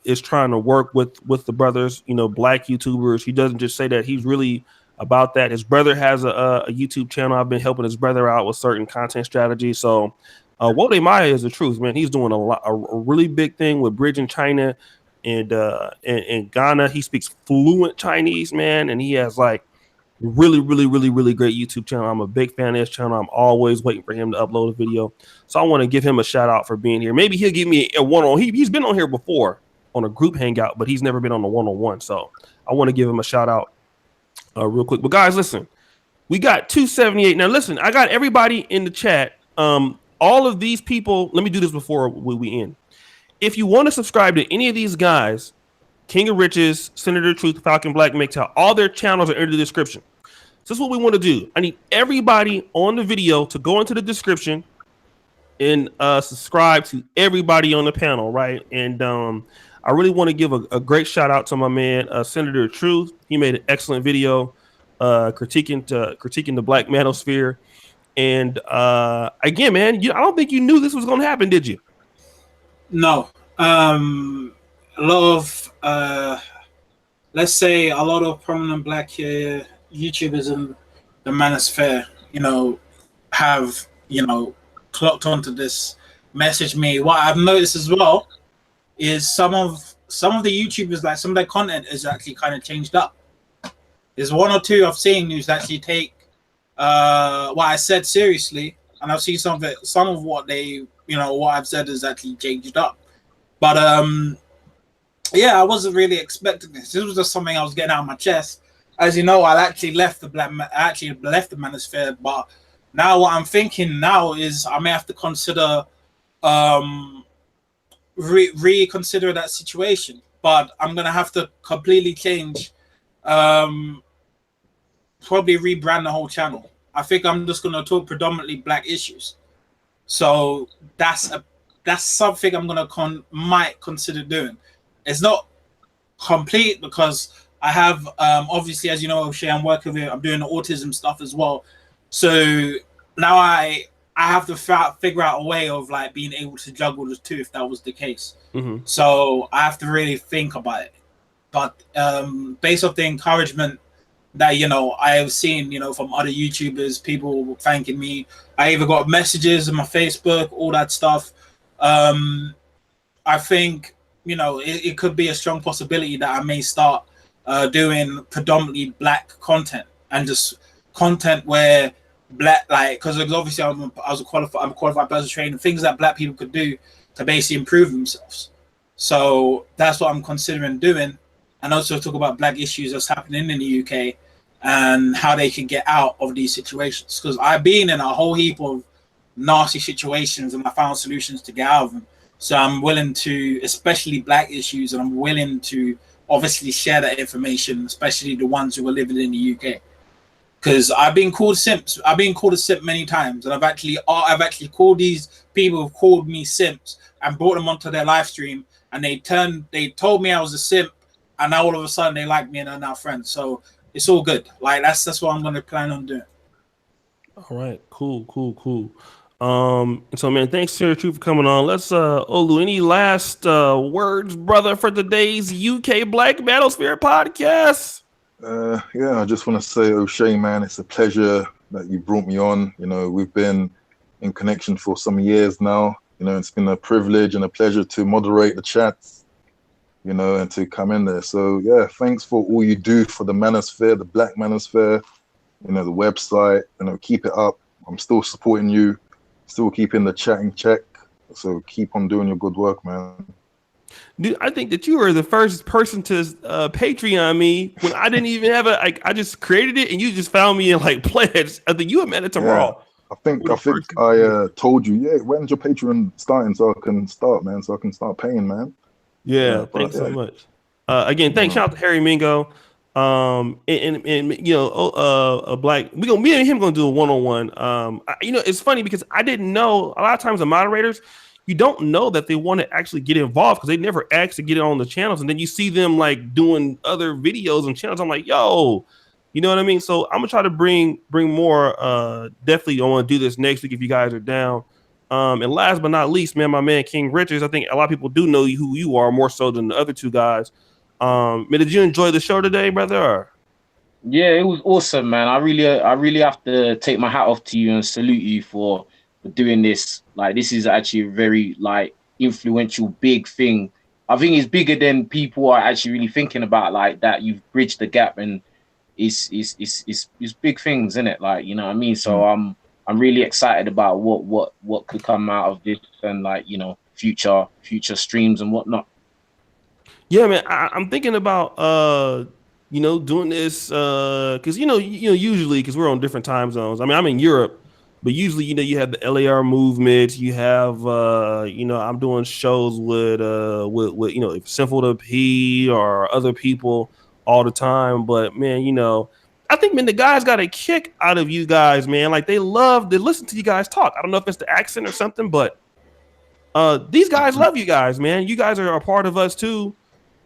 is trying to work with the brothers, you know, black YouTubers. He doesn't just say that. He's really about that. His brother has a YouTube channel. I've been helping his brother out with certain content strategies. So Wode Maya is the truth, man. He's doing a really big thing with Bridge in China and in Ghana. He speaks fluent Chinese, man, and he has like really great YouTube channel. I'm a big fan of his channel. I'm always waiting for him to upload a video. So I want to give him a shout out for being here. Maybe he'll give me a one-on. He's been on here before on a group hangout, but he's never been on a one-on-one. So I want to give him a shout out real quick. But guys, listen, we got 278. Now listen, I got everybody in the chat. All of these people, let me do this before we end. If you want to subscribe to any of these guys, King of Richez, Senator Truth, Falcon, Black Mgtow, all their channels are in the description. So this is what we want to do. I need everybody on the video to go into the description and subscribe to everybody on the panel, right? And I really want to give a great shout out to my man, Senator Truth. He made an excellent video critiquing the Black Manosphere. And again, man, I don't think you knew this was going to happen, did you? No. A lot of, let's say, a lot of prominent black YouTubers in the Manosphere, you know, have, you know, clocked onto this, message me. What I've noticed as well is some of the YouTubers, like some of their content is actually kind of changed up. There's one or two I've seen who's actually take what I said seriously, and I've seen some of what they, you know, what I've said is actually changed up. But yeah, I wasn't really expecting this. This was just something I was getting out of my chest. As you know, I actually left the Manosphere, but now what I'm thinking now is I may have to consider reconsider that situation. But I'm gonna have to completely change Probably rebrand the whole channel. I think I'm just gonna talk predominantly black issues. So that's something I'm gonna might consider doing. It's not complete because I have obviously, as you know, Oshay, I'm working with, I'm doing the autism stuff as well. So now I have to figure out a way of like being able to juggle the two if that was the case. Mm-hmm. So I have to really think about it. But based off the encouragement that, you know, I have seen, you know, from other YouTubers, people thanking me. I even got messages on my Facebook, all that stuff. I think, you know, it could be a strong possibility that I may start doing predominantly black content and just content where black, like, because obviously I'm a qualified personal trainer, things that black people could do to basically improve themselves. So that's what I'm considering doing, and also talk about black issues that's happening in the UK and how they can get out of these situations. Because I've been in a whole heap of nasty situations and I found solutions to get out of them. So I'm willing to, especially black issues, and I'm willing to obviously share that information, especially the ones who are living in the UK. Because I've been called simps. I've been called a simp many times, and I've actually called these people who've called me simps and brought them onto their live stream, and they told me I was a simp, and now all of a sudden they like me and are now friends. So it's all good. Like that's what I'm gonna plan on doing. All right, cool. So man, thanks to you for coming on. Let's Olu, any last words, brother, for today's UK Black Manosphere podcast? Yeah, I just want to say, Oshay, man, it's a pleasure that you brought me on. You know, we've been in connection for some years now. You know, it's been a privilege and a pleasure to moderate the chats, you know, and to come in there. So yeah, thanks for all you do for the Manosphere, the Black Manosphere, you know, the website, you know, keep it up. I'm still supporting you, still keeping the chat in check. So keep on doing your good work, man. Dude, I think that you were the first person to Patreon me when I didn't even have I just created it and you just found me and like pledged. I think you had it tomorrow. I think I told you, yeah, when's your Patreon starting so I can start, man, so I can start paying, man. Yeah, thanks so much. Again, thanks. Shout out to Harry Mingo. And you know, a black, me and him gonna do a one-on-one. You know, it's funny because I didn't know a lot of times the moderators, you don't know that they want to actually get involved because they never ask to get it on the channels, and then you see them like doing other videos and channels. I'm like, yo, you know what I mean? So I'm gonna try to bring more. Definitely, I want to do this next week if you guys are down. And last but not least, man, my man King Richez. I think a lot of people do know who you are more so than the other two guys. Man, did you enjoy the show today, brother? Or? Yeah, it was awesome, man. I really have to take my hat off to you and salute you for doing this. Like, this is actually a very like influential, big thing. I think it's bigger than people are actually really thinking about. Like that, you've bridged the gap, and it's big things, isn't it? Like, you know what I mean. So I'm really excited about what could come out of this, and like, you know, future streams and whatnot. Yeah, man, I'm thinking about you know, doing this because you know usually because we're on different time zones. I mean, I'm in Europe. But usually, you know, you have the LAR movement. You have, you know, I'm doing shows with you know, Sinful to P or other people all the time. But man, you know, I think, man, the guys got a kick out of you guys, man. Like they listen to you guys talk. I don't know if it's the accent or something, but these guys love you guys, man. You guys are a part of us too,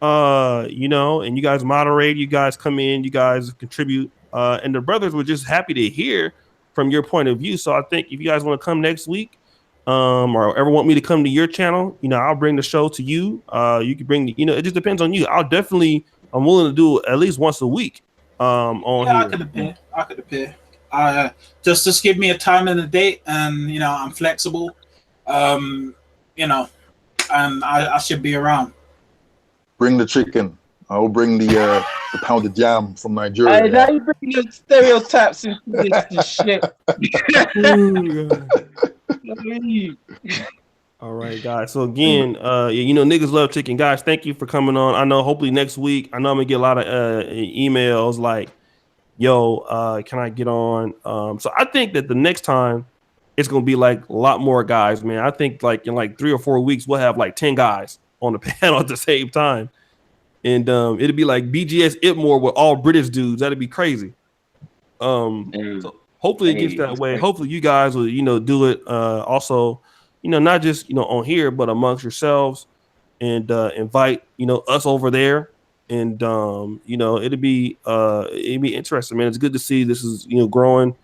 you know, and you guys moderate. You guys come in. You guys contribute, and the brothers were just happy to hear from your point of view. So I think if you guys want to come next week, or ever want me to come to your channel, you know, I'll bring the show to you. You can bring, you know, it just depends on you. I'm willing to do at least once a week. On here. I could appear. Just give me a time and a date, and you know, I'm flexible. You know, and I should be around. Bring the chicken. I'll bring the pounded yam from Nigeria. Hey, now you bring the stereotypes into this shit. All right, guys. So again, you know, niggas love chicken. Guys, thank you for coming on. I know hopefully next week, I know I'm gonna get a lot of emails like, yo, can I get on? So I think that the next time it's gonna be like a lot more guys, man. I think like in like 3 or 4 weeks, we'll have like 10 guys on the panel at the same time. and it'd be like BGS Itmore with all British dudes. That'd be crazy. So hopefully it gets that way. Great. Hopefully you guys will, do it. Also, not just on here, but amongst yourselves, and invite us over there, and it'd be interesting, man. It's good to see this is growing.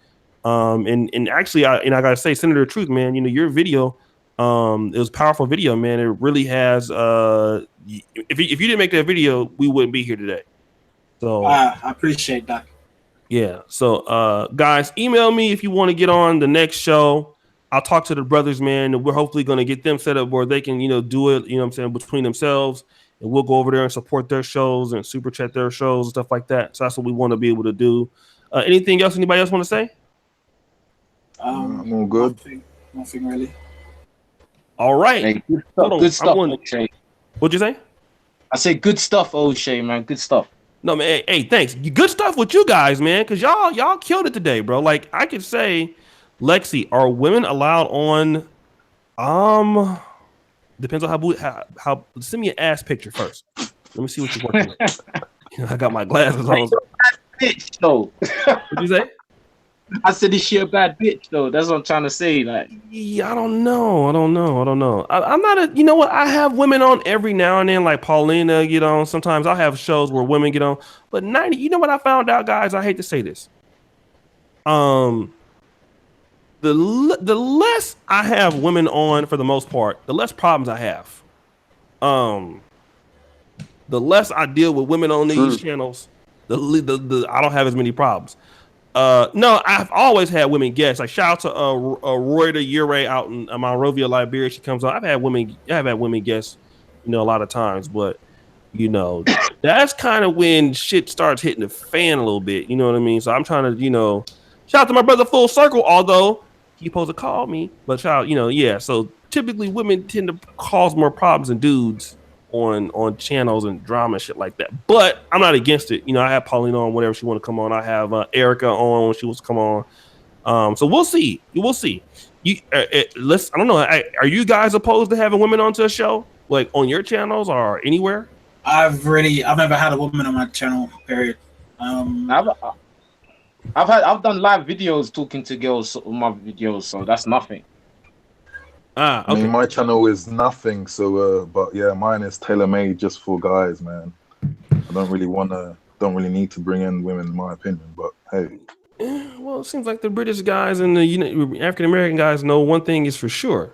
And actually, I gotta say, Senator Truth, man, your video, it was a powerful video, man. It really has. If you didn't make that video, we wouldn't be here today. So I appreciate that. Yeah. So, guys, email me if you want to get on the next show. I'll talk to the brothers, man, and we're hopefully going to get them set up where they can, do it, between themselves, and we'll go over there and support their shows and super chat their shows and stuff like that. So that's what we want to be able to do. Anything else? Anybody else want to say? I'm all good. Nothing really. All right. Hey, good stuff. O'Shea. What'd you say? I say good stuff, O'Shea, man. Good stuff. No, man. Hey, thanks. Good stuff with you guys, man. Because y'all killed it today, bro. Like I could say, Lexi, are women allowed on? Depends on how. Send me an ass picture first. Let me see what you're working with. I got my glasses on. Bitch, though. What'd you say? I said, is she a bad bitch, though? That's what I'm trying to say. Like, yeah, I don't know. I'm not a. You know what? I have women on every now and then, like Paulina get on. Sometimes I'll have shows where women get on. But 90. You know what I found out, guys? I hate to say this. The less I have women on, for the most part, the less problems I have. The less I deal with women on these channels, the I don't have as many problems. No, I've always had women guests. Like shout out to Royda Ure out in Monrovia, Liberia. She comes on. I've had women guests, a lot of times, but that's kind of when shit starts hitting the fan a little bit. You know what I mean? So I'm trying to, shout out to my brother Full Circle, although he supposed to call me, but shout, yeah. So typically women tend to cause more problems than dudes on channels and drama and shit like that. But I'm not against it. I have Paulina on whenever she want to come on. I have Erica on when she wants to come on. So we'll see. We'll see. I don't know. Are you guys opposed to having women onto a show, like on your channels or anywhere? I've never had a woman on my channel. Period. I've done live videos talking to girls on my videos, so that's nothing. Okay. I mean, my channel is nothing, so but yeah, mine is tailor-made just for guys, man. I don't really need to bring in women, in my opinion, but hey. Well, it seems like the British guys and the African American guys know one thing is for sure: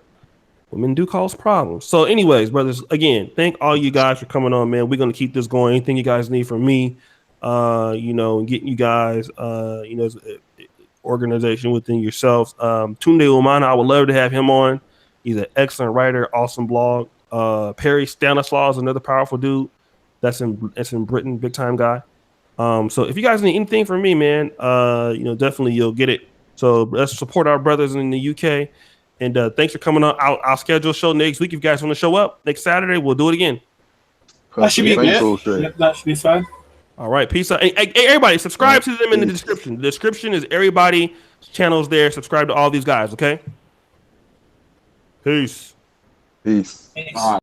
women do cause problems. So, anyways, brothers, again, thank all you guys for coming on, man. We're gonna keep this going. Anything you guys need from me, and getting you guys, as an organization within yourselves. Tunde Umana, I would love to have him on. He's an excellent writer, awesome blog. Perry Stanislaw is another powerful dude. That's in Britain, big time guy. So if you guys need anything from me, man, definitely you'll get it. So let's support our brothers in the UK. And thanks for coming on. I'll schedule a show next week. If you guys want to show up next Saturday, we'll do it again. That should be good. That should be fine. All right, peace out. Hey, everybody, subscribe to them in the description. The description is everybody's channels there. Subscribe to all these guys, okay? Peace. Peace. All right.